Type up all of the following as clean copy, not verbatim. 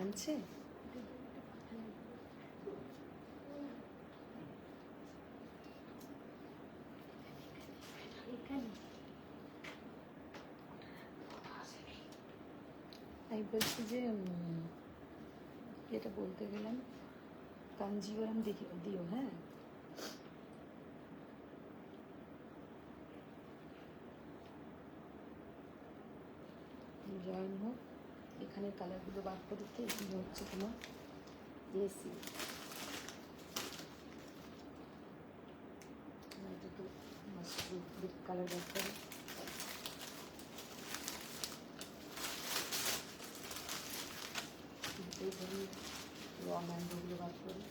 আনছে আমি বলছি যে যেটা বলতে গেলাম কাঞ্জিওরাম দিও হ্যাঁ জয়েন হোক এখানে কালারগুলো বার করতে এগুলো হচ্ছে তোমার দেশি এটা তো মাশরুম কালার বার করে এই ধরনের র ম্যাঙ্গোগুলো বার করে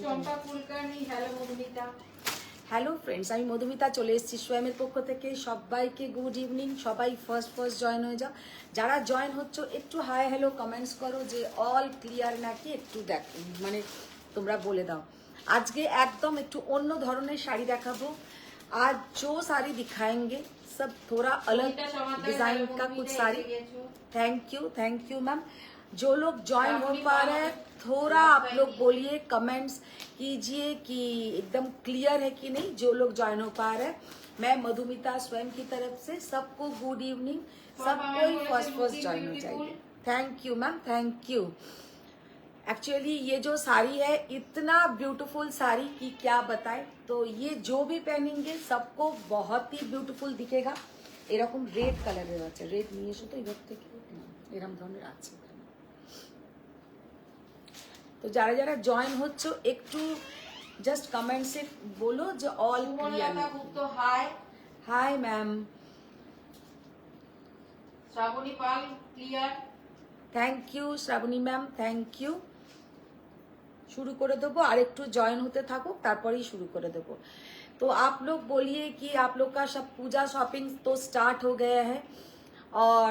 Champa Kulkarni. Hello Madhumita. Hello friends, আমি মধুমিতা চলে এসেছি সোয়ামের পক্ষ থেকে। সবাইকে গুড ইভিনিং। সবাই ফার্স্ট জয়েন হয়ে যাও। যারা জয়েন হচ্ছে একটু হাই হ্যালো কমেন্টস করো যে অল ক্লিয়ার নাকি একটু দেখ মানে তোমরা বলে দাও। আজকে একদম একটু অন্য ধরনের শাড়ি দেখাবো। आज जो साड़ी दिखाएंगे सब थोड़ा अलग डिजाइन का कुछ साड़ी। Thank you ma'am. जो लोग ज्वाइन हो पा रहे हैं थोड़ा आप लोग बोलिए, कमेंट्स कीजिए कि एकदम क्लियर है कि नहीं। जो लोग ज्वाइन हो पा रहे हैं, मैं मधुमिता स्वयं की तरफ से सबको गुड इवनिंग। सबको ही फर्स्ट ज्वाइन हो जाइए। Thank you ma'am, thank you. Actually ये जो साड़ी है इतना ब्यूटीफुल साड़ी की क्या बताए। तो ये जो भी पहनेंगे सबको बहुत ही ब्यूटीफुल दिखेगा। এরকম রেড কালারের আছে, রেড নিয়ে এসো তো এবার থেকে এরকম ধরনের আছে। তো যারা যারা জয়েন হচ্ছে একটু জাস্ট কমেন্টসে বলো যে all clear. Hi hi ma'am. Shrabani Pal clear. Thank you Shravani ma'am, thank you. शुरू করে দেবো, আর একটু জয়েন হতে থাকুক তারপরেই শুরু করে দেবো। तो आप लोग बोलिए कि आप लोग का सब पूजा शॉपिंग तो स्टार्ट हो गया है और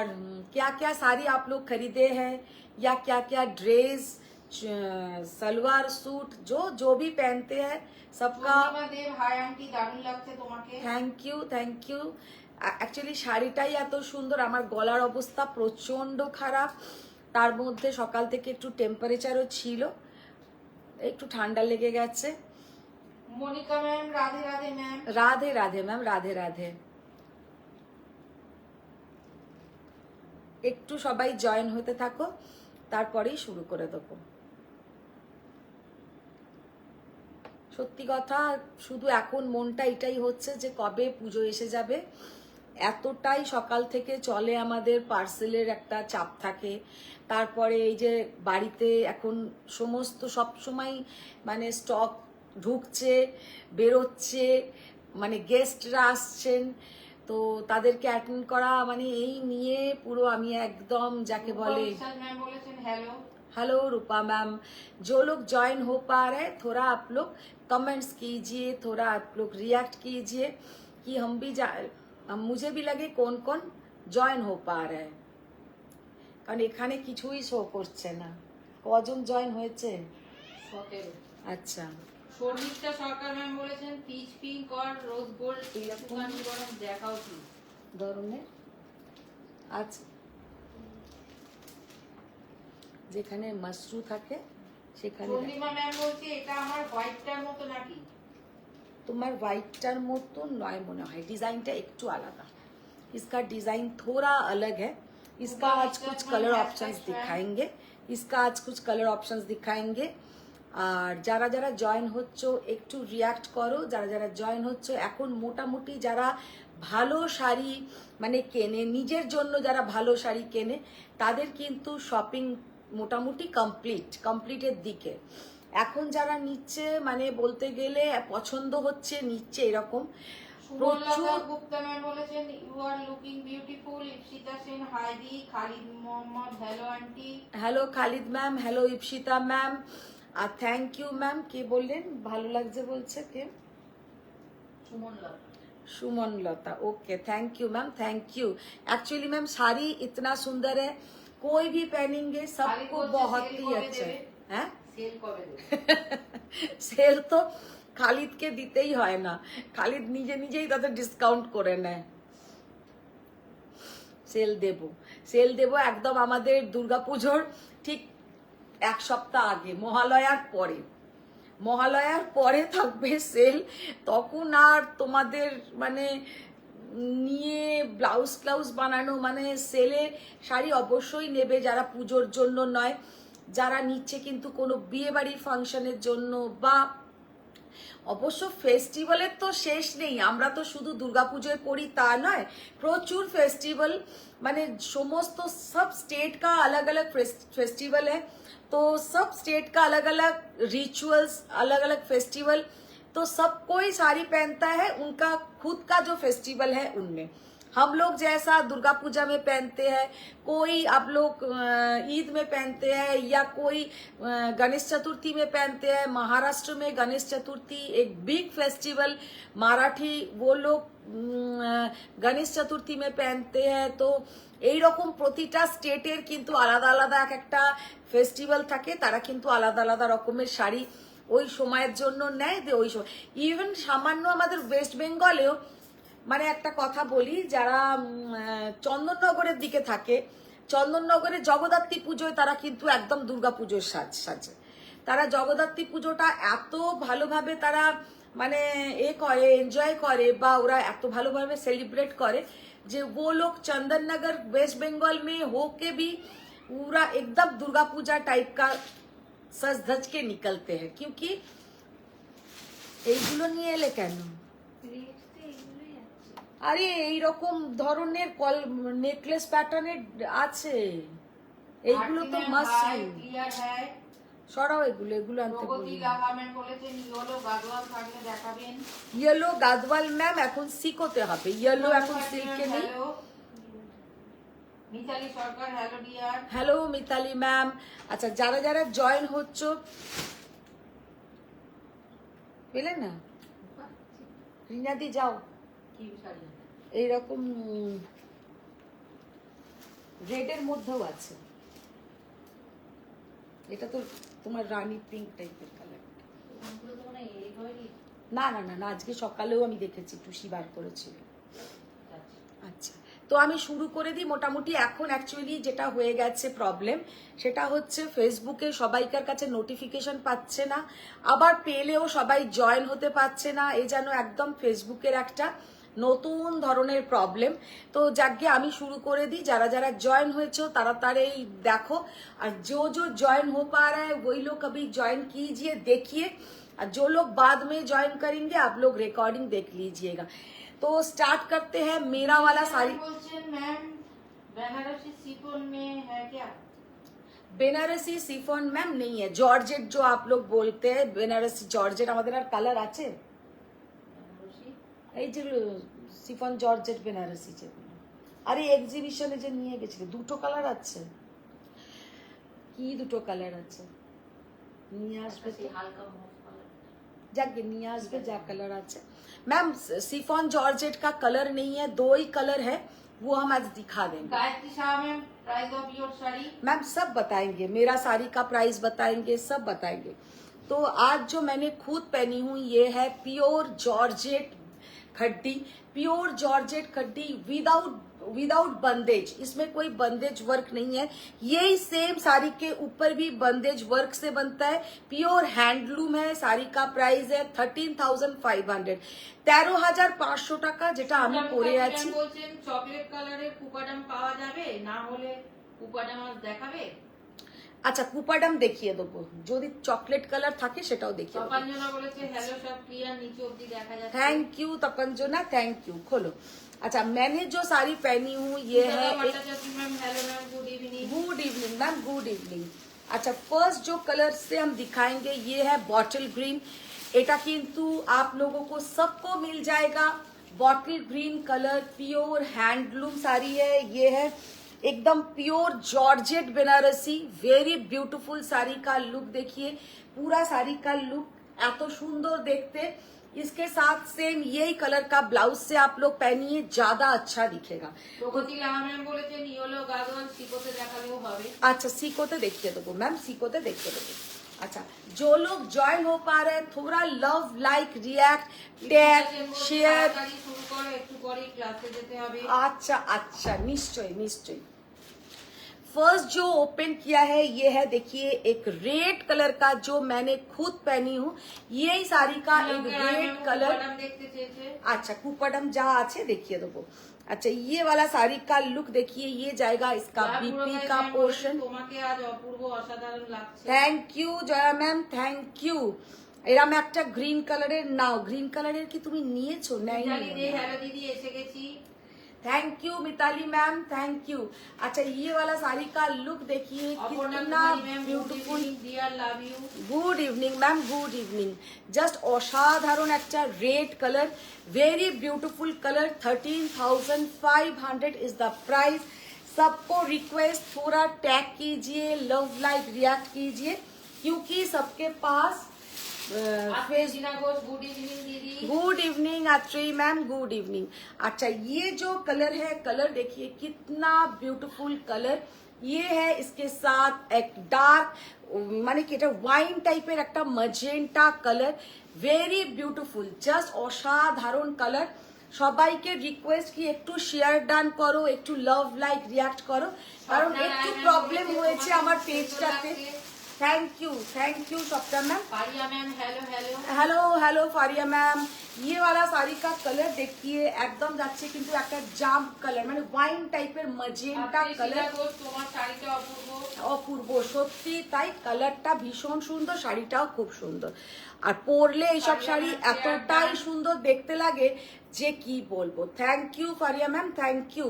क्या क्या साड़ी आप लोग खरीदे हैं या क्या क्या ड्रेस सलवार सूट जो भी पहनते हैं सबका हाय आंटी, দারুণ লাগছে তোমাকে। Thank you. অ্যাকচুয়ালি শাড়িটাই এত সুন্দর। আমার গলার অবস্থা প্রচন্ড খারাপ, তার মধ্যে সকাল থেকে একটু টেম্পারেচারও ছিল, একটু ঠান্ডা লেগে গেছে। Monika ma'am Radhe Radhe ma'am. Radhe Radhe ma'am, Radhe Radhe. একটু সবাই জয়েন হতে থাকো তারপরেই শুরু করে দেবো। সত্যি কথা শুধু এখন মনটা এটাই হচ্ছে যে কবে পুজো এসে যাবে। এতটাই সকাল থেকে চলে আমাদের, পার্সেলের একটা চাপ থাকে। তারপরে এই যে বাড়িতে এখন সমস্ত সব সময় মানে স্টক ঢুকছে বেরোচ্ছে, মানে গেস্টরা আসছেন, তো তাদেরকে অ্যাটেন্ড করা মানে এই নিয়ে পুরো আমি একদম যাকে বলে। हेलो रूपा मैम। जो लोग ज्वाइन हो पा रहे हैं थोड़ा आप लोग कमेंट्स कीजिए, थोड़ा आप लोग रिएक्ट कीजिए कि हम भी मुझे भी लगे कौन कौन জয়েন हो पा रहे हैं। কারণ এখানে কিছুই শো করছে না। কজন জয়েন হয়েছে? 17। আচ্ছা। শর্মিষ্ঠা সরকার ম্যাম বলেছেন পিচ পিঙ্ক আর রোজ গোল্ড এরকম গরম দেখাও কি ধরনের আছে যেখানে মাশরু থাকে সেখানে। পূর্ণিমা ম্যাম বলছে এটা আমার হোয়াইটটার মতো নাকি? তোমার হোয়াইটটার মতো নয় মনে হয়, ডিজাইনটা একটু আলাদা। इसका डिजाइन थोड़ा अलग है। इसका आज कुछ कलर ऑप्शंस दिखाएंगे, इसका आज कुछ कलर ऑप्शंस दिखाएंगे। আর যারা যারা জয়েন হচ্ছে একটু রিয়াক্ট করো। যারা যারা জয়েন হচ্ছে এখন মোটামুটি যারা ভালো শাড়ি মানে কেনে, নিজের জন্য যারা ভালো শাড়ি কেনে তাদের কিন্তু শপিং মোটামুটি কমপ্লিটের দিকে। এখন যারা নিচ্ছে মানে বলতে গেলে পছন্দ হচ্ছে নিচ্ছে এরকম প্রচুর। গুপ্তা ম্যাম বলেছেন you are looking beautiful. Ipsita Sen হাইদি। Khalid Mohammad hello aunty. Hello Khalid ma'am, hello Ipsita ma'am. আর থ্যাংক ইউ ম্যাম। কে বললেন ভালো লাগছে বলছে? কে? Suman Lata. Okay thank you ma'am, thank you. Actually ma'am sari इतना सुंदर है, कोई भी पहनेंगे सबको बहुत ही अच्छा है। সেল তো খালিদকে দিতেই হয় না, খালিদ নিজে নিজেই তাদের ডিসকাউন্ট করে নেয়। সেল দেব একদম আমাদের দুর্গাপুজোর ঠিক এক সপ্তাহ আগে, মহালয়ার পরে থাকবে সেল। তখন আর তোমাদের মানে নিয়ে ব্লাউজ বানানো, মানে সেলে শাড়ি অবশ্যই নেবে যারা পুজোর জন্য নয়, যারা নিচ্ছে কিন্তু কোনো বিয়ে বাড়ির ফাংশনের জন্য, বা অবশ্য ফেস্টিভ্যালের তো শেষ নেই। আমরা তো শুধু দুর্গাপুজোয় করি তা নয়, প্রচুর ফেস্টিভ্যাল, মানে সমস্ত সব स्टेट का अलग अलग फेस्टिवल है, तो सब स्टेट का अलग अलग रिचुअल्स, अलग अलग फेस्टिवल, तो सब कोई साड़ी पहनता है उनका खुद का जो फेस्टिवल है उनमें। हम लोग जैसा दुर्गा पूजा में पहनते हैं, कोई आप लोग ईद में पहनते हैं, या कोई गणेश चतुर्थी में पहनते हैं। महाराष्ट्र में गणेश चतुर्थी एक बिग फेस्टिवल, मराठी वो लोग गणेश चतुर्थी में पहनते हैं। तो এই রকম প্রতিটা স্টেটের কিন্তু আলাদা আলাদা এক একটা ফেস্টিভ্যাল থাকে, তারা কিন্তু আলাদা আলাদা রকমের শাড়ি ওই সময়ের জন্য নেয়। ওই সময় ইভেন সামান্য আমাদের ওয়েস্ট বেঙ্গলেও, মানে একটা কথা বলি, যারা চন্দননগরের দিকে থাকে, চন্দননগরের জগদ্ধাত্রী পুজোয় তারা কিন্তু একদম দুর্গা পুজোর সাজে। তারা জগদ্ধাত্রী পুজোটা এত ভালোভাবে তারা মানে করে, এনজয় করে, বা ওরা এত ভালোভাবে সেলিব্রেট করে যে वो लोग चंदन नगर वेस्ट बंगाल में होके भी पूरा एकदम दुर्गा पूजा टाइप का सज धज के निकलते हैं। क्योंकि এইগুলো নিয়ে এলে কেন? আরে এইরকম ধরনের নেকলেস প্যাটার্নের আছে, এইগুলো তো মাস্ট। ক্লিয়ার হ্যায়, সরাও এগুলো আনতে বলি। বলেছেন ইয়েলো গাদওয়াল থাকলে দেখাবেন। ইয়েলো গাদওয়াল ম্যাম এখন সিকোতে হবে, ইয়েলো এখন সিল্কে নেই। Mitali Sarkar, hello dear. Hello Mitali ma'am. আচ্ছা, যারা যারা জয়েন হচ্ছ পেলে না, রিনাদি যাও। কি শাড়ি? এইরকম রেডের মধ্যেও আছে, এটা তো তোমার রানী পিঙ্ক টাইপের কালার। না না না না, আজকে সকালেও আমি দেখেছি টুসি বার করেছিল। আচ্ছা, তো আমি শুরু করে দিই। মোটামুটি এখন অ্যাকচুয়ালি যেটা হয়ে গেছে প্রবলেম, সেটা হচ্ছে ফেসবুকে সবাইকার কাছে নোটিফিকেশন পাচ্ছে না, আবার পেলেও সবাই জয়েন হতে পারছে না। এই যেন একদম ফেসবুকের একটা নতুন ধরনের প্রবলেম। তো যাকে আমি শুরু করে দিই, যারা যারা জয়েন হয়েছে তাড়াতাড়ি দেখো, আর जो ज्वाइन हो पा रहा है वही लोग अभी ज्वाइन कीजिए, देखिए, और जो लोग बाद में ज्वाइन करेंगे आप लोग रिकॉर्डिंग देख लीजिएगा। तो स्टार्ट करते हैं मेरा वाला साड़ी। मैम बनारसी शिफॉन में है क्या? বেনারসি সিফন ম্যাম नहीं है, जॉर्जेट जो आप लोग बोलते हैं, বেনারসি জর্জেট আমাদের আর কালার আছে। এই যে সিফন জর্জেট বেনারসি যেগুলো, আরে এক্সিবিশনে যে নিয়ে গেছিল, দুটো কালার আছে। কি দুটো কালার আছে? নিয়ে আসবে তো, जाके নিয়ে আসবে যা কালার আছে। मैम सिफॉन जॉर्जेट का कलर नहीं है, 2 ही कलर है, वो हम आज दिखा देंगे। Gayatri Shah ma'am, price of your sari? Ma'am सब बताएंगे, मेरा साड़ी का प्राइस बताएंगे, सब बताएंगे। तो आज जो मैंने खुद पहनी हूँ ये है pure georgette khaddi, pure georgette khaddi without bandhej. इसमें कोई बंदेज वर्क नहीं है, यही सेम साड़ी के ऊपर भी बंदेज वर्क से बनता है। प्योर हैंडलूम है। साड़ी का प्राइस है 13,500, 13,500 টাকা, যেটা আমি পরে আছি। বলছেন চকলেট কালারের কুপাডাম পাওয়া যাবে, না হলে কুপাডাম আজ দেখাবে। আচ্ছা, কুপাডাম দেখিয়ে দেবো, যদি চকলেট কালার থাকে সেটাও দেখিয়ে দেবো। তপঞ্জনা বলেছে হ্যালো সব ক্লিয়ার, নিচে অবধি দেখা যাচ্ছে। थैंक यू तपंजना, थैंक यू। खोलो। अच्छा, मैंने जो साड़ी पहनी हूँ ये है ma'am, hello ma'am, good evening. Good evening ma'am, good evening. अच्छा, फर्स्ट जो कलर से हम दिखाएंगे ये है बॉटल ग्रीन। এটা কিন্তু आप लोगों को सबको मिल जाएगा। Bottle green colour, pure handloom sari है। ये है एकदम pure georgette Banarasi, very beautiful. Sari का लुक देखिए, पूरा साड़ी का लुक এত সুন্দর দেখতে। इसके साथ सेम यही कलर का ब्लाउज से आप लोग पहनिए, ज्यादा अच्छा दिखेगा। প্রগতি লাহা ম্যাম বলেছেন ইয়েলো গাদওয়াল সিকোতে দেখালেও হবে। আচ্ছা, সিকোতে দেখিয়ে দেবো ম্যাম, সিকোতে দেখিয়ে দেবো। अच्छा, जो लोग ज्वाइन हो पा रहे हैं थोड़ा love, like, react, tag, share. শুরু করো, একটু পরে ক্লাসে যেতে হবে। अच्छा अच्छा, निश्चय निश्चय। फर्स्ट जो ओपन किया है ये है, देखिए एक रेड कलर का जो मैंने खुद पहनी हूँ, यही साड़ी का एक रेड कलर। দেখতে চেয়েছে। अच्छा, कुपडम जहाँ आछे देखिए देखो। अच्छा, ये वाला साड़ी का लुक देखिए, ये जाएगा इसका बीपी का पोर्शन। তোমাকে আজ অপূর্ব অসাধারণ লাগছে। Thank you Jaya ma'am, thank you. এরম একটা গ্রিন কালারের নাও, গ্রিন কালারের কি তুমি নিয়েছো? মিতালি দে, হ্যালো দিদি, এসে গেছি। Thank you Mitali ma'am, thank you. अच्छा, ये वाला साड़ी का लुक देखिए कितना beautiful. Dear love you. Good evening ma'am, good evening. Just असाधारण একটা red colour, very beautiful colour. 13,500 is the price. सबको रिक्वेस्ट थोड़ा टैग कीजिए, लव लाइक रिएक्ट कीजिए, क्योंकि सबके पास गुड इवनिंग दीदी। Good evening Atri ma'am, good evening. अच्छा, ये जो कलर है, कलर देखिए कितना ब्यूटीफुल कलर। ये है इसके साथ एक डार्क মানে কি এটা ওয়াইন টাইপের একটা magenta colour, very beautiful, just অসাধারণ কালার। সবাইকে রিকোয়েস্ট কি একটু শেয়ার ডান করো, একটু লাভ লাইক রিয়াক্ট করো, কারণ একটু প্রবলেম হয়েছে আমার পেজটাতে। थैंक यू सप्ता ma'am. Faria ma'am, hello hello hello hello Faria ma'am. ये वाला साड़ी का कलर देखिए एकदम যাচ্ছে কিন্তু একটা জাম্প কালার, মানে ওয়াইন টাইপের ম্যাজেন্টা কালার। তোমার শাড়িটা অপূর্ব অপূর্ব, সত্যি তাই। কালারটা ভীষণ সুন্দর, শাড়িটাও খুব সুন্দর, আর পরলে এইসব শাড়ি এতটাই সুন্দর দেখতে লাগে যে কি বলবো। Thank you Faria ma'am, thank you.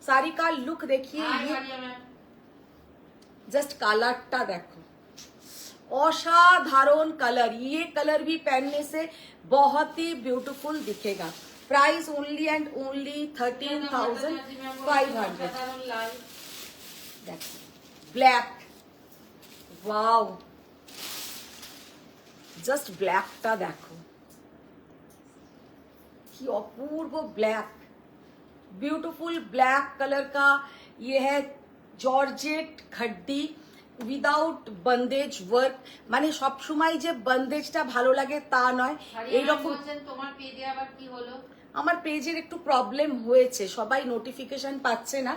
Sari का लुक देखिए, जस्ट कलरটা देखो, असाधारण कलर। ये कलर भी पहनने से बहुत ही ब्यूटीफुल दिखेगा। Price only and only 13,500। Black, wow, just ब्लैकটা देखो कि अपूर्व ब्लैक, ब्यूटीफुल ब्लैक कलर का। ये है georgette khaddi without bandhej work, মানে সব সময় যে বন্দেজটা ভালো লাগে তা নয়। এইরকম তোমার পেজে আবার কি হলো? আমার পেজের একটু প্রবলেম হয়েছে, সবাই নোটিফিকেশন পাচ্ছে না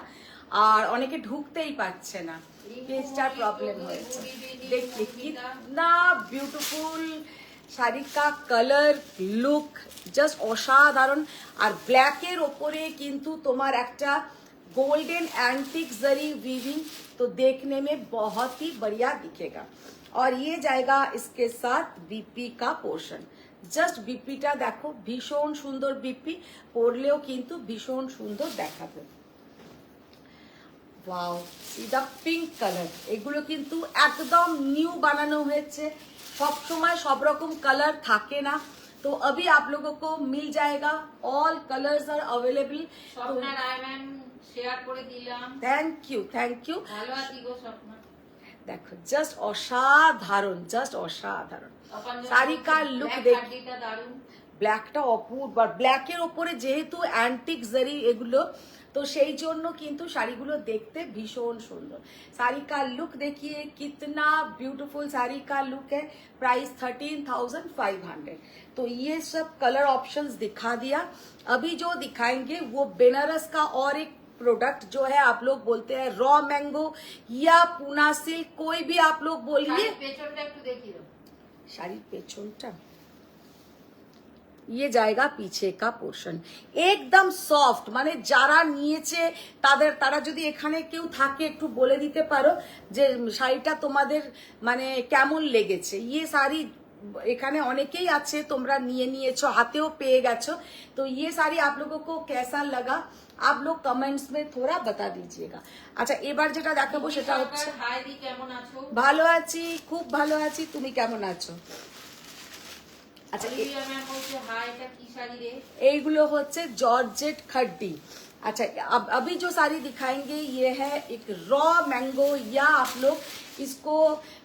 আর অনেকে ঢুকতেই পাচ্ছে না, পেজটার প্রবলেম হয়েছে। देखिए कितना ब्यूटीफुल শাড়ি কা কালার, লুক জাস্ট অসাধারণ। আর ব্ল্যাকের ওপরে কিন্তু তোমার একটা गोल्डन एंटिक जरी वीविंग, तो देखने में बहुत ही बढ़िया दिखेगा। और ये जाएगा इसके साथ बीपी का पोर्शन। जस्ट बीपीটা देखो, भीषण सुंदर बीपी, পরলেও কিন্তু ভীষণ সুন্দর দেখাবে। ওয়াও, সি দা পিঙ্ক কালার। এগুলো কিন্তু একদম নিউ বানানো হয়েছে, সব সময় সব রকম কালার থাকে না, तो अभी आप लोगों को मिल जाएगा। All colours are available. Swapna Roy ma'am share করে দিলাম। थैंक यू ভালো আছি গো স্বপ্না। देखो जस्ट असाधारण, जस्ट असाधारण। শাড়ি কা লুক দেখি, ব্ল্যাকটা অপূর্ব। আর ব্ল্যাকের ওপরে যেহেতু অ্যান্টিক জারি এগুলো, तो সেই জন্য কিন্তু শাড়িগুলো দেখতে ভীষণ সুন্দর। শাড়ি का लुक देखिए कितना ब्यूटीफुल साड़ी का लुक है। प्राइस 13,500। तो ये सब कलर ऑप्शंस दिखा दिया। अभी जो दिखाएंगे वो बेनारस का और एक प्रोडक्ट जो है, आप लोग बोलते हैं रॉ मैंगो या पूना सिल्क, कोई भी आप लोग बोलिए। শাড়ির পেছনটা ये जाएगा पीछे का पोर्शन, एकदम সফট। মানে যারা নিয়েছে তারা যদি এখানে কেউ থাকে একটু বলে দিতে পারো যে শাড়িটা তোমাদের মানে কেমন লেগেছে। ये साड़ी এখানে অনেকেই আছে, তোমরা নিয়েছো, হাতেও পেয়ে গেছো। तो ये साड़ी आप लोगों को कैसा लगा, आप लोग कमेंट्स में थोड़ा बता दीजिएगा। আচ্ছা, এবার যেটা দেখাবো সেটা হচ্ছে, হাই দি কেমন আছো? ভালো আছি, খুব ভালো আছি, তুমি কেমন আছো? अच्छा, এইগুলো হচ্ছে জর্জেট खड्डी। अच्छा, अभी जो साड़ी दिखाएंगे ये है एक रॉ मैंगो, या आप लोग इसको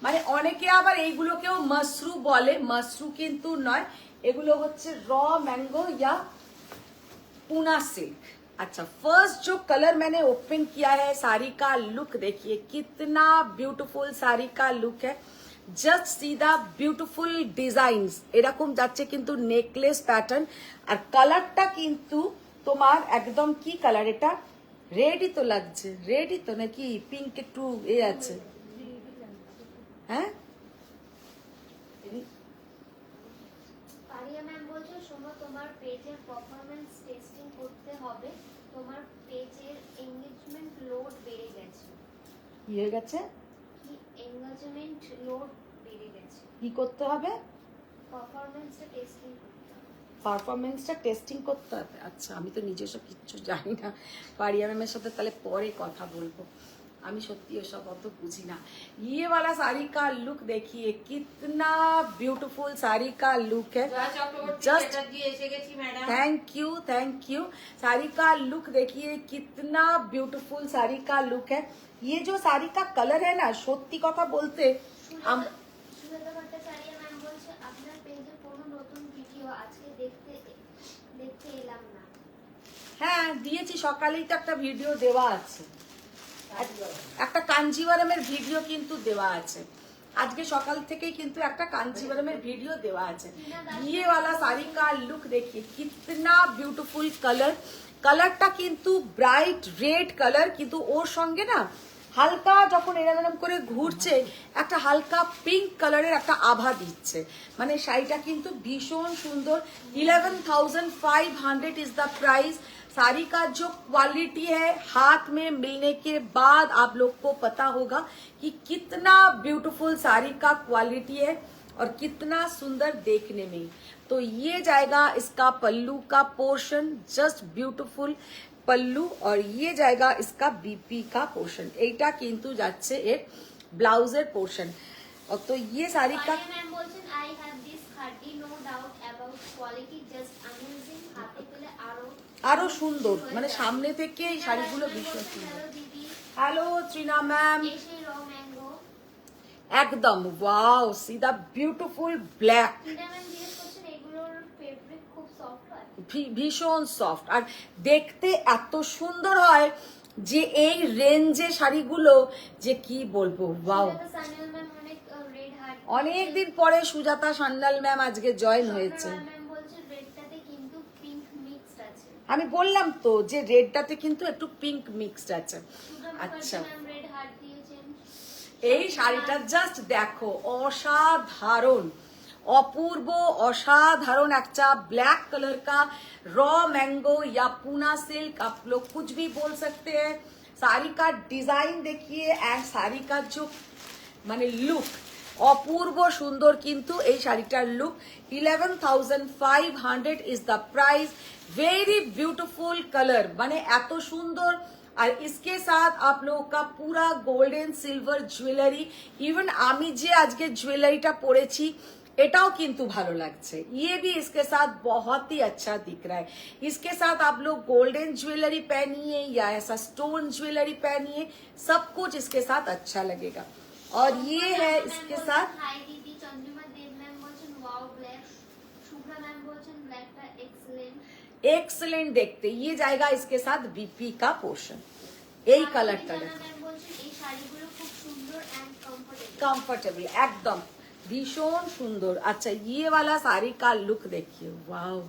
মানে অনেকে আবার এইগুলোকেও মসরু বলে, মসরু কিন্তু নয়, এগুলো হচ্ছে র मैंगो या पूना सिल्क। अच्छा, फर्स्ट जो कलर मैंने ओपन किया है, साड़ी का लुक देखिए कितना ब्यूटीफुल साड़ी का लुक है। জাস্ট সি দা বিউটিফুল ডিজাইনস, এরকম যাচ্ছে কিন্তু নেকলেস প্যাটার্ন। আর কালারটা কিন্তু তোমার একদম কি কালার, এটা রেডই তো লাগছে, রেডই তো নাকি পিঙ্ক একটু এ আছে, হ্যাঁ পারিয়া ম্যাম বলছো সোমা তোমার পেজের পারফরম্যান্স টেস্টিং করতে হবে, তোমার পেজের এনগেজমেন্ট লোড বেড়ে গেছে। কি হয়ে গেছে, কি এনগেজমেন্ট লোড বেড়ে গেছে, কি করতে হবে, পারফরম্যান্সটা টেস্টিং করতে হবে। পারফরমেন্সটা টেস্টিং করতে হবে। আচ্ছা আমি তো নিজস্ব কিচ্ছু জানি না, পারিয়া ম্যামের সাথে তাহলে পরে কথা বলবো, আমি সত্যি ওসব অত বুঝি না। ये वाला साड़ी का लुक देखिए, कितना ब्यूटीफुल साड़ी का लुक है। জয়া চক্রবর্তী Just- চ্যাটার্জি এসে গেছি ম্যাডাম। Thank you. साड़ी का लुक देखिए, कितना ब्यूटीफुल साड़ी का लुक है। ये जो साड़ी का कलर है ना, সত্যি কথা বলতে সুজাতা ভট্টাচার্য ম্যাম বলছে আপনার পেজে কোনো নতুন ভিডিও আজকে দেখতে এলাম না। হ্যাঁ দিয়েছি, সকালেই তো একটা ভিডিও দেওয়া আছে, একটা কাঞ্জিভারমের ভিডিও কিন্তু দেওয়া আছে, আজকে সকাল থেকেই কিন্তু একটা কাঞ্জিভারমের ভিডিও দেওয়া আছে। ये वाला साड़ी का लुक देखिए, कितना ब्यूटीफुल कलर, কালারটা কিন্তু ব্রাইট রেড কালার, কিন্তু ওর সঙ্গে না হালকা যখন এরকম করে ঘুরছে একটা হালকা পিঙ্ক কালারের একটা আভা দিচ্ছে, মানে শাড়িটা কিন্তু ভীষণ সুন্দর। 11,500 इज द प्राइस। साड़ी का जो क्वालिटी है हाथ में मिलने के बाद आप लोग को पता होगा कि कितना ब्यूटीफुल साड़ी का क्वालिटी है और कितना सुंदर देखने में। तो ये जाएगा इसका पल्लू का पोर्शन, जस्ट ब्यूटीफुल पल्लू, और ये जाएगा इसका बीपी का पोर्शन, এইটা কিন্তু যাচ্ছে এর ব্লাউজের পোর্শন। और तो ये साड़ी का পারিয়া ম্যাম বলছেন I have this 30 no doubt about quality just amazing, হাতে পেলে আরো সুন্দর, মানে সামনে থেকে এই শাড়িগুলো ভীষণ সুন্দর। হ্যালো দিদি, হ্যালো ট্রিনা ম্যাম, এসে র ম্যাঙ্গো। একদম ওয়াও, সি দা বিউটিফুল ব্ল্যাক, টিনা ম্যাম জিজ্ঞেস করছেন এগুলোর ফেব্রিক খুব সফট হয়। ভীষণ সফট আর দেখতে এত সুন্দর হয় যে এই রেঞ্জে শাড়িগুলো যে কি বলবো, ওয়াও। সুজাতা সান্যাল ম্যাম অনেক রেড হার্ট। অনেকদিন পরে সুজাতা সান্যাল ম্যাম আজকে জয়েন হয়েছে। ম্যাম বলছেন রেডটাতে কিন্তু পিঙ্ক মিক্সড আছে। আমি বললাম তো যে রেডটাতে কিন্তু একটু পিঙ্ক মিক্সড আছে। আচ্ছা ম্যাম রেড হার্ট দিয়েছেন। এই শাড়িটা জাস্ট দেখো, অসাধারণ, অপূর্ব অসাধারণ, একটা ब्लैक कलर का रॉ मैंगो या पूना सिल्क, आप लोग कुछ भी बोल सकते हैं। साड़ी का डिजाइन देखिए एंड साड़ी का जो মানে লুক অপূর্ব সুন্দর, কিন্তু এই শাড়িটার look 11,500 is the price. Very beautiful colour, মানে এত সুন্দর। আর इसके साथ आप लोगों का पूरा गोल्डन सिल्वर ज्वेलरी, इवन আমি যে আজকে জুয়েলারিটা পরেছি এটাও কিন্তু ভালো লাগছে। ये भी इसके साथ बहुत ही अच्छा दिख रहा है। इसके साथ आप लोग गोल्डन ज्वेलरी पहनिए या ऐसा स्टोन ज्वेलरी पहनिए, सब कुछ इसके साथ अच्छा लगेगा। और ये है इसके साथ হাই দিদি। চন্দ্রিমা দেব ম্যাম বলছেন ওয়াও ব্ল্যাক। শুভ্রা ম্যাম বলছেন ব্ল্যাকটা এক্সেলেন্ট। एक्सलेंट देखते, ये जाएगा इसके साथ बीपी का पोर्शन, এই কালারটা দেখো, ম্যাম বলছেন এই শাড়িগুলো খুব সুন্দর এন্ড কমফোর্টেবল। कंफर्टेबल एकदम भीषण सुंदर। अच्छा ये वाला साड़ी का लुक देखिए, वाओ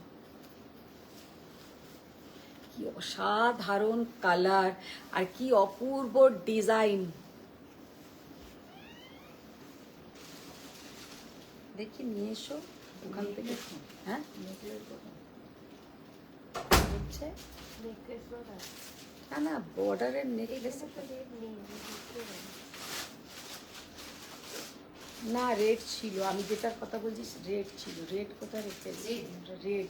কি অসাধারণ কালার আর কি অপূর্ব ডিজাইন। দেখি নিয়ে এসো ওখান থেকে, হ্যাঁ হচ্ছে না না বর্ডারের নেকলেস না, রেড ছিল, আমি যেটার কথা বলছি রেড ছিল। রেড কোথায় রেখেছি, রেড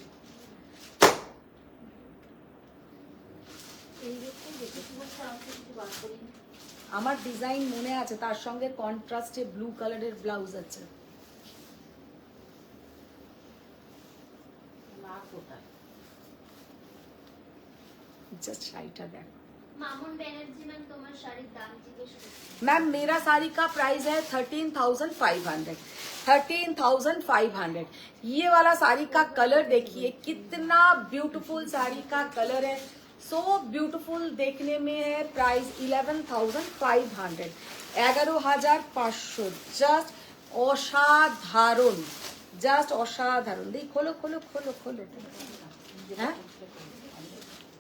আমার ডিজাইন মনে আছে, তার সঙ্গে কন্ট্রাস্টে ব্লু কালারের ব্লাউজ আছে। জাস্ট শাড়িটা দেখো। মামুন ব্যানার্জি ম্যাম তোমার শাড়ির দাম জিজ্ঞেস করছেন। मैम मेरा साड़ी का प्राइस है 13,500। 13,500। ये वाला साड़ी का कलर देखिए, कितना ब्यूटीफुल साड़ी का कलर है, सो ब्यूटीफुल देखने में है। Price 11,500, 11,500 just. অসাধারণ, জাস্ট অসাধারণ। দেখ খোলো খোলো খোলো খোলো। হ্যাঁ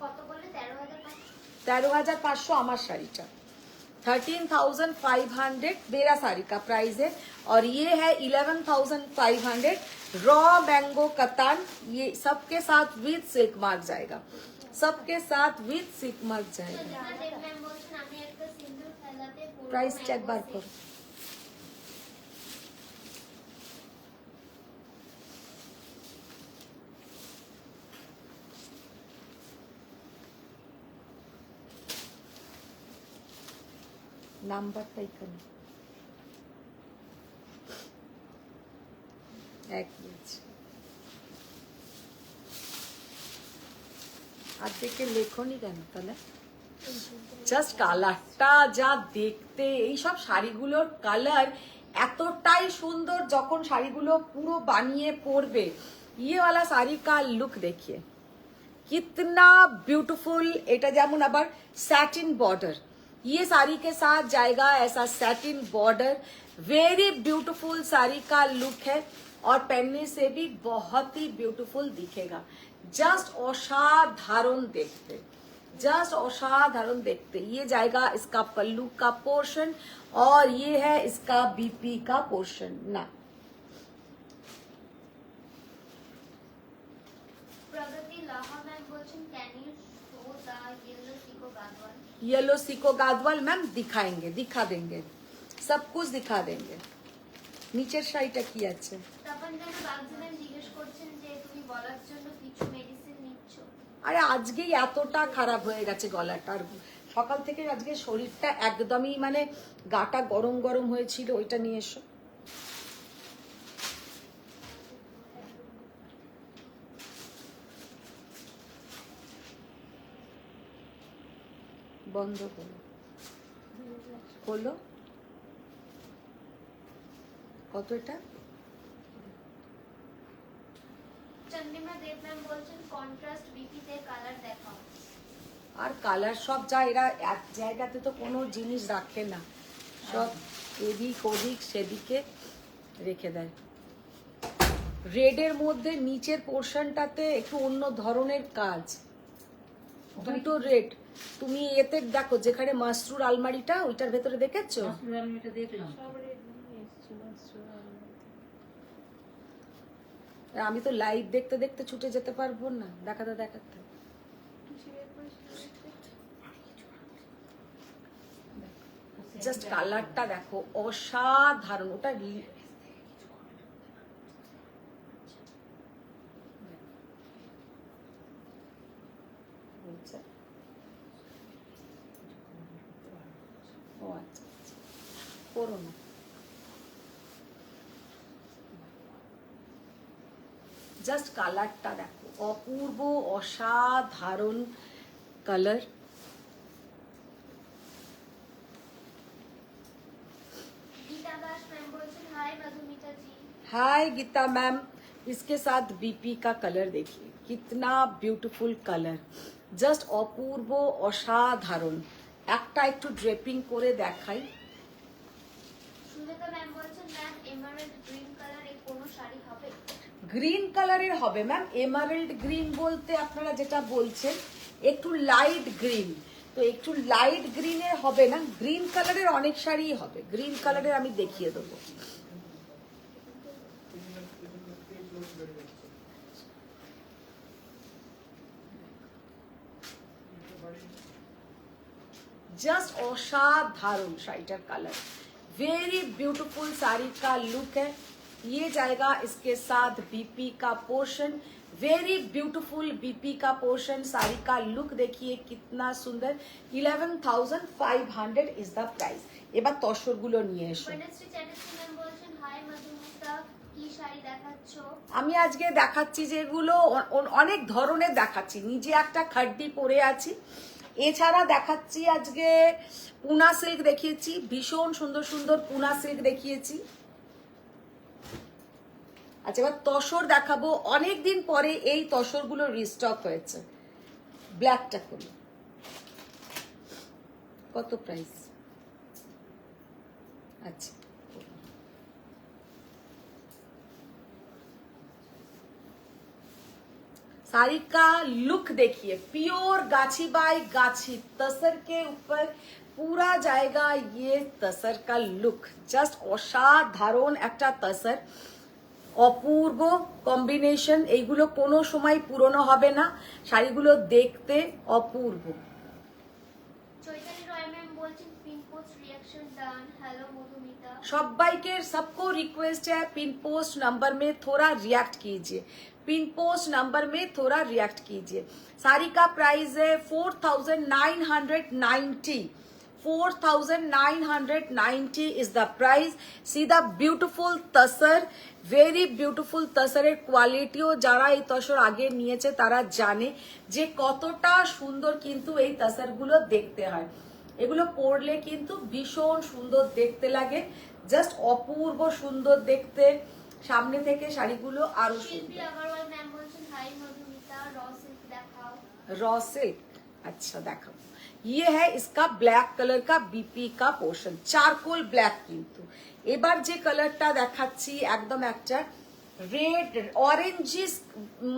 কত বলে 13,500? 13,500 আমার শাড়িটা, 13,500 मेरा साड़ी का प्राइस है। और ये है 11,500 रॉ मैंगो कतान। ये सबके साथ विद सिल्क मार्क जाएगा, सबके साथ विद सिल्क मार्क जाएगा। সুজিতা দেব ম্যাম বলছেন আমি একটা সিন্দুর খেলাতে পরবো प्राइस चेक mango बार set। करो। নাম্বারটা এখানে এক মিনিট, আর দেখে লেখনি কেন তাহলে? জাস্ট কালারটা যা দেখতে, এই সব শাড়িগুলোর কালার এতটাই সুন্দর, যখন শাড়িগুলো পুরো বানিয়ে পরবে। ये वाला साड़ी का लुक देखिए कितना ब्यूटीफुल। এটা যেমন আবার सैटिन बॉर्डर, ये साड़ी के साथ जाएगा ऐसा satin border. Very beautiful sari का लुक है और पहनने से भी बहुत ही ब्यूटीफुल दिखेगा। जस्ट असाधारण देखते, जस्ट असाधारण देखते। ये जाएगा इसका पल्लू का पोर्शन और ये है इसका बीपी का पोर्शन ना। প্রগতি লাহা ম্যাম বলছেন can you show the yellow Sico Gadwal? Yellow Sico Gadwal ma'am दिखाएंगे, दिखा देंगे, सब कुछ दिखा देंगे। নিচের শাড়িটা কি আছে? তপন জানা বাগজি ম্যাম জিজ্ঞেস করছেন যে তুমি বলার জন্য কিছু মেডিসিন নিচ্ছ? আরে আজকেই এতটা খারাপ হয়ে গেছে গলাটা, আর সকাল থেকে আজকে শরীরটা একদমই মানে গাটা গরম গরম হয়েছিল। ওইটা নিয়ে এসো। বন্ধ করো, খোলো। কত এটা? চন্দ্রিমা দেব ম্যাম বলছেন কন্ট্রাস্ট বিপিতে কালার দেখাও। আর কালার সব যা, এরা এক জায়গাতে তো কোনো জিনিস রাখে না, সব এদিক ওদিক সেদিকে রেখে দেয়। রেডের মধ্যে নিচের পোর্শনটাতে একটু অন্য ধরনের কাজ, দুটো রেড। তুমি এতে দেখো যেখানে মাসরুর আলমারিটা, ওইটার ভেতরে দেখেছো? দেখলাম। আমি তো লাইভ দেখতে দেখতে ছুটে যেতে পারবো না, দেখাতে দেখাতে। জাস্ট কালারটা দেখো অসাধারণ। ওটা ও আচ্ছা আচ্ছা, করো না। জাস্ট কালারটা দেখো, অপূর্ব অসাধারণ কালার। গীতা দাস ম্যাম বলছেন হাই মধুমিতা জি। हाय गीता मैम, इसके साथ बीपी का कलर देखिए कितना ब्यूटीफुल कलर, জাস্ট অপূর্ব অসাধারণ। একটা একটু ড্রেপিং করে দেখাই। সুজাতা ম্যাম বলছেন ম্যাম এমারেল্ড গ্রিন কালার এর কোনো শাড়ি হবে? গ্রিন কালারের হবে ম্যাম। এমারেল্ড গ্রিন বলতে আপনারা যেটা বলছেন একটু লাইট গ্রিন, তো একটু লাইট গ্রিনের হবে না, গ্রিন কালারের অনেক শাড়ি হবে। গ্রিন কালারের আমি দেখিয়ে দেবো। जस्ट असाधारण शाड़ीटार कलर, वेरी ब्यूटीफुल साड़ी का लुक है। ये जाएगा इसके साथ बीपी का पोर्शन, वेरी ब्यूटीफुल बीपी का पोर्शन। साड़ी का लुक देखिए कितना सुंदर। 11,500 इज द प्राइस। এবার তসরগুলো নিয়ে এসো। বনশ্রী চ্যাটার্জি ম্যাম বলছেন হাই মধুমিতা কি শাড়ি দেখাচ্ছো? আমি আজকে দেখাচ্ছি যেগুলো অনেক ধরনের দেখাচ্ছি। নিজে একটা খাড্ডি পরে আছি, এছাড়া দেখাচ্ছি আজকে পুনা সিল্ক দেখিয়েছি, ভীষণ সুন্দর সুন্দর পুনা সিল্ক দেখিয়েছি। আচ্ছা এবার তসর দেখাবো, অনেকদিন পরে এই তসরগুলো রিস্টক হয়েছে। ব্ল্যাকটা করুন, কত প্রাইস? আচ্ছা साड़ी का लुक देखिए, प्योर गाछी बाई गाछी तसर के ऊपर पूरा जाएगा ये तसर का लुक। জাস্ট অসাধারণ একটা তসর, অপূর্ব কম্বিনেশন। এইগুলো কোনো সময় পুরনো হবে না, শাড়িগুলো দেখতে অপূর্ব। চৈতালি রয় ম্যাম বলছেন পিন পোস্ট রিঅ্যাকশন ডান। হ্যালো মধুমিতা। सबको सबको रिक्वेस्ट है, पिन पोस्ट नंबर में थोड़ा रिएक्ट कीजिए, पिन पोस्ट नंबर में थोड़ा रिएक्ट कीजिए। साड़ी का प्राइस है 4990, 4990 is the price। See the beautiful tasar, very beautiful তসরের কোয়ালিটিও যারা এই তসর আগে নিয়েছে তারা জানে যে কতটা সুন্দর কিন্তু এই তসরগুলো দেখতে হয়। এগুলো পরলে কিন্তু ভীষণ সুন্দর দেখতে লাগে, জাস্ট অপূর্ব সুন্দর দেখতে। সামনে থেকে শাড়িগুলো আরো শিল্পী সুন্দর। আগরওয়াল ম্যাম বলছেন হাই মধুমিতা, র সিল্ক দেখাও। रॉ सिल्क, अच्छा देखो ये है इसका ब्लैक कलर का बीपी का पोर्शन, चारकोल ब्लैक কিন্তু এবার যে কালারটা দেখাচ্ছি একদম একটা রেড অরেঞ্জিস,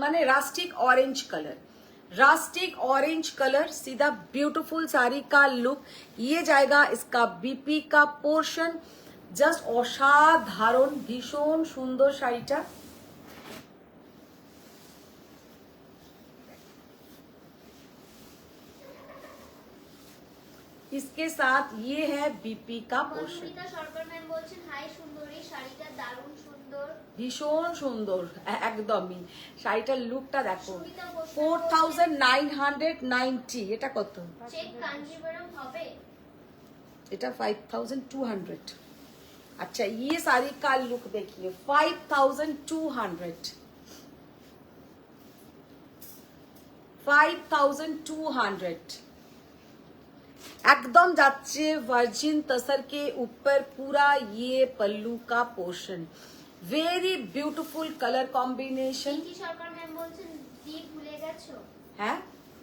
মানে rustic orange colour, rustic orange colour. सीधा ब्यूटीफुल साड़ी का लुक, ये जाएगा इसका बीपी का पोर्शन। জাস্ট অসাধারণ, ভীষণ সুন্দর শাড়িটা। इसके साथ ये है बीपी का पोर्शन। মধুমিতা সরকার ম্যাম বলছেন হাই সুন্দরী, শাড়িটা দারুণ সুন্দর। ভীষণ সুন্দর, একদমই শাড়িটার লুকটা দেখো। সুমিতা ঘোষ 4990, এটা কত? চেক কাঞ্জিবরম হবে। এটা 5200। अच्छा ये साड़ी का लुक देखिए, 5200, 5200 एकदम যাচ্ছে वर्जिन तसर के ऊपर पूरा ये पल्लू का portion. Very beautiful colour combination. Bithi Sarkar ma'am বলছেন দ্বীপ ভুলে গেছো। হ্যাঁ,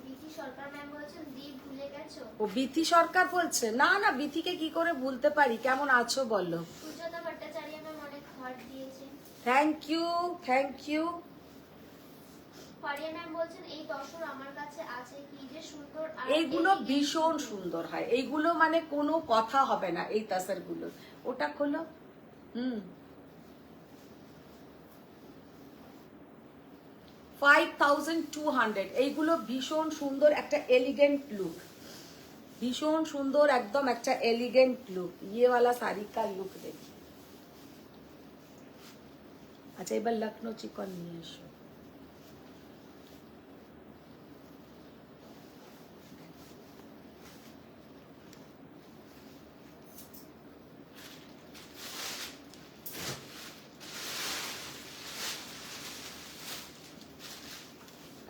বিথি সরকার ম্যাম বলছেন দ্বীপ ভুলে গেছো। ও বিথি সরকার বলছে, না না বিথিকে কি করে ভুলতে পারি। কেমন আছো বলো? সুজাতা ভট্টাচার্য ম্যাম অনেক হার্ট দিয়েছেন। Thank you, thank you. Faria ma'am বলছেন এই তসর আমার কাছে আছে, কি যে সুন্দর। আর এইগুলো এই ভীষণ সুন্দর হয়, এইগুলো মানে কোনো কথা হবে না এই তাসার গুলো। ওটা খোলো। 5200, এইগুলো ভীষণ সুন্দর একটা এলিগেন্ট লুক, ভীষণ সুন্দর একদম একটা এলিগেন্ট লুক। ये वाला साड़ी का लुक देखिए। আচ্ছা এবার লখনৌ চিকন নিয়ে এসো।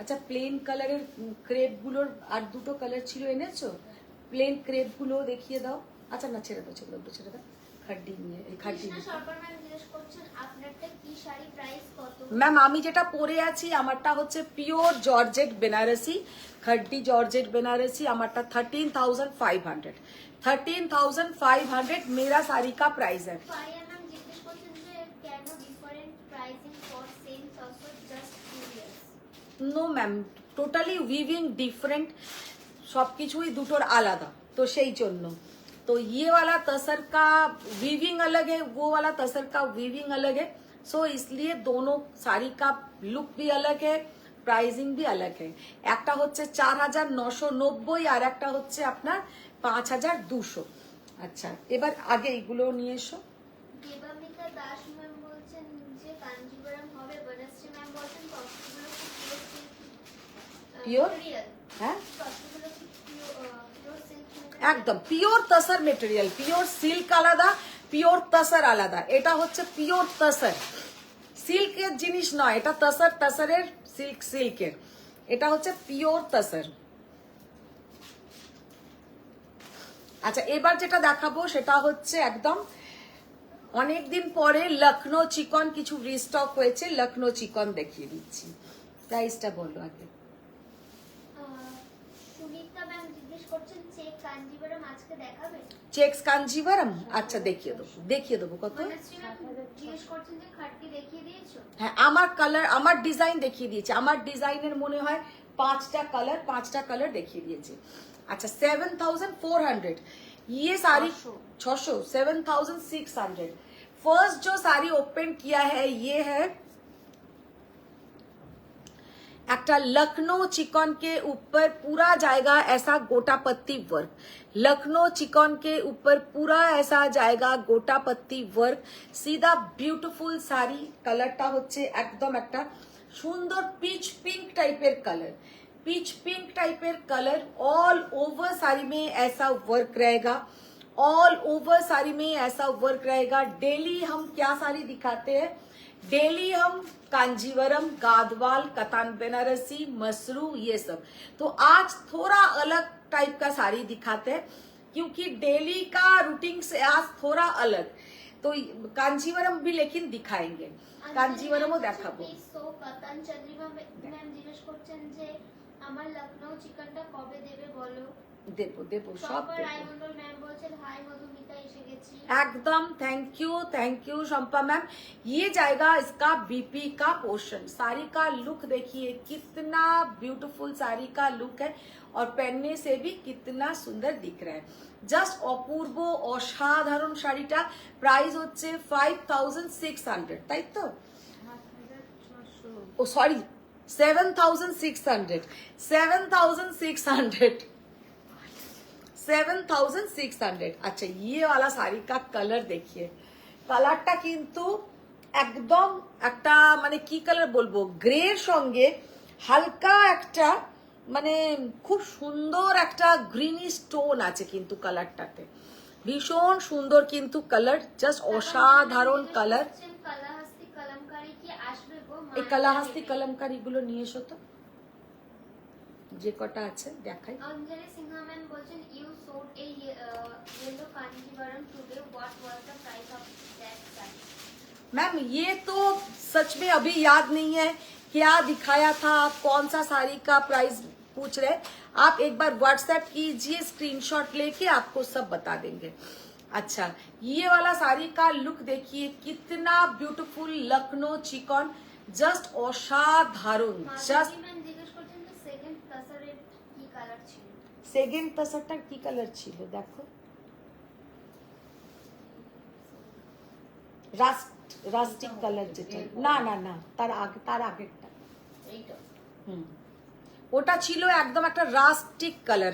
আচ্ছা প্লেন কালারের ক্রেপ গুলোর আর দুটো কালার ছিল, এনেছো? প্লেন ক্রেপ গুলো দেখিয়ে দাও। আচ্ছা না ছেড়ে দাও, ছেড়ে দাও, ছেড়ে দাও। খাড্ডি নিয়ে, এই খাড্ডি কৃষ্ণা সরকার ম্যাম জিজ্ঞেস করছেন আপনারটা কি শাড়ি, প্রাইস কত? ম্যাম আমি যেটা পরে আছি আমারটা হচ্ছে pure georgette Banarasi, খাড্ডি georgette Banarasi. আমারটা 13,500, 13,500 मेरा साड़ी का प्राइस है। ফারিয়া ম্যাম জিজ্ঞেস করছেন যে কেন different pricing for same tussar, just curious. No ma'am, totally weaving different, সবকিছুই দুটোর আলাদা, তো সেই জন্য। तो ये वाला तसर का वीविंग अलग है, वो वाला तसर का वीविंग अलग है, सो इसलिए दोनों साड़ी का लुक भी अलग है, प्राइसिंग भी अलग है। একটা হচ্ছে 4990 আর একটা হচ্ছে আপনার 5200। আচ্ছা এবার আগে এগুলো নিয়ে এসো। দেবামিতা দাস ম্যাম বলছেন যে কাঞ্জিবরম হবে। বনশ্রী ম্যাম বলছেন তসরগুলো কি Pure? রিয়েল। হ্যাঁ তসরগুলো কি পিওর সিল্ক? একদম pure tussar material, pure silk আলাদা, পিওর তসর আলাদা। এটা হচ্ছে পিওর তসর, সিল্কের জিনিস নয় এটা, তসর তসরের, সিল্ক সিল্কের। এটা হচ্ছে পিওর তসর। আচ্ছা এবার যেটা দেখাবো সেটা হচ্ছে একদম অনেকদিন পরে লখনৌ চিকন কিছু রিস্টক হয়েছে, লখনৌ চিকন দেখিয়ে দিচ্ছি। প্রাইসটা বলো আগে। সুনিতা ম্যাম জিজ্ঞেস জিজ্ঞেস করছেন চেক কাঞ্জিভারম আজকে দেখাবে? চেক্স কাঞ্জিভারম, আচ্ছা দেখিয়ে দেবো কত। মনশ্রী ম্যাম জিজ্ঞেস করছেন যে খাটটি দেখিয়ে দিয়েছো? হ্যাঁ, আমার কালার, আমার ডিজাইন দেখিয়ে দিয়েছি। আমার ডিজাইনের মনে হয় 5টা কালার দেখিয়ে দিয়েছি। अच्छा 7,400 ये साड़ी 600 7,600। फर्स्ट जो साड़ी ओपन किया है ये है একটা लखनऊ चिकन के ऊपर पूरा जाएगा ऐसा गोटा पत्ती वर्क। लखनऊ चिकन के ऊपर पूरा ऐसा जाएगा गोटा पत्ती वर्क। सीधा ब्यूटीफुल साड़ी। कलरটা হচ্ছে একদম একটা সুন্দর পিচ পিঙ্ক টাইপের কালার, पिच पिंक टाइपेर कलर। ऑल ओवर साड़ी में ऐसा वर्क रहेगा, ऑल ओवर साड़ी में ऐसा वर्क रहेगा। डेली हम क्या साड़ी दिखाते हैं, डेली हम कांजीवरम, गादवाल, कतान बनारसी, मसरू ये सब। तो आज थोड़ा अलग टाइप का साड़ी दिखाते हैं क्योंकि डेली का रूटीन से आज थोड़ा अलग। तो कांजीवरम भी लेकिन दिखाएंगे, कांजीवरमও দেখাবো। সো কতান চন্দ্রিমা ম্যাম জিজ্ঞেস করছেন যে আমার লখনউ চিকেনটা কবে দেবে বলো? দেবো সব দেবো। রায়মন্ডল ম্যাম বলছেন হাই মধুমিতা এসে গেছি। एकदम थैंक यू शंपा मैम। ये जाएगा इसका बीपी का पोर्शन। साड़ी का लुक देखिए कितना ब्यूटीफुल साड़ी का लुक है और पहनने से भी कितना सुंदर दिख रहा है। जस्ट अपूर्व असाधारण শাড়িটা প্রাইস হচ্ছে 5,600, তাই তো? ও সরি 7,600 7,600। अच्छा ये वाला साड़ी का कलर देखिए, কালারটা কিন্তু একদম একটা মানে কি কালার বলবো, গ্রের সঙ্গে হালকা একটা মানে খুব সুন্দর একটা গ্রিনিশ টোন আছে কিন্তু কালারটাতে, ভীষণ সুন্দর কিন্তু কালার, জাস্ট অসাধারণ কালার। কালাহাস্তি কলমকারি কি আসবে গো? এই কালাহাস্তি কলমকারি গুলো নিয়ে এসো তো, যে কটা আছে দেখাই। অঞ্জলি সিনহা ম্যাম বলছেন you showed a yellow Kanjivaram today what was the price of that sari? Ma'am ये तो सच में अभी याद नहीं है क्या दिखाया था, आप कौन सा साड़ी का प्राइस पूछ रहे हैं। आप एक बार व्हाट्सएप कीजिए, स्क्रीनशॉट लेके आपको सब बता देंगे। अच्छा ये वाला साड़ी का लुक देखिए कितना ब्यूटीफुल, लखनऊ चिकन, जस्ट असाधारण। जस्ट ম্যাম জিজ্ঞেস করছেন যে সেকেন্ড তাসারের কি কালার ছিল? সেকেন্ড তাসারটা কি কালার ছিল দেখো, রাস্টিক কালার যেটা, না তার আগেরটা এইটা ওটা ছিল একদম একটা rustic colour,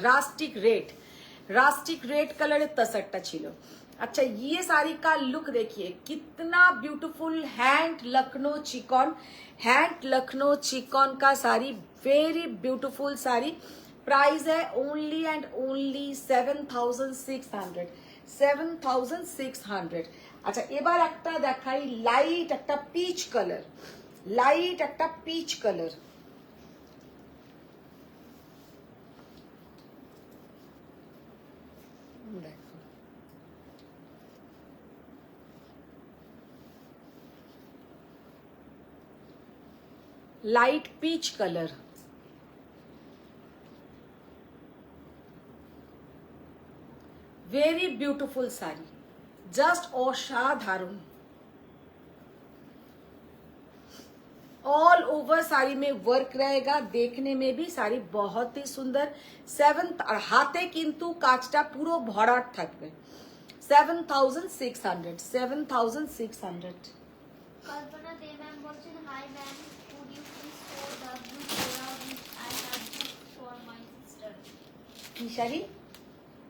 rustic red colour तसरटा छिलो। अच्छा ये साड़ी का लुक देखिए कितना ब्यूटीफुल, हैंड लखनऊ चिकन का sari, very beautiful sari. Price है ओनली एंड ओनली 7,600। अच्छा এবার একটা দেখাই লাইট একটা পিচ কালার, দেখো light peach colour, very beautiful sari, just असाधारण। ऑल ओवर साड़ी में वर्क रहेगा, देखने में भी साड़ी बहुत ही सुंदर। 7 और हाथे किंतु काचटा पूरो भराट থাকবে। 7,600। কল্পনা দে ম্যাম বলছেন hi ma'am could you please show the blue kora which I have booked for my sister? কি শাড়ি?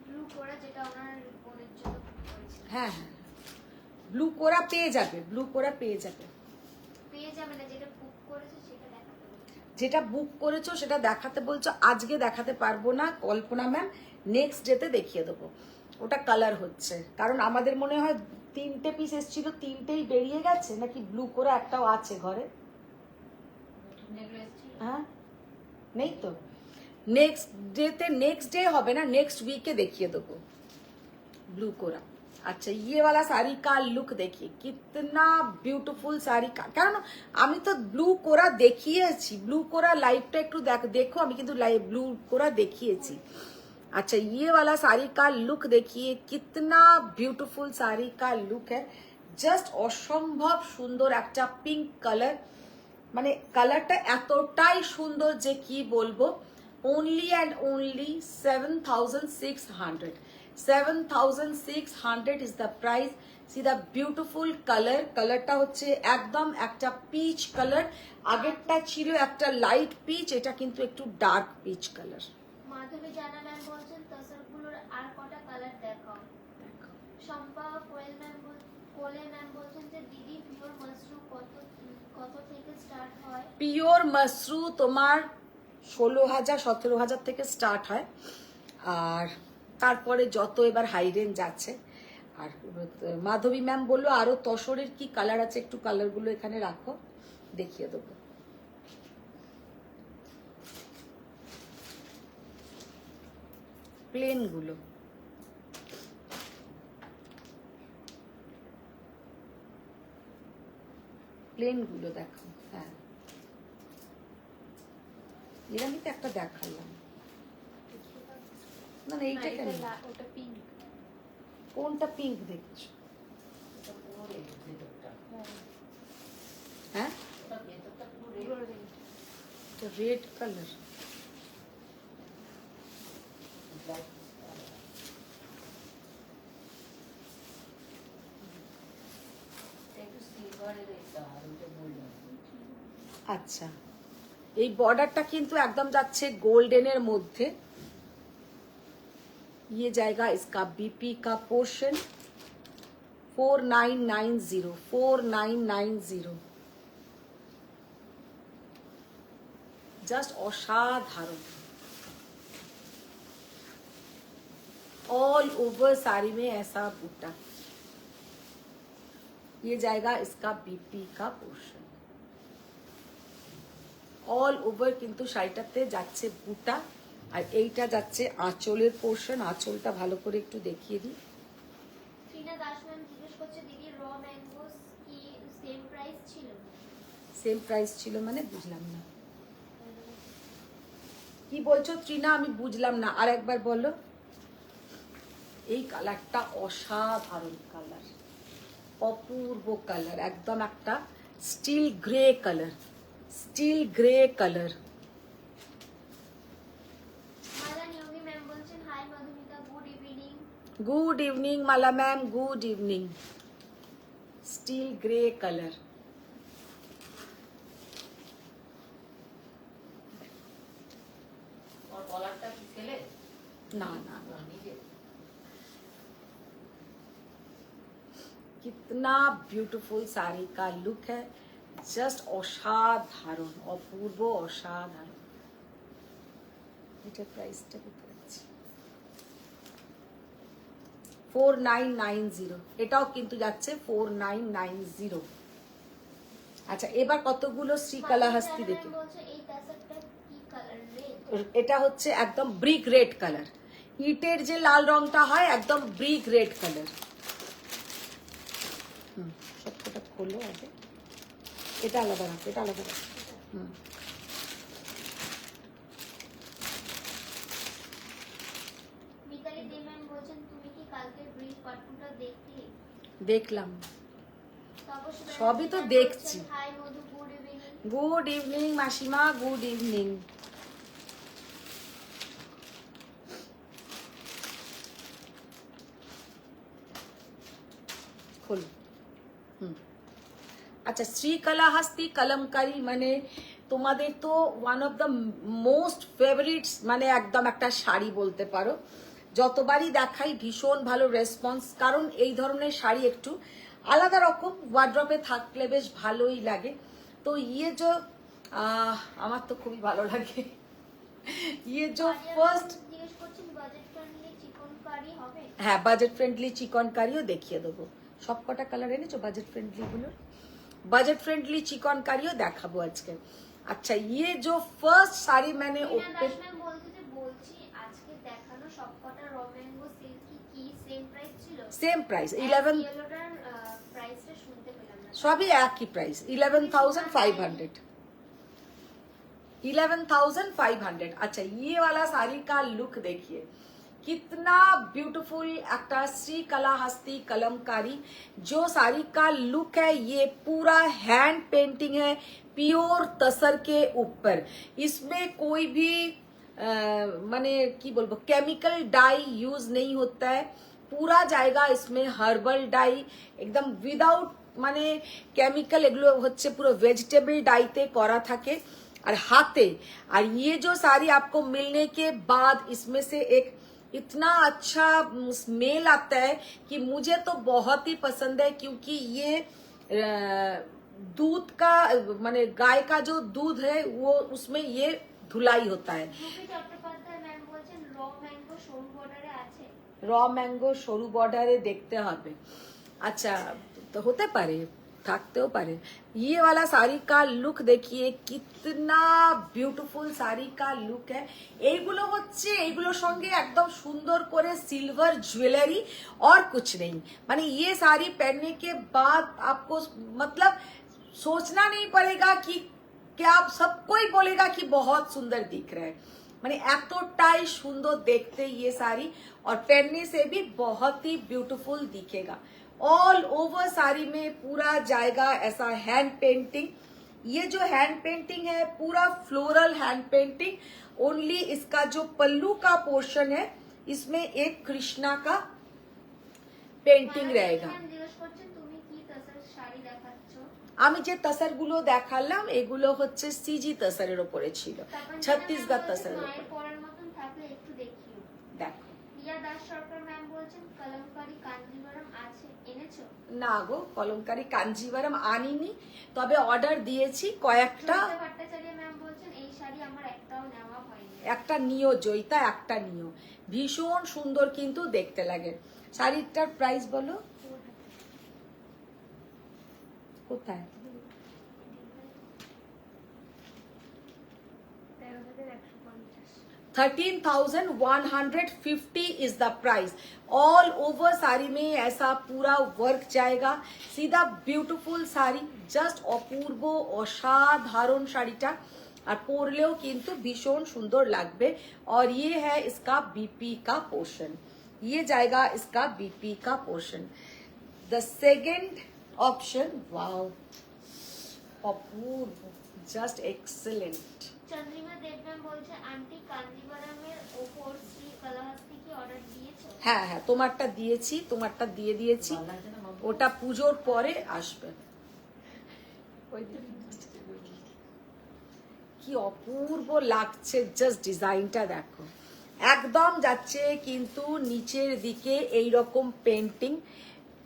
ব্লু কোরা যেটা ওনার বোনের জন্য book করেছেন। হ্যাঁ ব্লু কোরা পেয়ে যাবে, পেয়ে যাবে না, যেটা বুক করেছে সেটা দেখাতে বলছে। যেটা বুক করেছো সেটা দেখাতে বলছো, আজকে দেখাতে পারবো না কল্পনা ম্যাম, নেক্সট ডেতে দেখিয়ে দেবো। ওটা কালার হচ্ছে, কারণ আমাদের মনে হয় 3টে পিস এসেছিল, 3টেই বেরিয়ে গেছে, নাকি ব্লু কোরা একটাও আছে ঘরে? হ্যাঁ নেই তো, नेक्स्ट डे হবে না, नेक्स्ट वीके देखिए देबो ब्लू कोरा। अच्छा ये वाला साड़ी का लुक देखिए कितना ब्यूटीफुल साड़ी का, কারণ আমি তো ব্লু কোরা দেখিয়েছি, ব্লু কোরা লাইভটা একটু দেখো, আমি কিন্তু ব্লু কোরা দেখিয়েছি। अच्छा ये वाला साड़ी का लुक देखिए, कितना ब्यूटीफुल साड़ी का लुक है। জাস্ট অসম্ভব সুন্দর একটা পিঙ্ক কালার, মানে কালারটা এতটাই সুন্দর যে কি বলবো। Only and only 7,600, 7,600 is the price. C the beautiful colour, কালারটা হচ্ছে একদম একটা পিচ কালার। আগেরটা ছিল একটা লাইট পিচ, এটা কিন্তু একটু ডার্ক পিচ কালার। মাধবী জানা ম্যাম বলছেন তসরগুলোর আর কটা কালার দেখাও। শম্পা কোলে ম্যাম বলছেন যে দিদি পিওর মাশরু কত থেকে স্টার্ট হয়? পিওর মাশরু তোমার 16,000 17,000 থেকে স্টার্ট হয়, আর তারপরে যত এবার হাই রেঞ্জ যাচ্ছে। আর মাধবী ম্যাম বললো আরো তসরের কি কালার আছে, একটু কালারগুলো এখানে রাখো, দেখিয়ে দেবো। প্লেন গুলো দেখো। হ্যাঁ এর আমি তো একটা দেখালাম না, না এইটা কেন, ওটা পিঙ্ক। কোনটা পিঙ্ক দেখছো? হ্যাঁ রেড কালার। আচ্ছা এই বর্ডারটা কিন্তু একদম যাচ্ছে গোল্ডেনের মধ্যে। ये जाएगा इसका बीपी का पोर्शन 4990, 4990। জাস্ট অসাধারণ। ऑल ओवर साड़ी में ऐसा बूटा। ये जाएगा इसका बीपी का पोर्शन। অল ওভার কিন্তু শাড়িটাতে যাচ্ছে বুটা, আর এইটা যাচ্ছে আঁচলের পোর্শন। আঁচলটা ভালো করে একটু দেখিয়ে দিই। ত্রিনা দাস ম্যাম জিজ্ঞেস করছে দিদি র ম্যাঙ্গোস কি সেম প্রাইস ছিল? সেম প্রাইস ছিল মানে বুঝলাম না কি বলছো ত্রিনা, আমি বুঝলাম না, আর একবার বলো। এই কালারটা অসাধারণ কালার, অপূর্ব কালার, একদম একটা steel grey colour, steel grey colour. Mala Niyogi ma'am বলছেন hi Madhumita good evening. Good evening Mala ma'am, good evening. Steel grey colour. না না कितना ब्यूटीफुल साड़ी का लुक है, জাস্ট অসাধারণ, অপূর্ব, অসাধারণ। এটার প্রাইসটা কত আছে? 4990। এটাও কিন্তু যাচ্ছে 4990। আচ্ছা এবার কতগুলো শ্রীকালাহস্তি দেখি। বলছে এই তাসারটা কি কালার? রেড। এটা হচ্ছে একদম ব্রিক রেড কালার, ইটের যে লাল রংটা হয় একদম ব্রিক রেড কালার। সবকটা খোলো আগে, এটা আলাদা রাখো, এটা আলাদা রাখো। মিতালি দে ম্যাম বলছেন তুমি কি কালকে ব্রিজ পাট্টুটা দেখলে? দেখলাম, তাপস ম্যাম সবই তো বলছেন, দেখছি। হাই মধু গুড ইভিনিং। গুড ইভিনিং মাসিমা, গুড ইভিনিং। খোলো। আচ্ছা শ্রীকালাহস্তি কলমকারি মানে তোমাদের তো one of the most favourites, মানে একদম একটা শাড়ি বলতে পারো। যতবারই দেখাই ভীষণ ভালো রেসপন্স, কারণ এই ধরনের শাড়ি একটু আলাদা রকম, ওয়ার্ড্রপে থাকলে বেশ ভালোই লাগে। তো ইয়ে যে আমার তো খুবই ভালো লাগে। ইয়ে যে ফার্স্ট, জিজ্ঞেস করছেন বাজেট ফ্রেন্ডলি চিকন কারি হবে? হ্যাঁ বাজেট ফ্রেন্ডলি চিকন কারিও দেখিয়ে দেবো। সব কটা কালার এনেছো বাজেট ফ্রেন্ডলি গুলোর? বাজেট ফ্রেন্ডলি চিকন কারিও দেখাবো আজকে। আচ্ছা ইয়ে যে ফার্স্ট শাড়ি মানে দাস ম্যাম বলছে যে বলছি আজকে দেখানো সবকটা র ম্যাঙ্গো সিল্কি কি সেম প্রাইস ছিল? সেম প্রাইস 11, ইয়েলোটার প্রাইসটা শুনতে পেলাম না। সবই একই প্রাইস 11,500, 11,500। अच्छा ये वाला साड़ी का लुक देखिए, कितना ब्यूटीफुल একটা श्रीकलाहस्ती कलमकारी जो साड़ी का लुक है, ये पूरा हैंड पेंटिंग है प्योर तसर के ऊपर। इसमें कोई भी माने की बोलबो केमिकल डाई यूज नहीं होता है, पूरा जाएगा इसमें हर्बल डाई एकदम विदाउट মানে কেমিক্যাল, এগুলো হচ্ছে পুরো ভেজিটেবল ডাইতে করা থাকে और हाथे। और ये जो साड़ी आपको मिलने के बाद इसमें से एक इतना अच्छा स्मेल आता है कि मुझे तो बहुत ही पसंद है, क्योंकि ये दूध का माने गाय का जो दूध है वो उसमें ये धुलाई होता है। র ম্যাঙ্গো সরু বর্ডারে দেখতে হবে। আচ্ছা, তো হতে পারে, থাকতেও পারে। ये वाला साड़ी का लुक देखिए, कितना ब्यूटीफुल साड़ी का लुक है। এইগুলো হচ্ছে এইগুলোর সঙ্গে একদম সুন্দর করে सिल्वर ज्वेलरी और कुछ नहीं। माने ये साड़ी पहनने के बाद आपको मतलब सोचना नहीं पड़ेगा कि क्या, सब कोई बोलेगा कि बहुत सुंदर दिख रहा है। माने एतटाई सुंदर देखते ये साड़ी, और पहनने से भी बहुत ही ब्यूटीफुल दिखेगा। ऑल ओवर साड़ी में पूरा जाएगा ऐसा हैंड पेंटिंग। ये जो हैंड पेंटिंग है पूरा फ्लोरल हैंड पेंटिंग। ओनली इसका जो पल्लू का पोर्शन है इसमें एक कृष्णा का पेंटिंग रहेगा। আমি যে তাসারগুলো দেখালাম এগুলো হচ্ছে সিজি তাসারের উপরে ছিল, ছত্তিশগড় তাসারের উপরে। দেখো না গো, কলমকারি কাঞ্জিভারম আনিনি, তবে অর্ডার দিয়েছি কয়েকটা। একটা নিও জয়িতা, একটা নিও, ভীষণ সুন্দর কিন্তু দেখতে লাগে। শাড়িটার প্রাইস বলো কোথায়? 13,150 is the price. All over sari में ऐसा पूरा वर्क जाएगा, सीधा ब्यूटीफुल साड़ी, जस्ट अपूर्व असाधारण শাড়িটা, আর পরলেও কিন্তু ভীষণ সুন্দর লাগবে। और ये है इसका बीपी का पोर्शन, ये जाएगा इसका बीपी का portion. The second option, wow अपूर्व, जस्ट एक्सीलेंट। চন্দ্রিমা দেবনাম বলছে আন্টি কাঞ্জিভারমের ওপর শ্রীকলাহস্তি কি অর্ডার দিয়েছো? হ্যাঁ হ্যাঁ, তোমারটা দিয়েছি, তোমারটা দিয়ে দিয়েছি, ওটা পুজোর পরে আসবে। কি অপূর্ব লাগছে, জাস্ট ডিজাইনটা দেখো, একদম যাচ্ছে কিন্তু নিচের দিকে এই রকম পেন্টিং,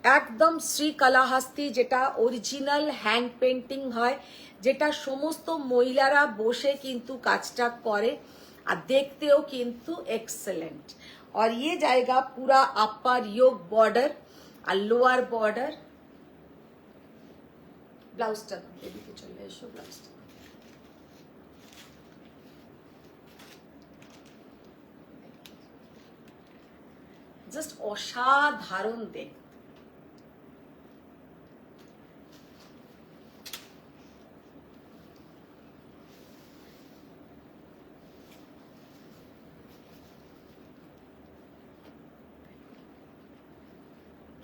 একদম শ্রীকলাহস্তি যেটা অরিজিনাল হ্যান্ড পেন্টিং হয়, যেটা সমস্ত মহিলারা বসে কিন্তু কাজটা করে, আর দেখতেও কিন্তু এক্সেলেন্ট। और ये जाएगा पूरा अपर योग बॉर्डर और लोअर बॉर्डर। ब्लाउजটা এদিকে চলে এসো, ব্লাউজটা জাস্ট অসাধারণ দেখতে।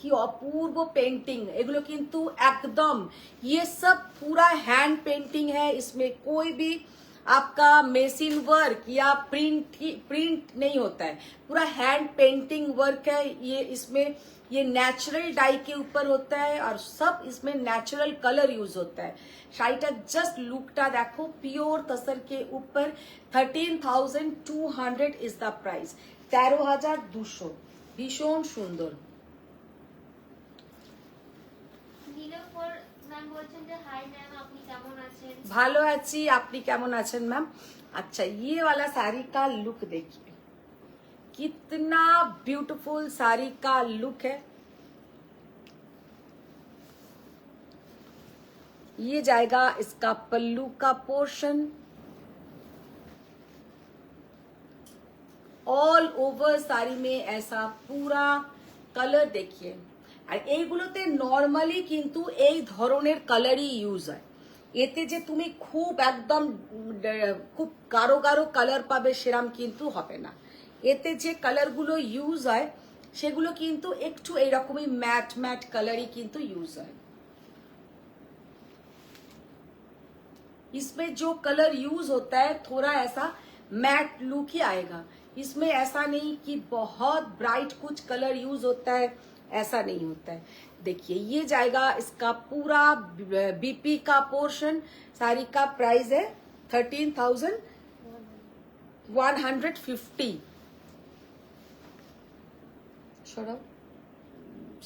কি অপূর্ব পেন্টিং, এগুলো কিন্তু একদম ये सब पूरा हैंड पेंटिंग है, इसमें कोई भी आपका मशीन वर्क या प्रिंट नहीं होता है, पूरा हैंड पेंटिंग वर्क है ये। इसमें ये नेचुरल डाई के ऊपर होता है और सब इसमें नेचुरल कलर यूज होता है। শাড়িটা জাস্ট লুকটা দেখো, পিওর তসর के ऊपर 13,200 इज द प्राइस, 13,200, ভীষণ সুন্দর। ভালো আছি, আপনি কেমন আছেন ম্যাম? अच्छा, ये वाला साड़ी का लुक देखिए, कितना ब्यूटीफुल साड़ी का लुक है। ये जाएगा इसका पल्लू का पोर्शन। ऑल ओवर साड़ी में ऐसा पूरा कलर देखिए, আর এইগুলোতে নর্মালি কিন্তু এই ধরনের কালারই ইউজ হয়। এতে যে তুমি খুব একদম খুব গাঢ় গাঢ় কালার পাবে সেরাম কিন্তু হবে না। এতে যে কালারগুলো ইউজ হয় সেগুলো কিন্তু একটু এইরকমই ম্যাট ম্যাট কালারই কিন্তু यूज है। इसमें जो कलर यूज होता है थोड़ा ऐसा मैट लुक ही आएगा। इसमें ऐसा नहीं कि बहुत ब्राइट कुछ कलर यूज होता है, ऐसा नहीं होता है। देखिए ये जाएगा इसका पूरा बीपी का पोर्शन। साड़ी का प्राइस है 13,150। সরাও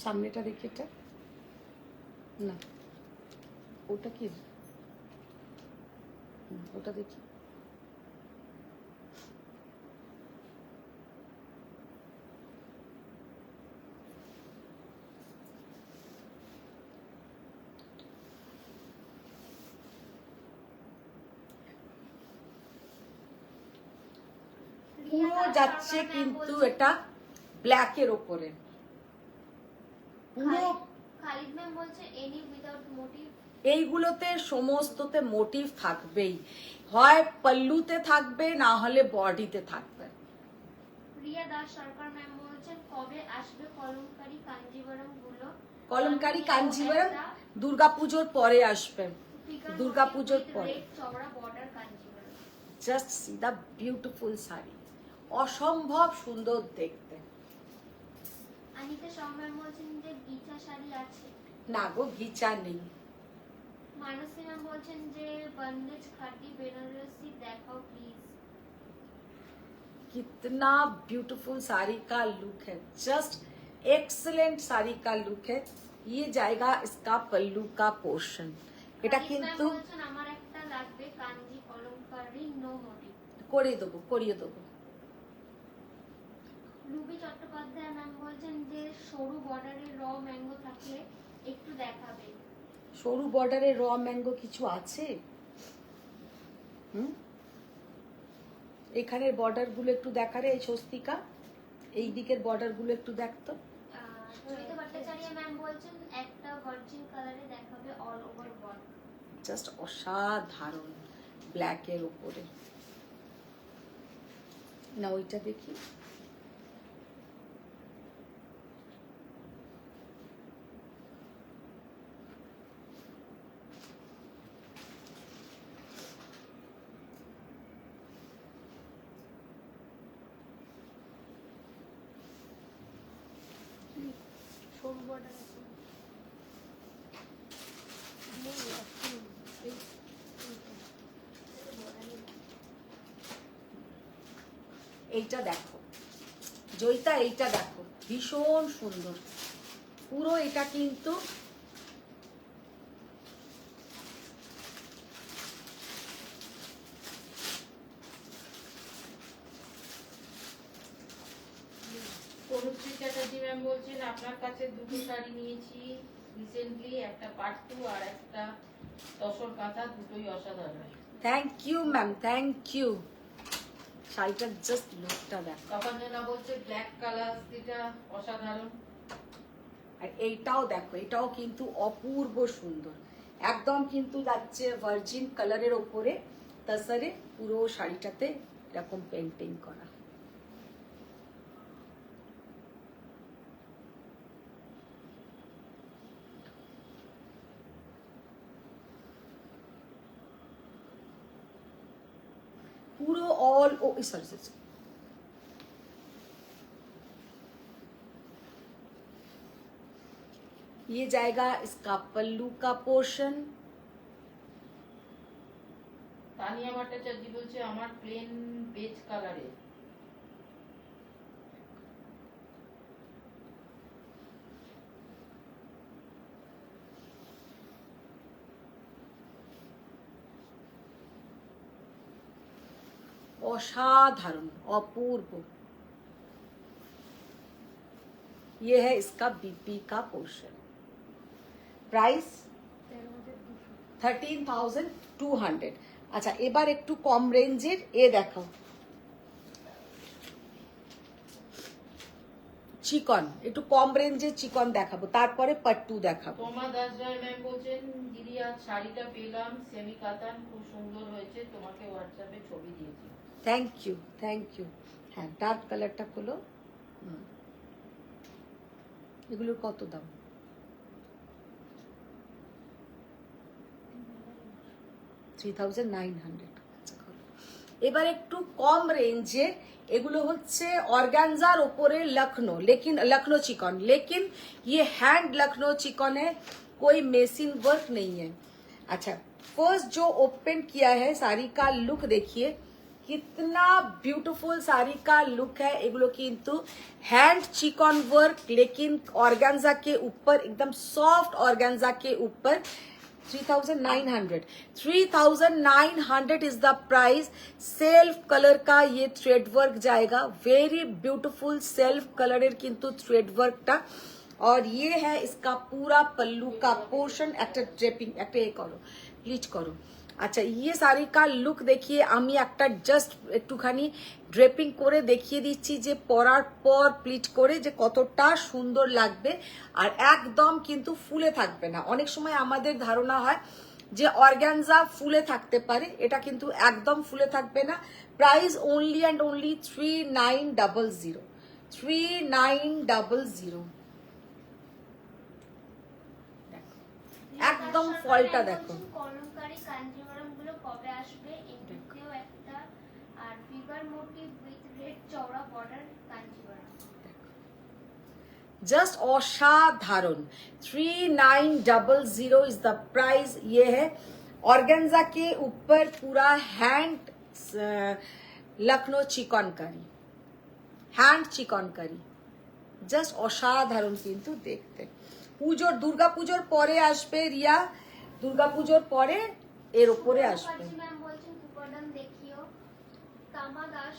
সামনেটা দেখি, এটা না ওটা কি, ওটা দেখি। পুরো যাচ্ছে কিন্তু এটা ব্ল্যাকের ওপরে পুরো। খালিদ ম্যাম বলছে এনি উইদাউট মোটিভ। এইগুলোতে সমস্ততে মোটিভ থাকবেই, হয় পল্লুতে থাকবে না হলে বডিতে থাকবে। রিয়া দাস সরকার ম্যাম বলছেন কবে আসবে কলমকারী কাঞ্জিবরম গুলো? কলমকারী কাঞ্জিবরম দুর্গাপুজোর পরে আসবে, দুর্গাপুজোর পরে। চওড়া বর্ডার কাঞ্জিবরম। জাস্ট সি দা বিউটিফুল শাড়ি, অসম্ভব সুন্দর দেখতে। আনিতা শর্মা বলছেন যে গিচা শাড়ি আছে না গো, গিচা নেই। মানসী ম্যাম বলছেন যে বন্দেজ খাটি বেনারসি দেখাও প্লিজ। कितना ब्यूटीफुल साड़ी का लुक है, जस्ट एक्सीलेंट साड़ी का लुक है। ये जाएगा इसका पल्लू का पोर्शन। এটা কিন্তু বলছেন আমার একটা লাগবে কাঞ্জি কলমকারী নো মোটিভ। করিয়ে দেবো, করিয়ে দেবো। রুবি চট্টোপাধ্যায় ম্যাম বলছেন যে সরু বর্ডারে র ম্যাঙ্গো থাকলে একটু দেখাবে। সরু বর্ডারে র ম্যাঙ্গো কিছু আছে? এখানের বর্ডার গুলো একটু দেখারে এই স্বস্তিকা, এই দিকের বর্ডার গুলো একটু দেখতো। জয়িতা ভট্টাচার্য ম্যাম বলছেন একটা ভার্জিন কালারে দেখাবে অল ওভার বডি। জাস্ট অসাধারণ ব্ল্যাকের উপরে। না ওইটা দেখি, সরু বর্ডার আছে। এইটা দেখো জয়িতা, এইটা দেখো ভীষণ সুন্দর। পুরো এটা কিন্তু তনুশ্রী চ্যাটার্জি ম্যাম বলছেন আপনার কাছে দুটো শাড়ি নিয়েছি রিসেন্টলি, একটা পাট্টু আর একটা তসর কাঁথা, দুটোই অসাধারণ। Thank you ma'am, thank you. শাড়িটার জাস্ট লুকটা দেখো। তপঞ্জনা বলছে ব্ল্যাক কালার যেটা অসাধারণ। আর এইটাও দেখো, এটাও কিন্তু অপূর্ব সুন্দর, একদম কিন্তু যাচ্ছে ভার্জিন কালারের ওপরে তাসারে পুরো শাড়িটাতে এরকম পেন্টিং করা। पूरा ऑल ओ सॉरी सॉरी ये जाएगा इसका पल्लू का पोर्शन। তানিয়া ভট্টাচার্য বলছে আমার প্লেন বেজ কালারে। असाधारण अपूर्व। ये है इसका बीपी का पोर्शन। प्राइस 13,200। अच्छा এবার একটু কম রেঞ্জের এ দেখাও, চিকন, একটু কম রেঞ্জে চিকন দেখাবো, তারপরে পাট্টু দেখাবো। তোমা দাস রায় ম্যাম বলছেন দিদি আজ শাড়িটা পেলাম সেমি কাতান, খুব সুন্দর হয়েছে, তোমাকে হোয়াটসঅ্যাপে ছবি দিয়েছি। Thank you, thank you. হ্যাঁ, ডার্ক কালারটা খোলো। এগুলোর কত দাম? $3,900। এবার একটু কম রেঞ্জে, এগুলো হচ্ছে অর্গানজার ওপরে लखनऊ, लेकिन लखनऊ चिकन, लेकिन ये हैंड लखनऊ चिकन है, कोई मेसिन वर्क नहीं है। अच्छा, फर्स्ट जो ओपन किया है साड़ी का लुक देखिए, कितना ब्यूटीफुल साड़ी का लुक है। एगुलो किंतु हैंड चिकन वर्क, लेकिन ऑर्गेन्जा के ऊपर एकदम सॉफ्ट ऑर्गेन्जा के ऊपर 3,900 is the price. Self colour का ये थ्रेड वर्क जाएगा, वेरी ब्यूटीफुल सेल्फ कलर किंतु थ्रेड वर्क टा। और ये है इसका पूरा पल्लू का पोर्शन। একটা ড্রেপিং, একটা এ করো, প্লিট করো। আচ্ছা, ये শাড়ি का লুক দেখিয়ে আমি একটা জাস্ট একটুখানি ড্রেপিং করে দেখিয়ে দিচ্ছি যে পরার পর প্লিট করে যে কতটা সুন্দর লাগবে। আর একদম কিন্তু ফুলে থাকবে না। অনেক সময় আমাদের ধারণা হয় যে অর্গানজা ফুলে থাকতে পারে, এটা কিন্তু একদম ফুলে থাকবে না। Price only and only 3900, 3900। একদম ফলটা দেখো। কলমকারী কাঞ্জিভারাম গুলো কবে আসবে? এমনিতেও একটা, আর ফিগার মোটিভ উইথ রেড চওড়া বর্ডার কাঞ্জিভারাম। जस्ट असाधारण, 3900 इज द प्राइस। ये है ऑर्गेन्जा के ऊपर पूरा hand Lucknow chikankari, hand chikankari, just অসাধারণ কিন্তু দেখতে। পুজোর, দুর্গা পুজোর পরে আসবে রিয়া, দুর্গা পুজোর পরে এর উপরে আসবে। ম্যাম বলছেন কুপারদাম দেখিও। তামা দাস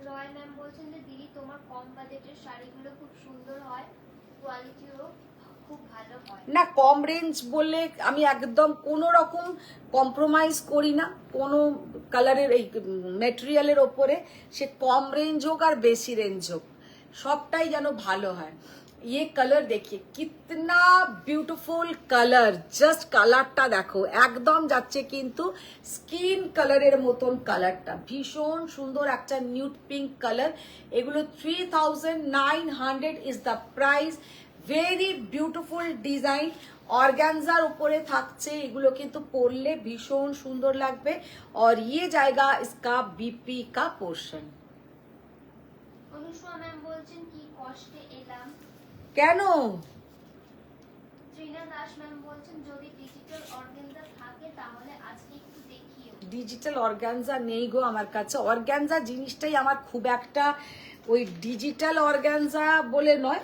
রয় ম্যাম বলছেন যে দিদি তোমার কম বাজেটের শাড়িগুলো খুব সুন্দর হয়, কোয়ালিটিও খুব ভালো হয়। না, কম রেঞ্জ বলে আমি একদম কোনো রকম কম্প্রোমাইজ করি না কোনো কালারের, এই মেটেরিয়ালের ওপরে। সে কম রেঞ্জ হোক আর বেশি রেঞ্জ হোক, সবটাই যেন ভালো হয়। ये कलर देखिए कितना ब्यूटीफुल कलर, জাস্ট কালারটা দেখো, একদম যাচ্ছে কিন্তু স্কিন কালারের মতন কালারটা, ভীষণ সুন্দর একটা নিউড পিঙ্ক কালার। এগুলো 3900 is the price. Very beautiful design, organza উপরে থাকছে। এগুলো কিন্তু পরলে ভীষণ সুন্দর লাগবে। और ये जाएगा इसका बीपी का पोर्शन। অনুষ্মা ম্যাম বলছেন কি কষ্টে এলাম। কেন? ত্রিনা দাস ম্যাম বলছেন যদি ডিজিটাল অর্গানজা থাকে তাহলে আজকে একটু দেখিও। ডিজিটাল অর্গানজা নেই গো আমার কাছে। অর্গানজা জিনিসটাই আমার খুব একটা, ওই ডিজিটাল অর্গানজা বলে নয়,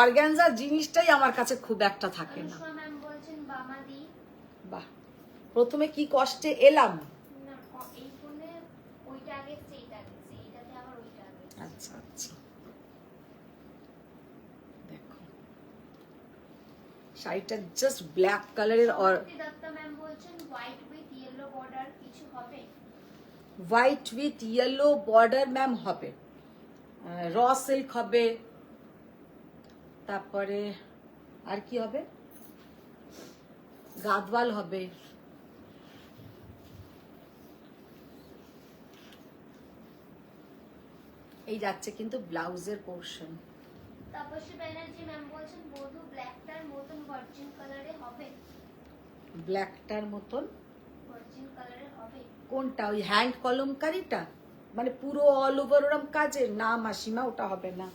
অর্গানজা জিনিসটাই আমার কাছে খুব একটা থাকে না। অনুষ্মা ম্যাম বলছেন বামাদি। বাহ, প্রথমে কি কষ্টে এলাম। না, এই ফোনে ওইটা আগে, সেইটা আগে, সেইটাতে আবার ওইটা আগে। আচ্ছা আচ্ছা, দেখো শাড়িটা জাস্ট ব্ল্যাক কালারের। আর দত্তা ম্যাম বলছেন হোয়াইট উইথ ইয়েলো বর্ডার কিছু হবে? White with yellow border ma'am হবে, র সিল্ক হবে, তারপরে আর কি হবে, গাদওয়াল হবে। এই যাচ্ছে কিন্তু ব্লাউজের পোর্শন। তাপসী ব্যানার্জি ম্যাম বলছেন বধু ব্ল্যাকটার মতন ভার্জিন কালারে হবে? ব্ল্যাকটার মতন ভার্জিন কালারে হবে? কোনটা? ওই হ্যান্ড কলমকারিটা, মানে পুরো অল ওভার ওরম কাজের? না মাসিমা, ওটা হবে না।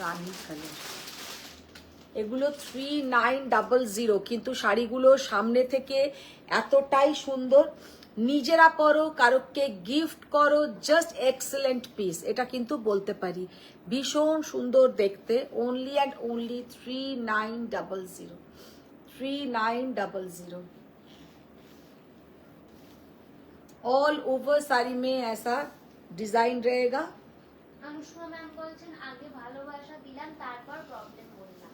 রানী কালার, এগুলো 3900, কিন্তু শাড়িগুলো সামনে থেকে এতটাই সুন্দর। নিজেরা পরো, কারোকে গিফট করো, জাস্ট এক্সেলেন্ট পিস, এটা কিন্তু বলতে পারি। ভীষণ সুন্দর দেখতে। Only and only 3900, 3900। All over sari में ऐसा डिजाइन रहेगा। অনুষ্মা ম্যাম বলছেন আগে ভালোবাসা দিলাম তারপর প্রবলেম বললাম।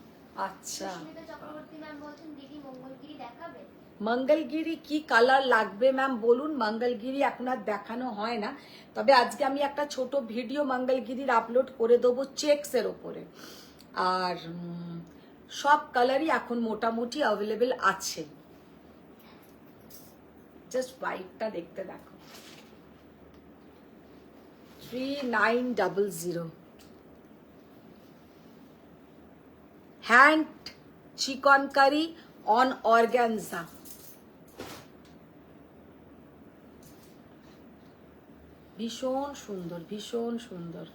আচ্ছা, সুস্মিতা চক্রবর্তী ম্যাম বলছেন দিদি মঙ্গলগিরি দেখাবে। মঙ্গলগিরি কি কালার লাগবে ম্যাম বলুন। মঙ্গলগিরি এখন আর দেখানো হয় না, তবে আজকে আমি একটা ছোট ভিডিও মঙ্গলগিরির আপলোড করে দেবো চেকসের ওপরে। আর সব কালারই এখন মোটামুটি অ্যাভেলেবেল আছে। জাস্ট হোয়াইটটা দেখতে দেখো, 3900 হ্যান্ড চিকনকারি অন অর্গানজা। ভীষণ সুন্দর, ভীষণ সুন্দর।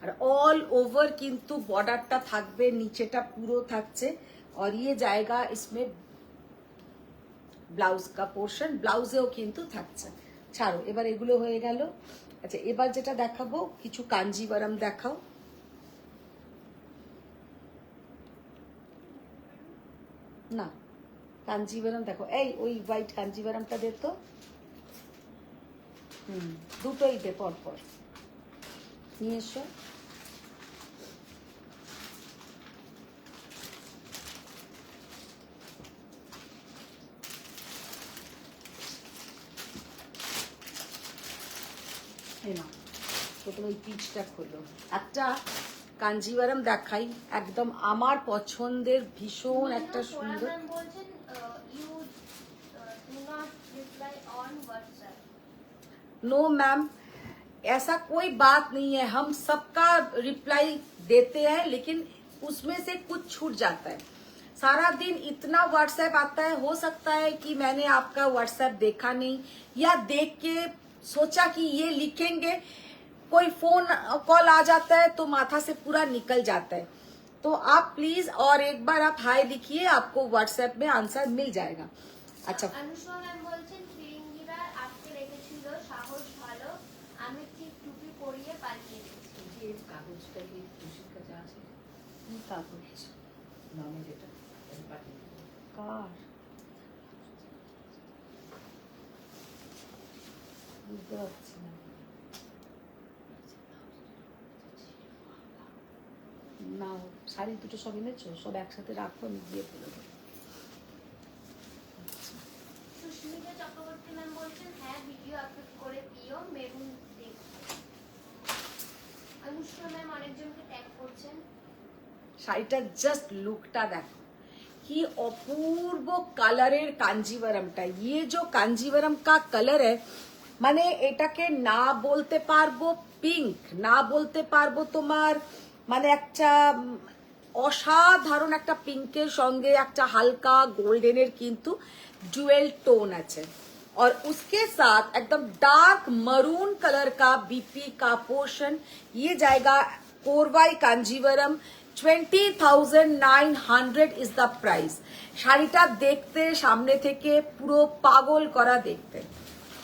আর অল ওভার কিন্তু বর্ডারটা থাকবে, নিচেটা পুরো থাকছে। और ये जाएगा इसमें ব্লাউজ কা পোর্শন, ব্লাউজেও কিন্তু থাকছে। ছাড়ো, এবার এগুলো হয়ে গেল। আচ্ছা, এবার যেটা দেখাবো কিছু কাঞ্জিভারাম দেখাও। না, কাঞ্জিভারাম দেখো, এই ওই হোয়াইট কাঞ্জিভারামটা দে তো। দুটোই দে পর পর নিয়ে এসো। এই নাও, প্রথমে এই পিচটা খোলো। একটা কাঞ্জিভারাম দেখাই, একদম আমার পছন্দের, ভীষণ একটা সুন্দর। ম্যাম বলছেন you do not reply on WhatsApp. No ma'am, ऐसा कोई बात नहीं है, हम सबका रिप्लाई देते हैं, लेकिन उसमें से कुछ छूट जाता है। सारा दिन इतना व्हाट्सएप आता है, हो सकता है कि मैंने आपका व्हाट्सएप देखा नहीं, या देख के सोचा कि ये लिखेंगे, कोई फोन कॉल आ जाता है तो माथा से पूरा निकल जाता है। तो आप प्लीज और एक बार आप हाय लिखिए, आपको व्हाट्सएप में आंसर मिल जाएगा। अच्छा, अनुष्কা ম্যাম বলছেন ফিরিঙ্গিরা আটকে রেখেছিল, সাহস ভালো, আমি ঠিক টুপি পরিয়ে পালিয়ে গেছি। এই কাগজটা কি খুশির কাছে আছে? কাগজ নামে যেটা আমি পাঠিয়ে দেবো। কার বুঝতে পারছি না। না, শাড়ি দুটো সব এনেছো, সব একসাথে রাখো, আমি গিয়ে ফেলে দেবো। সুস্মিতা চক্রবর্তী ম্যাম বলছেন হ্যাঁ ভিডিও আপলোড করে দিও, মেরুন দেখবো। অনুষ্কা ম্যাম অনেকজনকে ট্যাগ করছেন। শাড়িটা জাস্ট লুকটা দেখো, কি অপূর্ব কালারের কাঞ্জিভারামটা। ये जो কাঞ্জিভারাম का कलर है, মানে এটাকে না বলতে পারবো পিঙ্ক, না বলতে পারবো তোমার মানে একটা অসাধারণ একটা পিঙ্কের সঙ্গে একটা হালকা গোল্ডেনের কিন্তু ডুয়েল টোন আছে। और उसके साथ एकदम डार्क मरून कलर का बीपी का पोर्शन, ये जाएगा कोरवाई कांजीवरम। 20,900 is the price. শাড়িটা দেখতে সামনে থেকে পুরো পাগল করা দেখতে।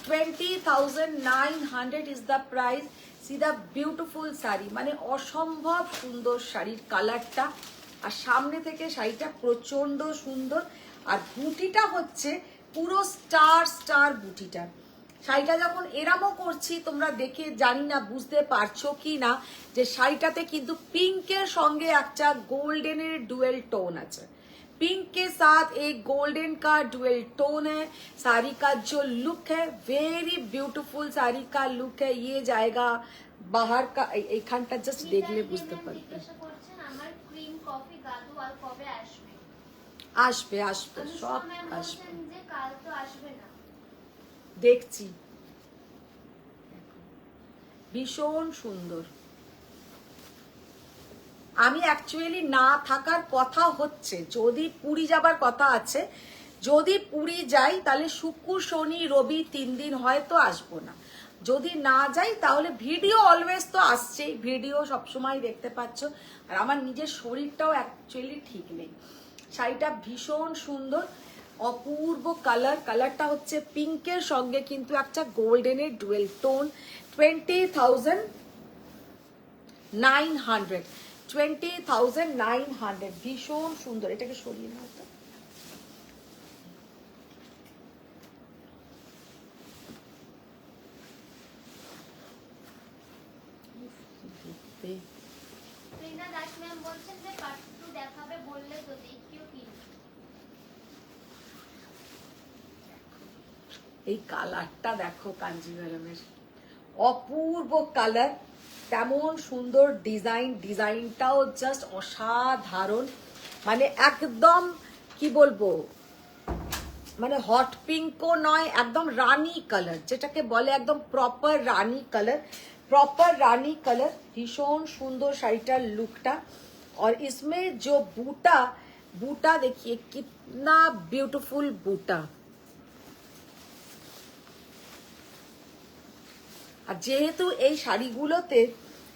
20,900 is the price. C the beautiful sari, মানে অসম্ভব সুন্দর শাড়ির কালারটা, আর সামনে থেকে শাড়িটা প্রচন্ড সুন্দর। আর বুটিটা হচ্ছে পুরো স্টার স্টার বুটিটা। শাড়িটা যখন এরামও করছি, তোমরা দেখে জানি না বুঝতে পারছো কি না, যে শাড়িটাতে কিন্তু পিঙ্কের সঙ্গে একটা গোल्डन डुअल टोन আছে। पिंक के साथ एक गोल्डन का डुअल टोन है। साड़ी का जो लुक है वेरी ब्यूटीफुल साड़ी का लुक है। ये जाएगा बाहर का, এখানটা জাস্ট দেখলে বুঝতে পারবে। জিজ্ঞাসা করছেন আমার ক্রিম কফি গাদু আর কবে আসবে। আসবে আসবে, সব অনুষ্কা ম্যাম আসবে, বলছেন যে কাল তো আসবে না। দেখছি। ভীষণ সুন্দর। আমি অ্যাকচুয়ালি না থাকার কথা হচ্ছে, যদি পুরী যাবার কথা আছে, যদি পুরী যাই তাহলে শুক্র শনি রবি 3 দিন হয়তো আসবো না। যদি না যাই তাহলে ভিডিও অলওয়েজ তো আসছেই, ভিডিও সবসময় দেখতে পাচ্ছ। আর আমার নিজের শরীরটাও অ্যাকচুয়ালি ঠিক নেই। শাড়িটা ভীষণ সুন্দর, অপূর্ব কালার। কালারটা হচ্ছে পিঙ্কের সঙ্গে কিন্তু একটা গোল্ডেনের ডুয়েল টোন। 20,900, 20,900, ভীষণ সুন্দর। এটাকে সরিয়ে নাও তো। প্রিনা দাস ম্যাম বলছেন যে এই কালারটা দেখো কাঞ্জিভারমের, অপূর্ব কালার, তেমন সুন্দর ডিজাইন, ডিজাইনটাও জাস্ট অসাধারণ, মানে একদম কি বলবো, মানে হট পিঙ্কও নয়, একদম রানী কালার, যেটাকে বলে একদম প্রপার রানী কালার, प्रॉपर रानी कलर, भीषण सुंदर शाड़ीटार लुकटा। और इसमें जो बूटा, बूटा देखिए कितना ब्यूटीफुल बूटा। আর যেহেতু এই শাড়িগুলোতে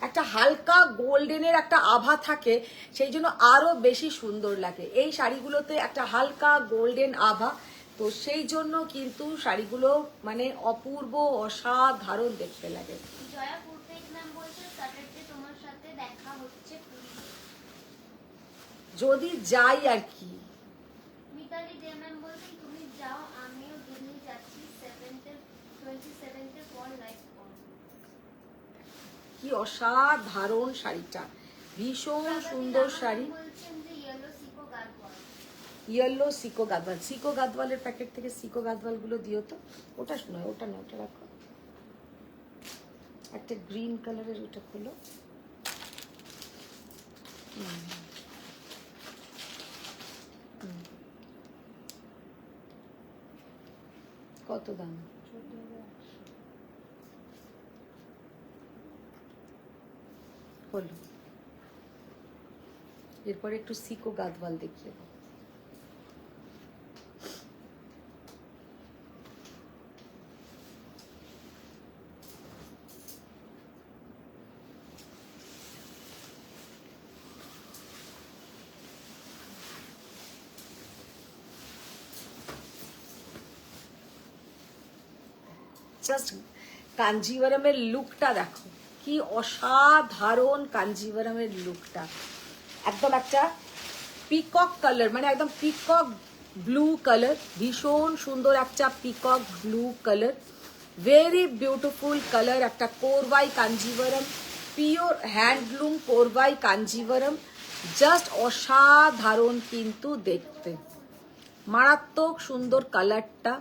একটা হালকা গোল্ডেনের একটা আভা থাকে, সেই জন্য আরো বেশি সুন্দর লাগে। এই শাড়িগুলোতে একটা হালকা গোল্ডেন আভা, তো সেই জন্য কিন্তু শাড়িগুলো মানে অপূর্ব অসাধারণ দেখতে লাগে। জয়া পুরপেট ম্যাম বলছে স্যাটারডে তোমার সাথে দেখা হচ্ছে পুরীতে। যদি যাই আর কি। মিতালি দে ম্যাম বলছেন তুমি যাও, আমিও দিল্লি যাচ্ছি 27th পর লাইভ করব। কি অসাধারণ শাড়িটা, ভীষণ সুন্দর শাড়ি। বলছেন যে ইয়েলো সিকো গাদওয়াল, ইয়েলো সিকো গাদওয়াল, সিকো গাদওয়ালের প্যাকেট থেকে সিকো গাদওয়াল গুলো দিও তো। ওটা নয়, ওটা নয়, ওটা রাখো। একটা গ্রিন কালারের ওটা খোলো। কত দাম? হলো। এরপরে একটু সিকো গাদওয়াল দেখিয়ে দাও। জাস্ট কাঞ্জিভারমের লুকটা দেখো, কি অসাধারণ কাঞ্জিভারমের লুকটা। একদম একটা পিকক কালার, মানে একদম পিকক ব্লু কালার, ভীষণ সুন্দর একটা peacock blue colour, very beautiful colour. একটা korvai Kanjivaram, pure handloom korvai Kanjivaram, just অসাধারণ কিন্তু দেখতে, মারাত্মক সুন্দর কালারটা।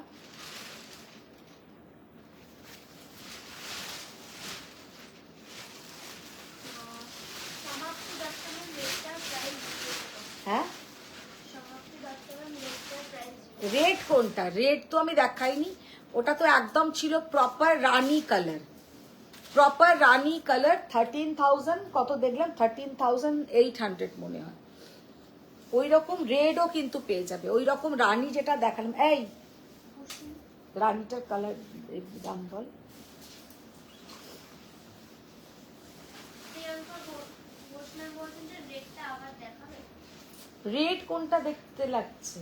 হ্যাঁ, রেড কোনটা? রেড তো আমি দেখাইনি, ওটা তো একদম ছিল প্রপার রানী কালার, প্রপার রানী কালার। 13,000 কত দেখলাম, 13,800 মনে হয়। ওই রকম রেডও কিন্তু পেয়ে যাবে, ওই রকম রানী যেটা দেখালাম। এই রানীটার কালার দাম বল। রেড কোনটা দেখতে লাগছে?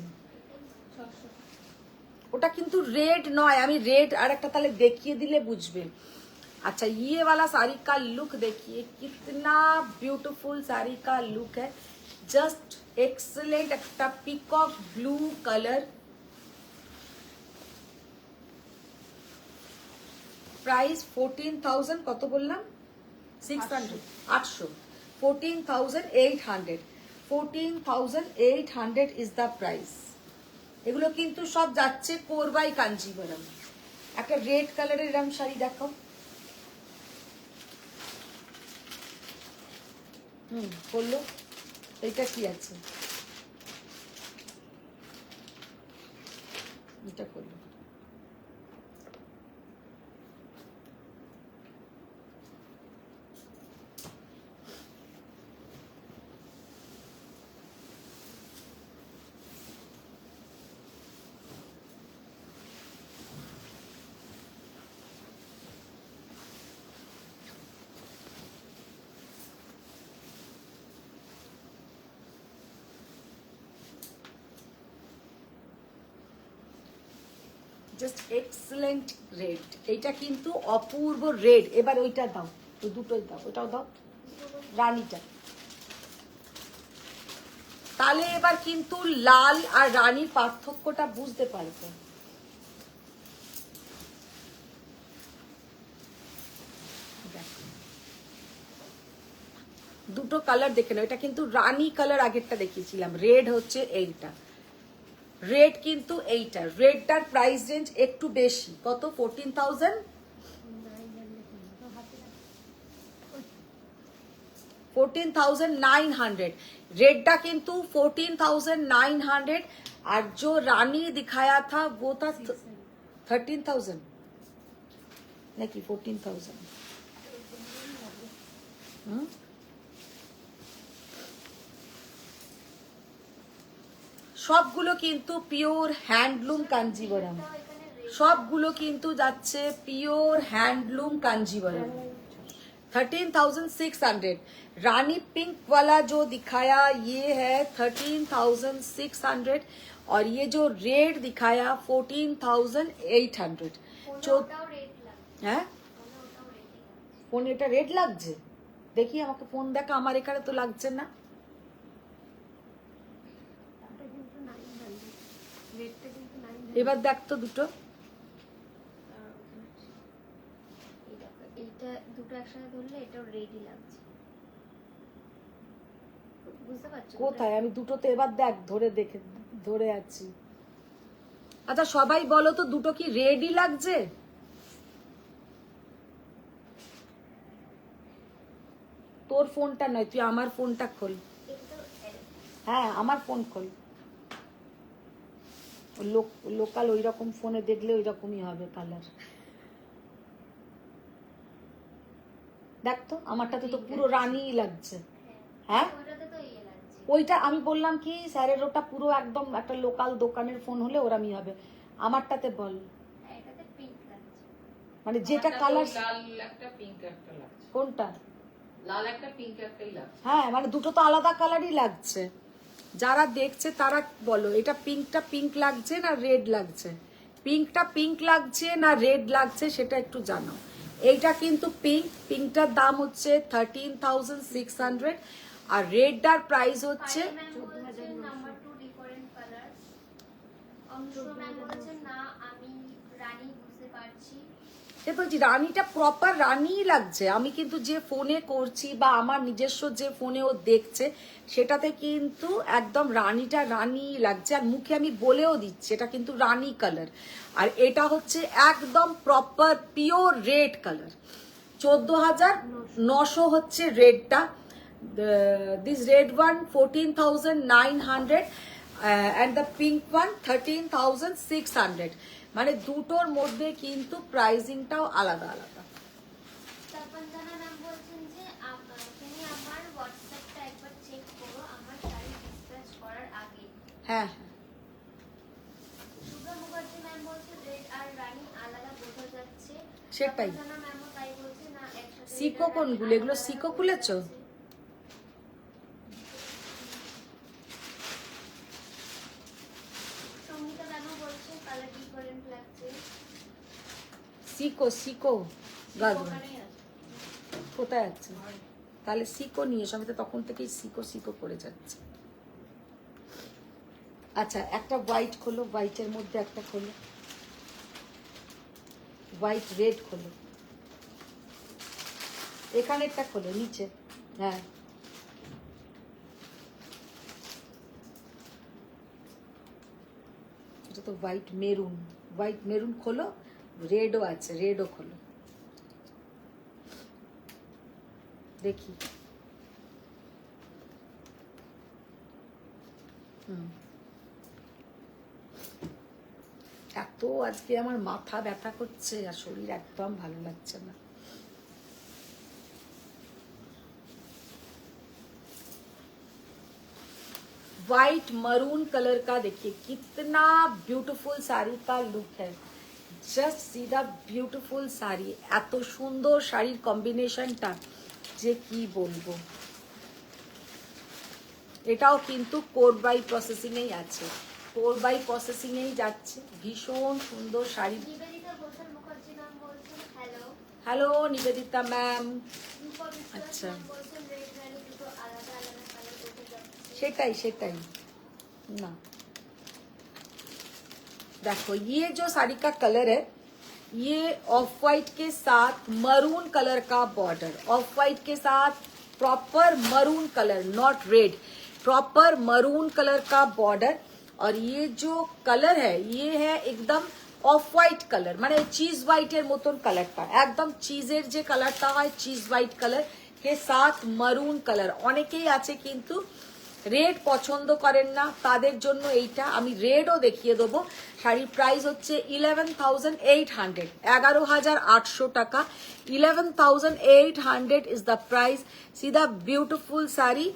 ওটা কিন্তু রেড নয়, আমি রেड আর একটা তাহলে দেখিয়ে দিলে বুঝবে। अच्छा, ये वाला साड़ी का लुक देखिए, कितना ब्यूटीफुल साड़ी का लुक है, जस्ट एक्सलेंट। একটা পিকক ব্লু কালার, প্রাইস 14,000 কত বললাম? 600, 800, 14,800, 14,800 ইজ দ্য প্রাইস। এগুলো কিন্তু সব যাচ্ছে কোরবাই কাঞ্জিভারম। একটা রেড কালারের এরকম শাড়ি দেখো। বললো এটা কি আছে, এটা করলো। জাস্ট এক্সেলেন্ট রেড, এইটা কিন্তু অপূর্ব রেড। এবার ওইটা দাও, তো দুটোই দাও, ওটাও দাও, রানীটা। তাহলে এবার কিন্তু লাল আর রানীর পার্থক্যটা বুঝতে পারবে। দুটো কালার দেখে নাও, এটা কিন্তু রানী কালার আগেরটা দেখিয়েছিলাম, রেড হচ্ছে এইটা। রেড কিন্তু এইটা, রেডটার প্রাইস রেঞ্জ একটু বেশি, কত 14,000, 14,900। रेड किंतु 14,900 और जो रानी दिखाया था वो था 13,000 नहीं 14,000। সবগুলো কিন্তু পিওর হ্যান্ডলুম কাঞ্জিবরম, সবগুলো কিন্তু যাচ্ছে পিওর হ্যান্ডলুম কাঞ্জিবরম। 13,600। रानी पिंक वाला जो दिखाया ये है 13,600 और ये जो रेड दिखाया 14,800। হ্যাঁ ফোন এটা রেড লাগছে, দেখি আমাকে ফোন দেখা, আমার এখানে তো লাগছে না। এবার দেখ তো দুটো, এইটা দুটো একসাথে ধরলে এটাও রেডি লাগছে, বুঝতে পারছো? কোথায় আমি দুটোতে, এবার দেখ ধরে দেখে ধরে আছি। আচ্ছা সবাই বলো তো দুটো কি রেডি লাগছে? তোর ফোনটা নয়, তুই আমার ফোনটা খোল। হ্যাঁ আমার ফোন খোল, লোকাল ওই রকম ফোনে দেখলে ওই রকমই হবে কালার। দেখ তো আমারটাতে তো পুরো রানীই লাগছে। হ্যাঁ ওইটা আমি বললাম কি স্যারের ওটা পুরো একদম একটা লোকাল দোকানের ফোন হলে ওরামই হবে, আমারটাতে বল মানে যেটা কালার। লাল একটা পিঙ্ক একটা লাগছে। কোনটা? লাল একটা পিঙ্ক একটাই লাগছে। হ্যাঁ মানে দুটো তো আলাদা কালারই লাগছে। যারা দেখছে তারা বলো এটা পিঙ্কটা পিঙ্ক লাগছে না রেড লাগছে, পিঙ্কটা পিঙ্ক লাগছে না রেড লাগছে সেটা একটু জানো। এইটা কিন্তু পিঙ্ক, পিঙ্কটার দাম হচ্ছে 13,600 আর রেডটার প্রাইস হচ্ছে সে বলছি রানীটা প্রপার রানীই লাগছে। আমি কিন্তু যে ফোনে করছি বা আমার নিজস্ব যে ফোনে ও দেখছে সেটাতে কিন্তু একদম রানীটা রানীই লাগছে, আর মুখে আমি বলেও দিচ্ছি এটা কিন্তু রানী কালার। আর এটা হচ্ছে একদম প্রপার পিওর রেড কালার। 14,900 হচ্ছে রেডটা। This red one 14,900 and the pink one 13,600। মানে দুটোর মধ্যে কিন্তু প্রাইসিংটাও আলাদা আলাদা। তপনজানা ম্যাম বলছেন যে তুমি আমার হোয়াটসঅ্যাপটা একবার চেক করো আমার শাড়ি ডিসপ্যাচ করার আগে। হ্যাঁ শুভ্রা মুখার্জি ম্যাম বলছে রেড আর রানী আলাদা বোঝা যাচ্ছে। সেটাই। তপনজানা ম্যামও তাই বলছে না একসাথে। সিকো কোনগুলো? এগুলো সিকো খুলেছো? সঙ্গীতা ম্যামও বলছে কালার ডিফারেন্ট লাগছে। সিকো সিকো গাজর ওখানেই আছে। কোথায় আছে? তাহলে সিকো নিয়ে এসো, আমি তো তখন থেকেই সিকো সিকো করে যাচ্ছে। আচ্ছা একটা হোয়াইট খোলো, হোয়াইটের মধ্যে একটা খোলো, হোয়াইট রেড খোলো, এখানে একটা খোলো নিচে। হ্যাঁ এটা তো হোয়াইট মেরুন, হোয়াইট মেরুন খোলো, রেডও আছে, রেডও খোলো দেখি। এত আজকে আমার মাথা ব্যথা করছে আর শরীর একদম ভালো লাগছে না। व्हाइट मरून कलर का देखिए कितना ब्यूटीफुल साड़ी का लुक है। জাস্ট সি দা বিউটিফুল শাড়ি, এত সুন্দর শাড়ির কম্বিনেশনটা যে কি বলবো। এটাও কিন্তু কোর বাই প্রসেসিংয়েই আছে, কোর বাই প্রসেসিংয়েই যাচ্ছে। ভীষণ সুন্দর শাড়ি। নিবেদিতা ঘোষাল মুখার্জি ম্যাম বলছেন হ্যালো। Hello Nivedita ma'am. আচ্ছা বলছেন রেড রানী দুটো আলাদা আলাদা কালার বোঝা যাচ্ছে। সেটাই সেটাই না देखो ये जो साड़ी का कलर है ये ऑफ वाइट के साथ मरून कलर का बॉर्डर, ऑफ वाइट के साथ proper maroon colour, not red, proper maroon colour का बॉर्डर और ये जो कलर है ये है एकदम অফ হোয়াইট কালার, মানে চিজ হোয়াইটের মতন কালারটা, একদম চিজের যে কালারটা হয় চিজ হোয়াইট কালার কে সাথ মারুন কালার। অনেকেই আছে কিন্তু রেড পছন্দ করেন না, তাদের জন্য এইটা আমি রেডও দেখিয়ে দেবো। শাড়ির প্রাইস হচ্ছে 11,800, 11,800 টাকা। 11,800 इज द प्राइस। सीधा ब्यूटीफुल साड़ी।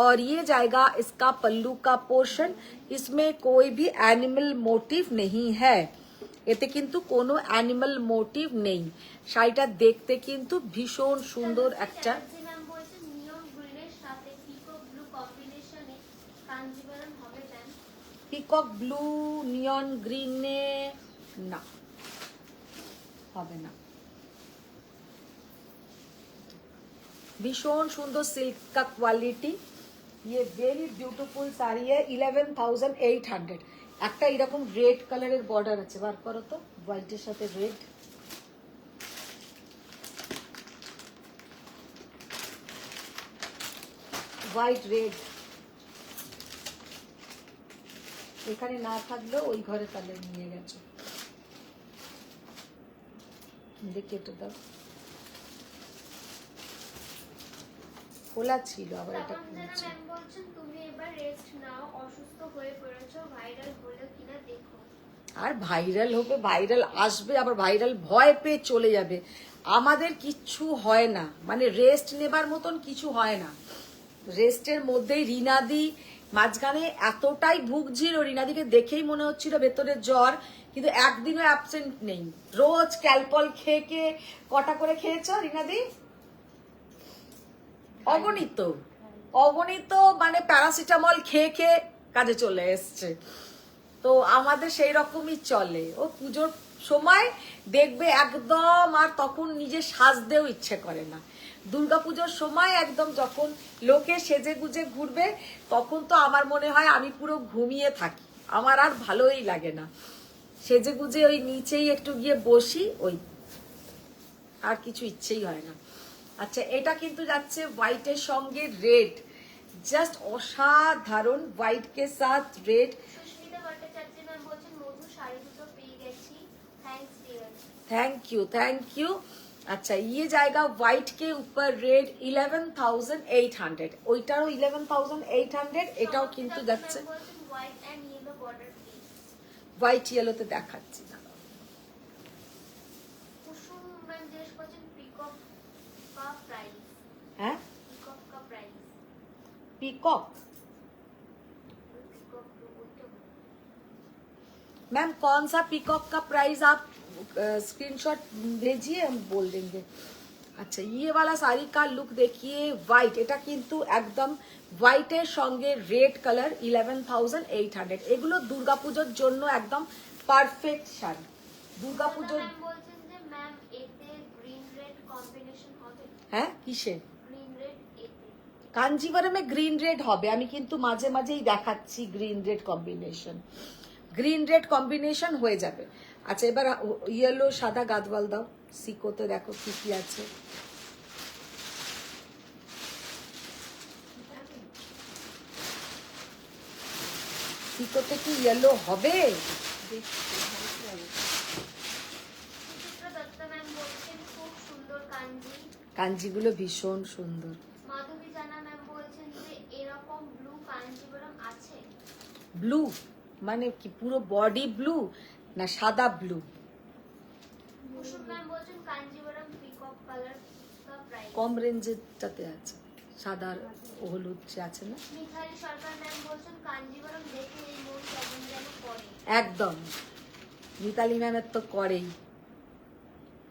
और ये जाएगा इसका पल्लू का पोर्शन, इसमें कोई भी एनिमल मोटिव नहीं है, এতে কিন্তু কোনো অ্যানিমাল মোটিভ নেই। শাড়িটা দেখতে কিন্তু ভীষণ সুন্দর একটা ম্যাম বলছেন নিয়ন গ্রিনের সাথে পিকক ব্লু কম্বিনেশনে কাঞ্জিভারাম হবে ম্যাম। পিকক ব্লু নিয়ন গ্রিনে না, হবে না। ভীষণ সুন্দর সিল্ক का क्वालिटी, ये वेरी ब्यूटीफुल साड़ी है। 11,800। একটা এরকম রেড কালারের বর্ডার আছে, বার করো তো, হোয়াইটের সাথে রেড। হোয়াইট রেড এখানে না থাকলেও ওই ঘরে তাহলে নিয়ে গেছো, দেখে তো দাও। খোলা ছিল আবার এটা খুলছে। ম্যাম বলছেন তুমি এবার রেস্ট নাও, অসুস্থ হয়ে পড়েছো, ভাইরাল হলো কিনা দেখো। আর ভাইরাল হবে, ভাইরাল আসবে, আবার ভাইরাল ভয় পেয়ে চলে যাবে। আমাদের কিচ্ছু হয় না, মানে রেস্ট নেবার মতন কিছু হয় না। রেস্টের মধ্যেই রিনাদি মাঝখানে এতটাই ভুগছিল, রিনাদিকে দেখেই মনে হচ্ছিল ভেতরে জ্বর, কিন্তু একদিনও অ্যাবসেন্ট নেই। রোজ ক্যালপল খেয়ে খেয়ে কটা করে খেয়েছ রিনাদি? অগণিত অগণিত, মানে প্যারাসিটামল খেয়ে খেয়ে কাজে চলে এসছে। তো আমাদের সেই রকমই চলে। ও পুজোর সময় দেখবে একদম, আর তখন নিজে সাজতেও ইচ্ছে করে না। দুর্গাপুজোর সময় একদম যখন লোকে সেজে গুজে ঘুরবে, তখন তো আমার মনে হয় আমি পুরো ঘুমিয়ে থাকি, আমার আর ভালোই লাগে না। সেজে গুজে ওই নিচেই একটু গিয়ে বসি, ওই আর কিছু ইচ্ছেই হয় না। আচ্ছা, এটা কিন্তু যাচ্ছে হোয়াইটের সঙ্গে রেড, জাস্ট অসাধারণ, হোয়াইট কে সাথ রেড। সুস্মিতা ভট্টাচার্য ম্যাম বলছেন মধু শাড়ি দুটো পেয়ে গেছি, thanks dear. Thank you thank you. अच्छा, ये जाएगा व्हाइट के ऊपर रेड 11,800, ওইটারও 11,800, এটাও কিন্তু যাচ্ছে white and yellow border please. White ইয়েলোতে দেখাচ্ছি না। কুসুম ম্যাম জিজ্ঞেস করছেন পিকক का प्राइस। हैं? पिकॉक का प्राइस। पीकॉक पिकॉक बोलते हो। मैम कौन सा पीकॉक का प्राइस आप स्क्रीनशॉट भेजिए, हम बोल देंगे। अच्छा, ये वाला साड़ी का लुक देखिए, व्हाइट, এটা কিন্তু একদম হোয়াইটের সঙ্গে রেড কালার, 11,800। এগুলো দুর্গাপূজার জন্য একদম পারফেক্ট শাড়ি। দুর্গাপূজার ম্যাম বলছেন যে ম্যাম এতে গ্রিন রেড কম্বিনেশন হবে। হ্যাঁ, কিসে? গ্রিন রেড এতে। কাঞ্জিভারমে গ্রিন রেড হবে, আমি কিন্তু মাঝে মাঝেই দেখাচ্ছি green red combination. Green red combination হয়ে যাবে। আচ্ছা, এবার ইয়েলো সাদা গাদওয়াল দাও, সিকোতে দেখো কি কি আছে। সিকোতে কি ইয়েলো হবে? সুচিত্রা দত্ত ম্যাম বলছেন খুব সুন্দর কাঞ্জি। কাঞ্জিগুলো ভীষণ সুন্দর। মাধবী জানা ম্যাম বলছেন যে এরকম ব্লু কাঞ্জিবরম আছে। ব্লু মানে কি পুরো বডি ব্লু না সাদা ব্লু? কুসুম ম্যাম বলছেন কাঞ্জিবরম পিকক কালার का प्राइस। কম রেঞ্জেরটাতে আছে, সাদা আর হলুদ যে আছে না। মিথালি সরকার ম্যাম বলছেন কাঞ্জিবরম দেখে এই মন কেমন যেন করে। একদম, মিতালি ম্যামের তো করেই।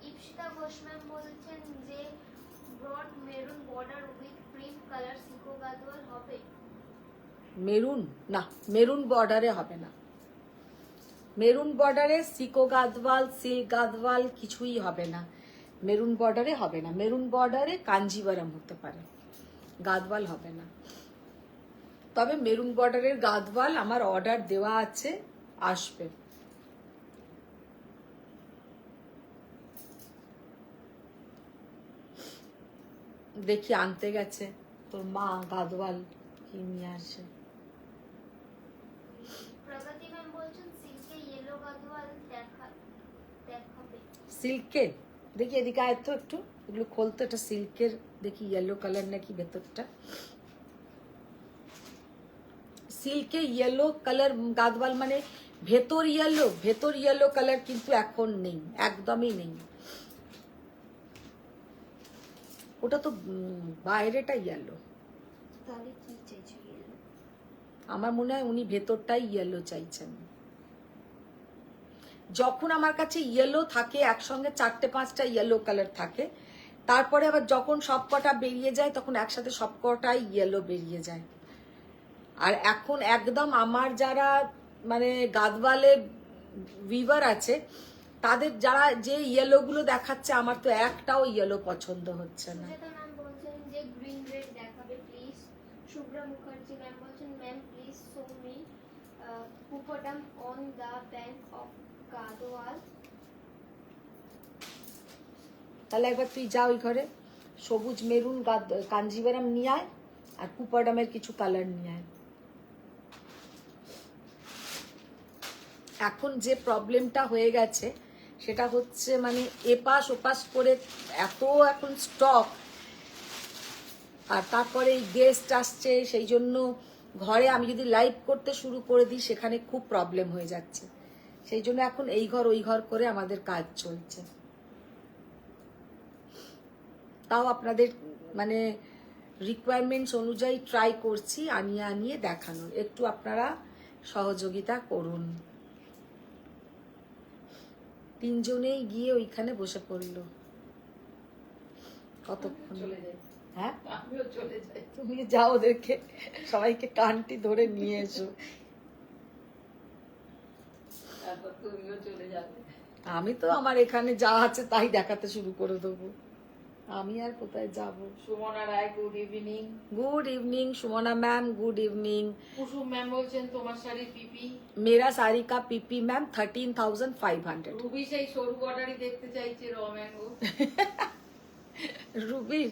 ইপসিতা ঘোষ ম্যাম বলছেন যে broad maroon border with cream colour Sico Gadwal হবে। মেরুন না, মেরুন বর্ডারে হবে না। মেরুন বর্ডারে সিকো গাদওয়াল, সিল্ক গাদওয়াল কিছুই হবে না। মেরুন বর্ডারে হবে না। মেরুন বর্ডারে কাঞ্জিভারম হতে পারে, গাদওয়াল হবে না। তবে মেরুন বর্ডারের গাদওয়াল আমার অর্ডার দেওয়া আছে, আসবে। দেখি আনতে গেছে তোর মা গাদওয়াল কি নিয়ে আসে। ইয়েলো গাদওয়াল দেখাবে। সিল্কের দেখি, এদিকে আয় তো একটু, এগুলো খোলতো, এটা সিল্কের, দেখি ইয়েলো কালার নাকি ভেতরটা। সিল্কে ইয়েলো কালার গাদওয়াল মানে ভেতর ইয়েলো কালার কিন্তু এখন নেই, একদমই নেই। ওটা তো বাইরেটা ইয়েলো। তাহলে কি চাইছো ইয়েলো? আমার মনে হয় উনি ভেতরটাই ইয়েলো চাইছেন। যখন আমার কাছে ইয়েলো থাকে একসঙ্গে 4-5টা ইয়েলো কালার থাকে, তারপরে আবার যখন সবকটা বেরিয়ে যায় তখন একসাথে সবকটাই ইয়েলো বেরিয়ে যায়। আর এখন একদম আমার যারা মানে গাদওয়ালে উইভার আছে, তাদের যারা যে ইয়েলো গুলো দেখাচ্ছে, আমার তো একটাও ইয়েলো পছন্দ হচ্ছে না। সুজাতা ম্যাম বলছেন যে গ্রিন রেড দেখাবে প্লিজ। শুভ্রা মুখার্জি ম্যাম বলছেন ম্যাম প্লিজ শো মি পুপডাম on the bank of Gadwal. তাহলে একবার তুই যা ওই ঘরে সবুজ মেরুন কাঞ্জিভারাম নিয়ে আয়, আর কুপাডামের কিছু কালার নিয়ে আয়। এখন যে প্রবলেমটা হয়ে গেছে সেটা হচ্ছে মানে এপাশ ওপাশ করে এত এখন স্টক, আর তারপরে এই গেস্ট আসছে, সেই জন্য ঘরে আমি যদি লাইভ করতে শুরু করে দিই সেখানে খুব প্রবলেম হয়ে যাচ্ছে। সেই জন্য এখন এই ঘর ওই ঘর করে আমাদের কাজ চলছে। তাও আপনাদের মানে রিকোয়ারমেন্টস অনুযায়ী ট্রাই করছি আনিয়ে দেখানোর, একটু আপনারা সহযোগিতা করুন। তিনজনেই গিয়ে ওইখানে বসে পড়লো কতক্ষণ। চলে যাই, হ্যাঁ আমিও চলে যাই। তুমি যাও, ওদেরকে সবাইকে কানটি ধরে নিয়ে এসো। তারপর তুমিও চলে যাবে। আমি তো আমার এখানে যা আছে তাই দেখাতে শুরু করে দেবো, আমি আর কোথায় যাব। Sumana Roy good evening. Good evening Sumana ma'am, good evening. Kusum ma'am বলছেন তোমার শাড়ির পিপি। मेरा साड़ी का पीपी मैम 13,500। রুবি সেই সরু বর্ডারই দেখতে চাইছে র ম্যাঙ্গো। রুবি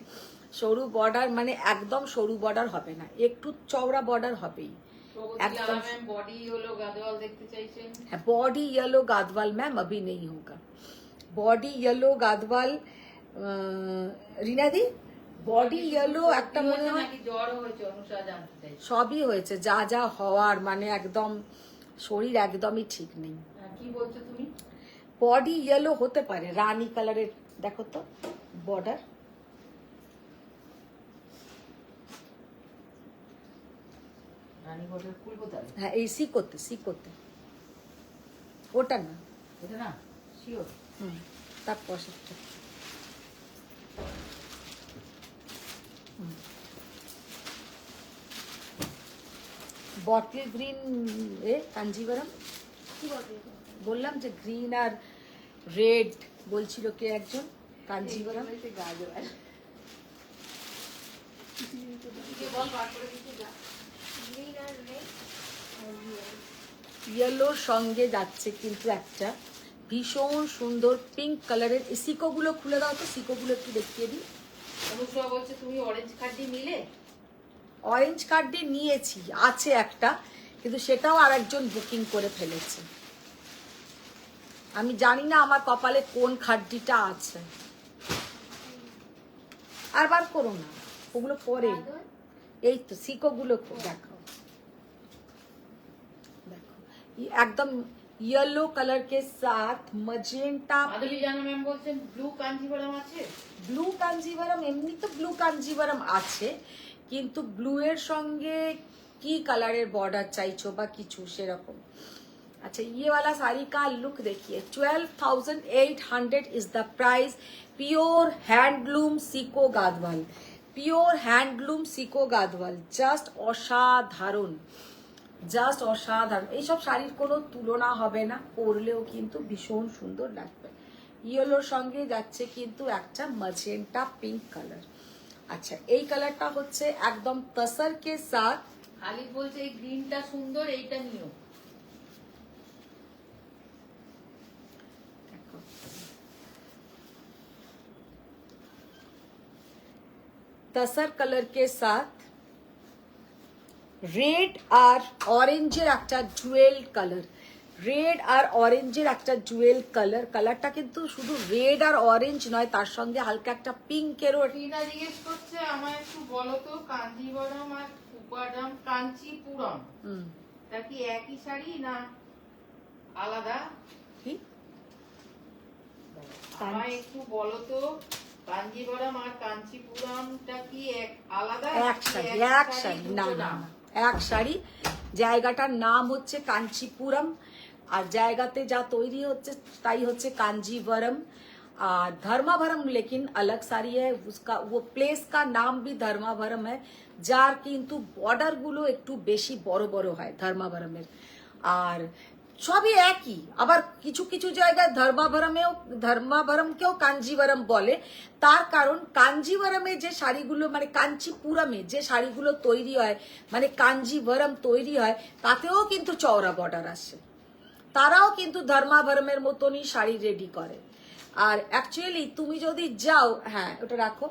সরু বর্ডার মানে একদম সরু বর্ডার হবে না, একটু চওড়া বর্ডার হবেই। প্রগতিলাল ম্যাম বডি হলো গাদওয়াল দেখতে চাইছেন। बॉडी येलो गादवाल मैम अभी नहीं होगा। बॉडी येलो गादवाल রিনা দি, বডি ইয়েলো একটা মনে হয় নাকি জ্বর হয়েছে অনুষা জানতে চাই। সবই হয়েছে, যা যা হওয়ার, মানে একদম শরীর একদমই ঠিক নেই। কি বলছো তুমি? বডি ইয়েলো হতে পারে, রানী কালারের দেখো তো বর্ডার। রানী বর্ডার ফুল কোথায়? হ্যাঁ এই সিকোতে ওটা না, এটা না শিওর। তার পশারটা বটল গ্রিন এ কাঞ্জিভারাম। কি বলবে? বললাম যে গ্রিন আর রেড বলছিল কে একজন, কাঞ্জিভারাম। গাজওয়াল বল বার করে দিচ্ছি যা। গ্রিন আর রেড ইয়েলোর সঙ্গে যাচ্ছে কিন্তু একটা ভীষণ সুন্দর পিঙ্ক কালারের। এই সিকোগুলো খুলে দাও তো, সিকোগুলো একটু দেখিয়ে দিই। অনুষা বলছে তুমি অরেঞ্জ কার্ডটি নিলে। অরেঞ্জ কার্ড দিয়ে নিয়েছি, আছে একটা, কিন্তু সেটাও আর একজন বুকিং করে ফেলেছে। আমি জানি না আমার কপালে কোন খাড্ডিটা আছে। আর বার করো না, ওগুলো পরে। গাদওয়াল এই তো সিকোগুলো দেখো, দেখো एकदम येलो कलर के साथ मजेंटा। মাধবী জানা ম্যাম বলছেন ব্লু কাঞ্জিভারাম আছে। ব্লু কাঞ্জিভারাম এমনি তো ব্লু কাঞ্জিভারাম আছে, কিন্তু ব্লু এর সঙ্গে কি কালারের বর্ডার চাইছো বা কিছু সেরকম। अच्छा ये वाला साड़ी का लुक देखिए, 12,800 is the price. Pure handloom Sico Gadwal, pure handloom Sico Gadwal, just অসাধারণ, জাস্ট অসাধারণ। এইসব শাড়ির কোনো তুলনা হবে না, পরলেও কিন্তু ভীষণ সুন্দর লাগবে। ইয়েলোর সঙ্গে যাচ্ছে কিন্তু একটা ম্যাজেন্টা পিঙ্ক কালার। আচ্ছা এই কালারটা হচ্ছে একদম তসর কে সাথ। খালিদ বলছে এই গ্রিনটা সুন্দর, এইটা নিও। तसर कलर के साथ रेड और ऑरेंजের একটা জুয়েল কালার। রেড আর অরেঞ্জের একটা জুয়েল কালার, কালারটা কিন্তু শুধু রেড আর অরেঞ্জ নয়, তার সঙ্গে হালকা একটা পিঙ্কেরও। টিনা জিজ্ঞেস করছে আমায় একটু বলো তো কাঞ্জিবরম আর উপাডাম কাঞ্চিপুরম তা কি একই শাড়ি না আলাদা? কি আমায় একটু বলো তো কাঞ্জিবরম আর কাঞ্চিপুরমটা কি আলাদা? এক শাড়ি, এক শাড়ি, না না না, এক শাড়ি। জায়গাটার নাম হচ্ছে কাঞ্চিপুরম আর জায়গাতে যা তৈরি হচ্ছে তাই হচ্ছে कांजीवरम। আর धर्मावरम लेकिन अलग साड़ी है, उसका वो प्लेस का नाम भी धर्मावरम है, যার কিন্তু বর্ডার গুলো একটু বেশি বড় বড় হয় ধর্মাবরমের। আর সবই একই, আবার কিছু কিছু জায়গায় ধর্মাবরমকেও কাঞ্জিবরম বলে। তার কারণ কাঞ্জিবরমে যে শাড়িগুলো মানে কাঞ্চিপুরমে যে শাড়িগুলো তৈরি হয় মানে কাঞ্জিবরম তৈরি হয় তাতেও কিন্তু চওড়া বর্ডার আসে, তারাও কিন্তু ধর্মাবরমের মতনই শাড়ি রেডি করে। আর অ্যাকচুয়ালি তুমি যদি যাও, হ্যাঁ ওটা রাখো,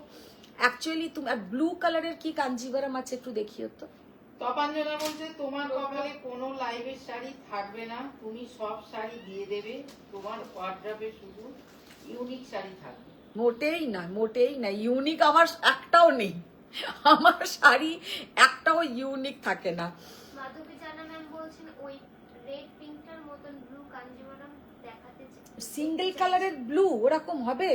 অ্যাকচুয়ালি তুমি আর ব্লু কালারের কি কাঞ্জিবরম আছে একটু দেখিও তো। তপাঞ্জনা বলছে তোমার কপালে কোনো লাইভের শাড়ি থাকবে না, তুমি সব শাড়ি দিয়ে দেবে, তোমার ওয়ার্ড্রবে শুধু ইউনিক শাড়ি থাকবে। মোটেই না, মোটেই না, ইউনিক আমার একটাও নেই, আমার শাড়ি একটাও ইউনিক থাকে না। মাধবী জানা ম্যাম বলছেন ওই রেড পিঙ্কটার মতন ব্লু কাঞ্জিবরম দেখাতে সিঙ্গেল কালারের ব্লু ওরকম হবে?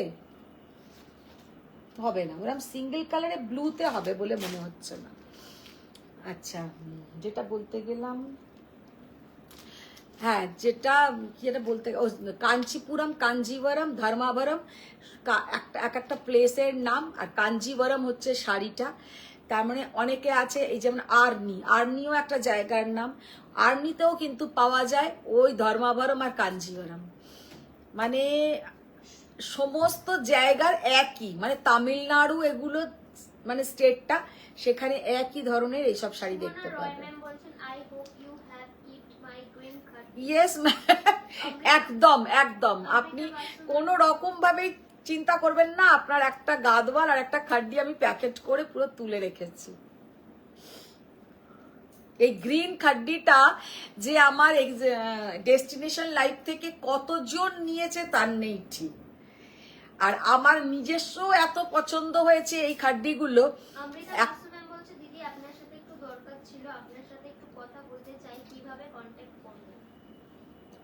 হবে না, ওরকম সিঙ্গেল কালারের ব্লুতে হবে বলে মনে হচ্ছে না। আচ্ছা, যেটা বলতে গেলাম, হ্যাঁ যেটা বলতে কাঞ্চিপুরম, কাঞ্জিবরম, ধর্মাবরম এক একটা প্লেসের নাম, আর কাঞ্জিবরম হচ্ছে শাড়িটা। তার মানে অনেকে আছে এই যেমন আর্নিও একটা জায়গার নাম, আর্নিতেও কিন্তু পাওয়া যায় ওই ধর্মাবরম আর কাঞ্জিবরম, মানে সমস্ত জায়গার একই, মানে তামিলনাড়ু এগুলো মানে স্টেটটা, সেখানে একই ধরনের এইসব শাড়ি দেখতে পাবেন। ইয়েস একদম একদম, আপনি কোনো রকম ভাবে চিন্তা করবেন না, আপনার একটা গাদওয়াল আর একটা খাড্ডি আমি প্যাকেট করে পুরো তুলে রেখেছি। এই গ্রিন খাড্ডিটা যে আমার ডেস্টিনেশন লাইফ থেকে কতজন নিয়েছে তার নেই ঠিক, আর আমার নিজস্ব এত পছন্দ হয়েছে এই খাড্ডিগুলো।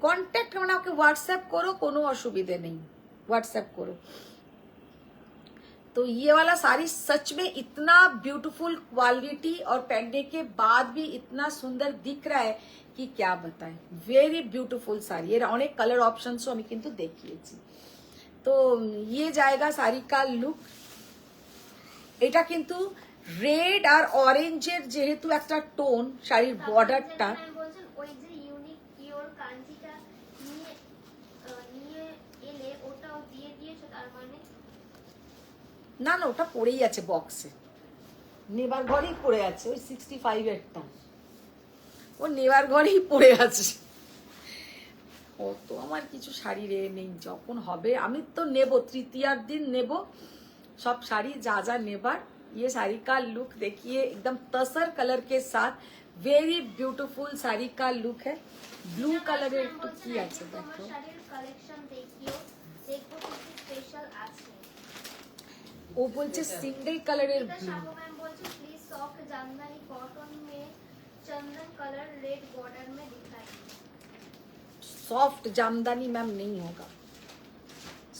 कॉन्टेक्ट মানে আমাকে व्हाट्सएप करो, কোনো অসুবিধে নেই, व्हाट्सएप करो। तो ये वाला साड़ी सच में इतना ब्यूटीफुल क्वालिटी और पहनने के बाद भी इतना सुंदर दिख रहा है कि क्या बताएं, वेरी ब्यूटीफुल साड़ी। এর অনেক কালার অপশনসও আমি কিন্তু দেখিয়েছি। তো ये जाएगा साड़ी का लुक। এটা কিন্তু রেড আর অরেঞ্জের যেহেতু একটা টোন শাড়ির বর্ডারটা, না না ওটা পড়েই আছে বক্সে, নেবার ঘরেই পড়ে আছে, ওই 65 এরটা ও নেবার ঘরেই পড়ে আছে। ও তো আমার কিছু শাড়ি রে নেই, যখন হবে আমি তো নেব, তৃতীয়ার দিন নেব सब শাড়ি যা যা নেবার। ये साड़ी का लुक देखिए, एकदम तसर कलर के साथ वेरी ब्यूटीफुल साड़ी का लुक है। ब्लू कलर একটু কি আছে দেখো, ও বলছে সিঙ্গেল কালারের ব্লু। सॉफ्ट जामदानी मैम नहीं होगा,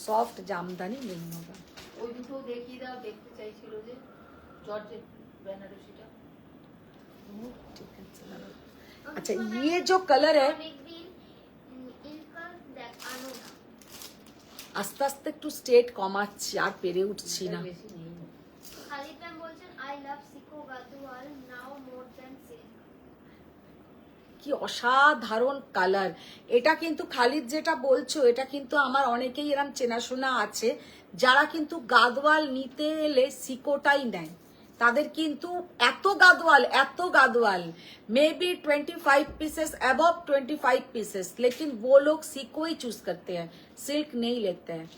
सॉफ्ट जामदानी नहीं होगा। ওই দুটো দেখিয়ে দাও, দেখতে চাইছিল যে জর্জেট বেনারসিটা। ঠিক আছে, अच्छा ये जो कलर है আস্তে আস্তে একটু স্টেট কমাচ্ছি, আর পেরে উঠছি না। কি অসাধারণ কালার, এটা কিন্তু খালিদ যেটা বলছো এটা কিন্তু আমার অনেকেই এরকম চেনাশোনা আছে যারা কিন্তু গাদওয়াল নিতে এলে সিকোটাই নেয়, তাদের কিন্তু এত Gadwal may be 25 pieces above 25 pieces, लेकिन वो लोग सिको ही चूज करते हैं, सिल्क नहीं लेते हैं।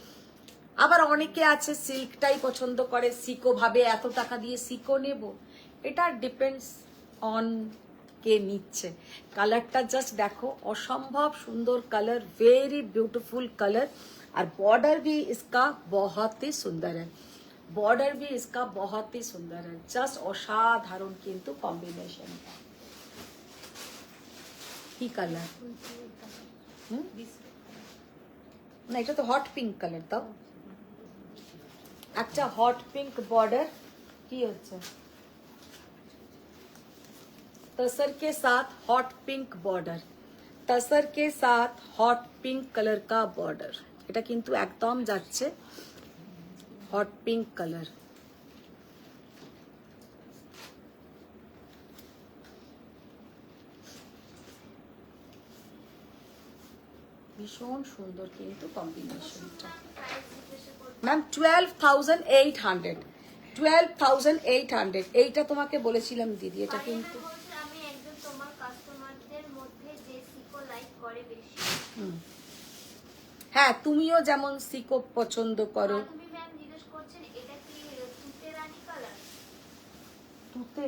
আবার অনেকে আছে সিল্কটাই পছন্দ করে, সিকো ভাবে এত টাকা দিয়ে সিকো নেব। এটা ডিপেন্ডস অন কে নিচ্ছে। কালারটা জাস্ট দেখো, অসম্ভব সুন্দর কালার, वेरी ब्यूटीफुल कलर। और बॉर्डर भी इसका बहुत ही सुंदर है, बॉर्डर भी इसका बहुत ही सुंदर है, জাস্ট অসাধারণ কিন্তু কম্বিনেশনটা। কি কালার? না, এটা তো হট পিঙ্ক কালার। দাও একটা হট পিঙ্ক बॉर्डर। কি হচ্ছে? तसर के साथ हॉट पिंक बॉर्डर, तसर के साथ हॉट पिंक कलर का बॉर्डर। এটা কিন্তু একদম যাচ্ছে হট পিঙ্ক কালার। ভীষণ সুন্দর কিন্তু কম্বিনেশনটা। ম্যাম 12,800, 12,800। এইটা তোমাকে বলেছিলাম দিদি, এটা কিন্তু আমি একজন তোমার কাস্টমারদের মধ্যে যে সিকো লাইক করে বেশি। হ্যাঁ, তুমিও যেমন সিকো পছন্দ করো। তুমি ম্যাম জিজ্ঞেস করছেন এটা কি তুতে রানী কালার? তুতে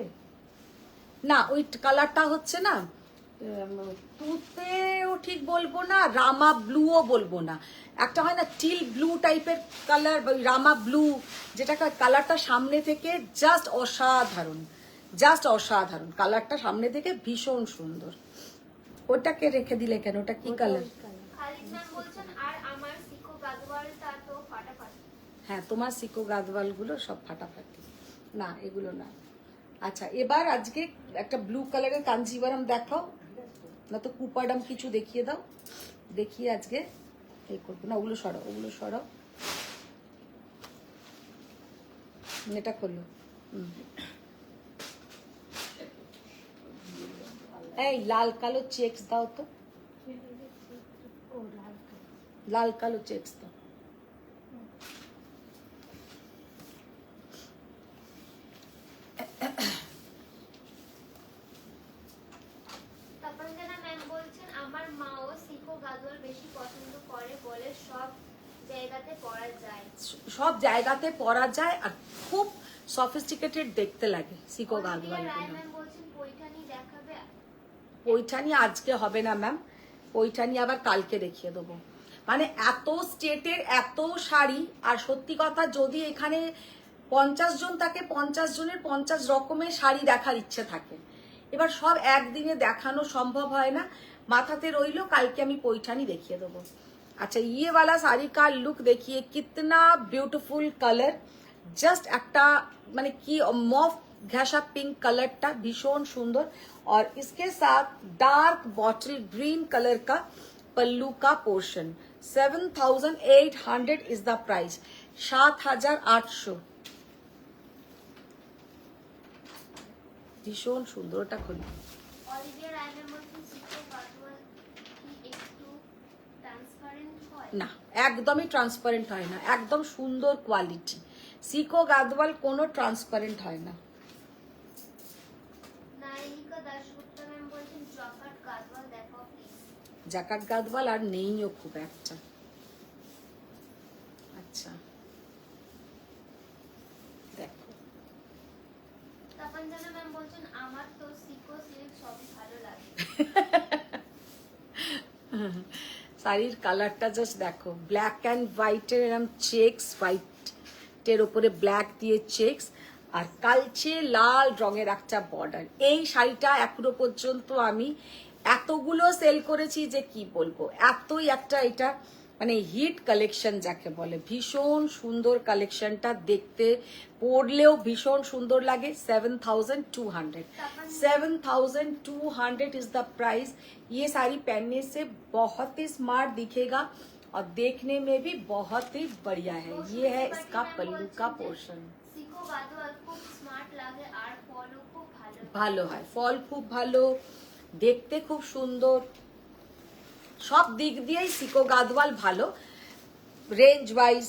না, ওই কালারটা হচ্ছে না, তুতেও ঠিক বলবো না, রামা ব্লুও বলবো না, একটা হয় না টিল ব্লু টাইপের কালার, রামা ব্লু, যেটা কালারটা সামনে থেকে জাস্ট অসাধারণ, জাস্ট অসাধারণ কালারটা সামনে থেকে ভীষণ সুন্দর। ওটাকে রেখে দিলে কেন? ওটা কি কালার? খালিদ ম্যাম বলছেন আর আমার সিকো গাদওয়ালটা তো ফাটাফাটি। হ্যাঁ, তোমার সিকো গাদওয়াল গুলো সব ফাটাফাটি, না এগুলো না। আচ্ছা, এবার আজকে একটা ব্লু কালারের কাঞ্জিভারাম দেখাও, না তো কুপাডাম কিছু দেখিয়ে দাও। দেখিয়ে আজকে এই করবো না, ওগুলো সরাও, ওগুলো সরাও। এটা করলো। এই লাল কালো চেকস দাও তো, লাল কালো চেকস দাও। তপনজানা ম্যাম বলছেন আমার মাও সিকো গাদওয়াল বেশি পছন্দ করে বলে সব জায়গাতে পরা যায়। সব জায়গাতে পরা যায় আর খুব সফিস্টিকেটেড দেখতে লাগে সিকো গাদওয়াল। রায় ম্যাম বলছেন পৈঠানি দেখাবে। পৈঠানি আজকে হবে না ম্যাম, পৈঠানি আবার কালকে দেখিয়ে দেবো। মানে এত স্টেটের এত শাড়ি, আর সত্যি কথা যদি এখানে 50 জন থাকে, 50 জনের 50 রকমের শাড়ি দেখার ইচ্ছে থাকে, এবার সব একদিনে দেখানো সম্ভব হয় না। মাথাতে রইলো, কালকে আমি পৈঠানি দেখিয়ে দেবো। अच्छा, ये वाला साड़ी का लुक देखिए, कितना ब्यूटीफुल कलर, জাস্ট একটা মানে কি মফ ঘেঁষা পিঙ্ক কালারটা ভীষণ সুন্দর। और इसके साथ डार्क बॉटल ग्रीन कलर का पल्लू का पोर्शन। 7,800 is the price, 7,800। ভীষণ সুন্দর। ওটা খুলি। অলিভিয়া রায় ম্যাম বলছেন সিকো গাদওয়াল কি একটু ট্রান্সপারেন্ট হয়? না, একদমই ট্রান্সপারেন্ট হয় না, একদম সুন্দর কোয়ালিটি। সিকো গাদওয়াল কোনো ট্রান্সপারেন্ট হয় না। নায়িকা দাশগুপ্তা ম্যাম বলছেন জকার্ড গাদওয়াল দেখাও প্লিজ। জাকাত গাদওয়াল আর নেইও খুব একটা। আচ্ছা দেখো, তপনজানা ম্যাম বলছেন আমার তো সিকো সিল্ক সবই ভালো লাগে। শাড়ির কালারটা জাস্ট দেখো, ব্ল্যাক অ্যান্ড হোয়াইটের এরকম চেক্স, হোয়াইটের ওপরে ব্ল্যাক দিয়ে চেক্স, আর কালচে লাল রঙের একটা বর্ডার। এই শাড়িটা এখনো পর্যন্ত আমি এতগুলো সেল করেছি যে কি বলবো, এতই একটা এটা মানে হিট কালেকশন যাকে বলে। ভীষণ সুন্দর কালেকশনটা, দেখতে পরলেও ভীষণ সুন্দর লাগে। 7,200, 7,200 इज द प्राइस। ये साड़ी पहनने से बहुत ही स्मार्ट दिखेगा और देखने में भी बहुत ही बढ़िया है। ये है इसका पल्लू का पोर्शन। সিকো গাদওয়াল খুব স্মার্ট লাগে আর ফলও খুব ভালো। ভালো হয়, ফল খুব ভালো, দেখতে খুব সুন্দর, সব দিক দিয়েই সিকো গাদওয়াল ভালো রেঞ্জ ওয়াইজ।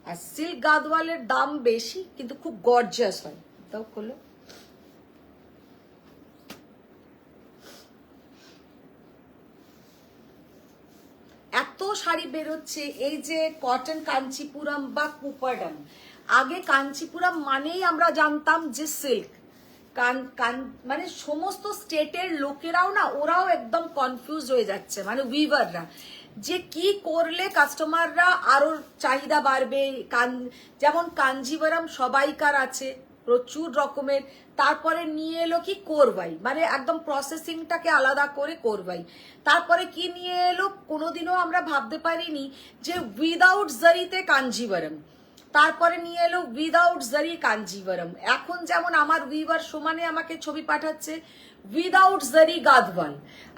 আর সিল্ক গাদওয়ালের দাম বেশি কিন্তু খুব গর্জিয়াস হয়। তাও খোলো। এত শাড়ি বেরোচ্ছে, এই যে কটন কাঞ্চিপুরম বা কুপাডাম। আগে কাঞ্চিপুরম মানেই আমরা জানতাম যে সিল্ক, মানে সমস্ত স্টেটের লোকেরাও না, ওরাও একদম কনফিউজ হয়ে যাচ্ছে, মানে উইভাররা, যে কি করলে কাস্টমাররা আরো চাহিদা বাড়বে। যেমন কাঞ্জিভারাম সবাইকার আছে প্রচুর রকমের, তারপরে নিয়ে এলো কি কোরবাই, মানে একদম প্রসেসিংটাকে আলাদা করে কোরবাই। তারপরে কি নিয়ে এলো, কোনোদিনও আমরা ভাবতে পারিনি যে উইদাউট জারিতে কাঞ্জিভারাম। তারপরে নিয়ে এলো উইদাউট জারি কাঞ্জিভারাম। এখন যেমন আমার উইভার সমানে আমাকে ছবি পাঠাচ্ছে উইদাউট জারি গাদওয়াল।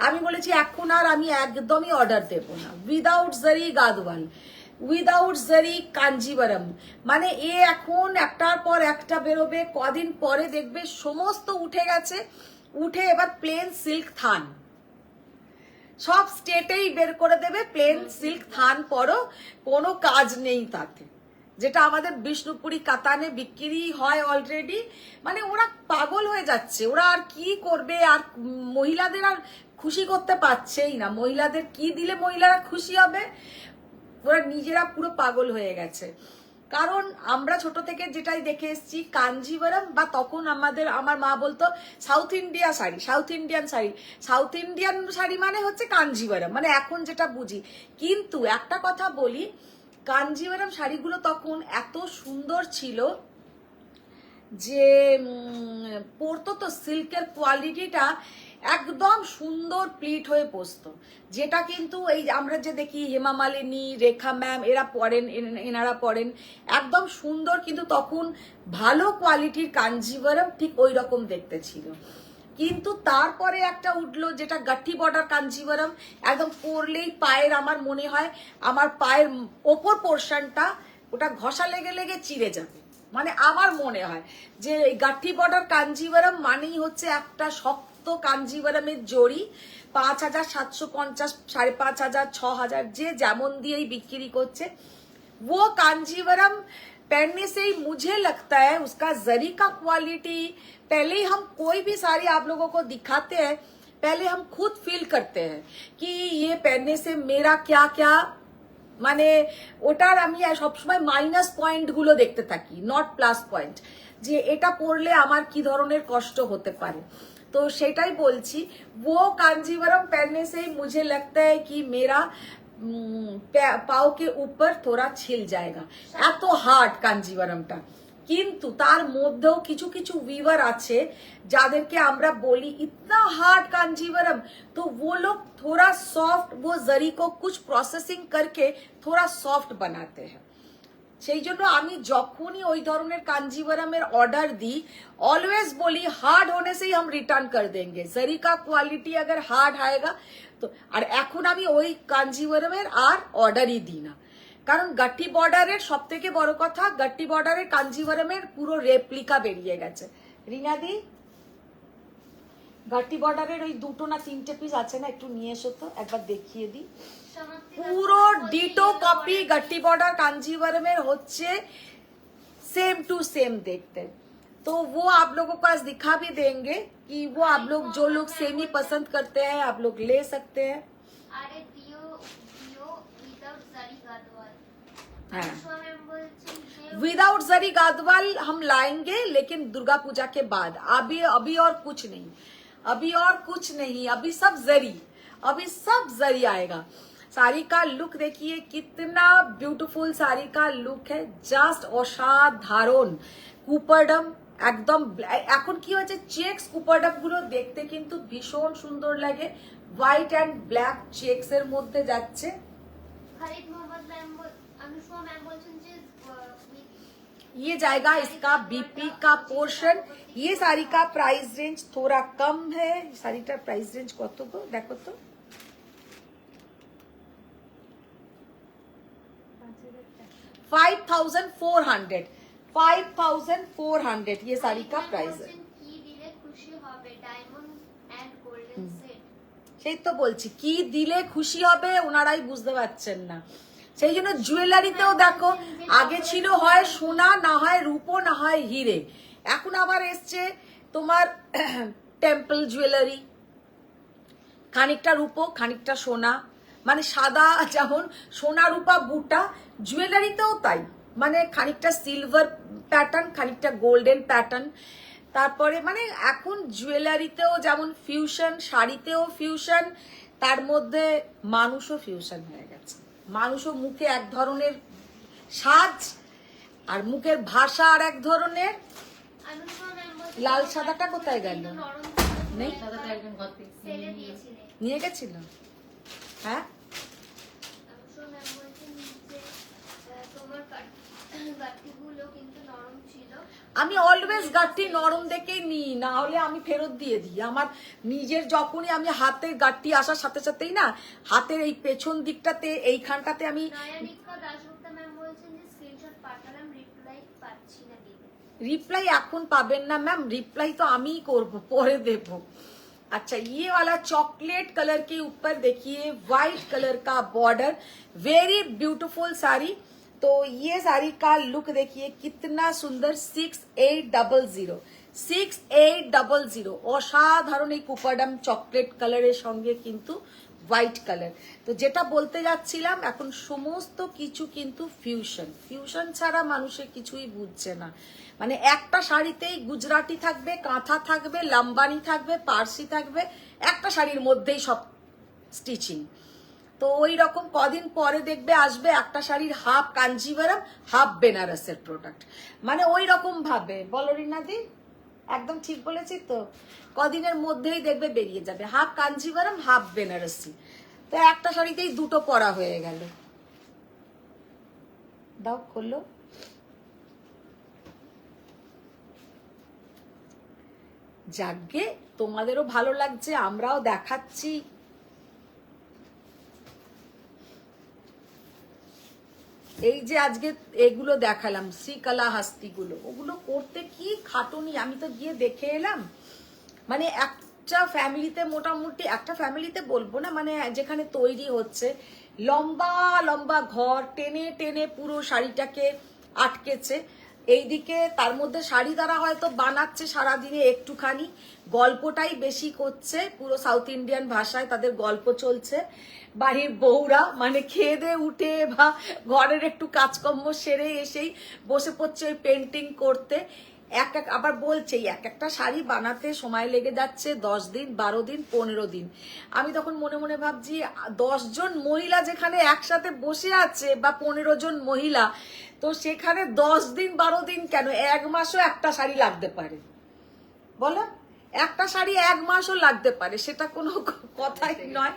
আমি বলেছি এখন আর আমি একদমই অর্ডার দেব না, উইদাউট জারি গাদওয়াল, উইদাউট জারি কাঞ্জিভারাম। মানে এ এখন একটার পর একটা বেরোবে, কদিন পরে দেখবে সমস্ত উঠে গেছে, উঠে এবার প্লেন সিল্ক থান সব স্টেটেই বের করে দেবে। প্লেন সিল্ক থান পরো, কোনো কাজ নেই তাতে, যেটা আমাদের বিষ্ণুপুরি কাতানে বিক্রি হয় অলরেডি। মানে ওরা পাগল হয়ে যাচ্ছে, ওরা আর কি করবে, আর মহিলাদের আর খুশি করতে পারছেই না। মহিলাদের কি দিলে মহিলারা খুশি হবে, ওরা নিজেরা পুরো পাগল হয়ে গেছে। কারণ আমরা ছোট থেকে যেটাই দেখে এসেছি কাঞ্জিভারাম, বা তখন আমার মা বলতো south India sari, south Indian sari, south Indian sari মানে হচ্ছে কাঞ্জিভারাম, মানে এখন যেটা বুঝি। কিন্তু একটা কথা বলি, কাঞ্জিভারাম শাড়িগুলো তখন এত সুন্দর ছিল যে পরতো তো সিল্কের কোয়ালিটিটা একদম সুন্দর প্লিট হয়ে বসতো, যেটা কিন্তু এই আমরা যে দেখি হেমা মালিনী, রেখা ম্যাম এরা পরেন, এনারা পরেন একদম সুন্দর, কিন্তু তখন ভালো কোয়ালিটির কাঞ্জিভারাম ঠিক ওই রকম দেখতে ছিল। কিন্তু তারপরে একটা উঠলো যেটা গাঠি বর্ডার কাঞ্জিভারাম, একদম পরলেই পায়ের, আমার মনে হয় আমার পায়ের ওপর পোর্শনটা ওটা ঘষা লেগে লেগে চিড়ে যাবে। মানে আমার মনে হয় যে এই গাঠি বর্ডার কাঞ্জিভারাম মানেই হচ্ছে একটা শক্ত কাঞ্জিভারামের জড়ি, 5,750, 5,500, 6,000 যে যেমন দিয়েই বিক্রি করছে। वो कांजीवरम पहनने से ही मुझे लगता है उसका जरी का क्वालिटी, पहले ही हम कोई भी साड़ी आप लोगों को दिखाते हैं, पहले हम खुद फील करते हैं कि ये पहनने से मेरा क्या क्या, মানে ওটার আমি সবসময় মাইনাস পয়েন্ট গুলো দেখতে থাকি, নট প্লাস পয়েন্ট, যে এটা পরলে আমার কি ধরনের কষ্ট হতে পারে। তো সেটাই বলছি, वो कांजीवरम पहनने से ही मुझे लगता है कि मेरा পাও কে উপর থোড়া ছিল জায়গা। এত হার্ড কাঞ্জিভারামটা, কিন্তু তার মধ্যেও কিছু কিছু উইভার আছে যাদেরকে আমরা বলি ইতনা হার্ড कांजीवरम, तो वो लोग थोड़ा सॉफ्ट, वो जरी को कुछ प्रोसेसिंग करके थोड़ा सॉफ्ट बनाते हैं। সেই জন্য আমি যখনই ওই ধরনের কাঞ্জিভারামের অর্ডার দিই অলওয়েজ বলি হার্ড होने से ही हम रिटर्न कर देंगे, जरी का क्वालिटी अगर हार्ड आएगा তো। আর এখন আমি ওই কাঞ্জিভারামের আর অর্ডারই দিই না, কারণ গাঠি বর্ডারের সব থেকে বড় কথা, গাঠি বর্ডারের কাঞ্জিভারামের পুরো রেপ্লিকা বেরিয়ে গেছে। রিনাদি, গাঠি বর্ডারের ওই 2 না 3টে পিস আছে না, একটু নিয়ে এসো তো, একবার দেখিয়ে দিই। পুরো ডিটো কপি গাঠি বর্ডার कांजीवरम होच्छे, सेम टू सेम देखते। तो वो आप लोगों को आज दिखा भी देंगे कि वो आप लोग जो लोग सेम ही पसंद करते हैं आप लोग ले सकते हैं। अरे दियो दियो विदाउट जरी गादवाल, हाँ, बोलছেন विदाउट जरी गादवाल हम लाएंगे, लेकिन दुर्गा पूजा के बाद। अभी और कुछ नहीं, अभी और कुछ नहीं, अभी सब जरी, अभी सब जरी आएगा। साड़ी का लुक देखिए कितना ब्यूटीफुल साड़ी का लुक है, जस्ट অসাধারণ। কুপারডাম একদম, এখন কি হয়েছে চেক্স কুপারডাম গুলো দেখতে কিন্তু ভীষণ সুন্দর লাগে, হোয়াইট এন্ড ব্ল্যাক চেক্স এর মধ্যে যাচ্ছে। खरीद मोहम्मद मैम अनुष्मा मैम बोलছেন যে ये जाएगा इसका बीपी का पोर्शन। ये साड़ी का प्राइस रेंज थोड़ा कम है, साड़ी का प्राइस रेंज কত গো দেখো তো, 5,400, 5,400 ये साड़ी का प्राइस है। কি দিলে খুশি হবে ডায়মন্ড এন্ড গোল্ডেন সেট, সেই তো বলছি কি দিলে খুশি হবে ওনারাই বুঝতে পারছেন না। সেই জন্য জুয়েলারিতেও দেখো আগে ছিল হয় সোনা, না হয় রূপো, না হয় হিরে, এখন আবার এসছে তোমার টেম্পল জুয়েলারি, খানিকটা রূপো খানিকটা সোনা, মানে সাদা যেমন সোনা রূপা বুটা, জুয়েলারিতেও তাই, মানে খানিকটা সিলভার প্যাটার্ন খানিকটা গোল্ডেন প্যাটার্ন। তারপরে মানে এখন জুয়েলারিতেও যেমন ফিউশন, শাড়িতেও ফিউশন, তার মধ্যে মানুষও ফিউশন হয়ে গেছে। মানুষও মুখে এক ধরনের সাজ, আর মুখের ভাষা আর এক ধরনের। অনুষ্মা ম্যাম বলছে লাল সাদাটা কোথায় গেল? নরম ছিল, নেই? সাদাটা একজন ঘর থেকে সেলে দিয়েছিলেন। নিয়ে গেছিল? হ্যাঁ, অনুষ্মা ম্যাম বলছে নিচে তোমার গাঁটগুলো কিন্তু নরম ছিল। আমি অলওয়েজ গাঁটটি নরম দেখেই নিই, না হলে আমি ফেরত দিয়ে দিই। আমার নিজের যখনই আমি হাতে গাঁটটি আসার সাথে সাথেই না, হাতের এই পেছন দিকটাতে এইখানটাতে আমি নয়নিকা দাশগুপ্তা ম্যাম বলছেন যে স্ক্রিনশট পাঠালাম, রিপ্লাই পাচ্ছি না দিদি। रिप्लाई এখন পাবেন না ম্যাম, रिप्लाई तो আমি করব, পরে দেব। अच्छा, ये वाला चॉकलेट कलर के ऊपर देखिए व्हाइट कलर का बॉर्डर, वेरी ब्यूटीफुल साड़ी। तो ये साड़ी का लुक देखिए कितना सुंदर, 6800 6800 অসাধারণ এই কুপাডাম চকলেট কালারের সঙ্গে কিন্তু হোয়াইট কালার। তো যেটা বলতে যাচ্ছিলাম, এখন সমস্ত কিছু কিন্তু ফিউশন, ফিউশন ছাড়া মানুষের কিছুই বুঝছে না। মানে একটা শাড়িতেই গুজরাটি থাকবে, কাঁথা থাকবে, লাম্বানি থাকবে, পার্সি থাকবে, একটা শাড়ির মধ্যেই সব স্টিচিং। তো ওই রকম কদিন পরে দেখবে আসবে একটা শাড়ির হাফ কাঞ্জিভারম, হাফ বেনারসের প্রোডাক্ট, মানে ওই রকম ভাবে। বলো রিনাদি, একদম ঠিক বলেছি তো? কদিনের মধ্যেই দেখবে বেরিয়ে যাবে হাফ কাঞ্জিভারম, হাফ বেনারসি। তো একটা শাড়িতেই দুটো পরা হয়ে গেল। দাও করলো। যাকগে, তোমাদেরও ভালো লাগছে, আমরাও দেখাচ্ছি। এই যে আজকে এগুলো দেখালাম শ্রীকলা হাস্তিগুলো, ওগুলো করতে কি খাটুনি, আমি তো গিয়ে দেখে এলাম। মানে একটা ফ্যামিলিতে, মোটামুটি একটা ফ্যামিলিতে বলবো না, মানে যেখানে তৈরি হচ্ছে, লম্বা লম্বা ঘর, টেনে টেনে পুরো শাড়িটাকে আটকেছে। এইদিকে তার মধ্যে শাড়ি দ্বারা হয়তো বানাচ্ছে সারাদিনে একটুখানি, গল্পটাই বেশি করছে, পুরো সাউথ ইন্ডিয়ান ভাষায় তাদের গল্প চলছে। বাড়ির বউরা মানে খেয়ে দিয়ে উঠে বা ঘরের একটু কাজকর্ম সেরে এসেই বসে পড়ছে ওই পেন্টিং করতে। আবার বলছে এক একটা শাড়ি বানাতে সময় লেগে যাচ্ছে 10 দিন, 12 দিন, 15 দিন। আমি তখন মনে মনে ভাবছি, 10 জন মহিলা যেখানে একসাথে বসে আছে, বা 15 জন মহিলা, তো সেখানে 10 দিন 12 দিন কেন, 1 মাসও একটা শাড়ি লাগতে পারে। বলো, একটা শাড়ি 1 মাসও লাগতে পারে, সেটা কোনো কথাই নয়।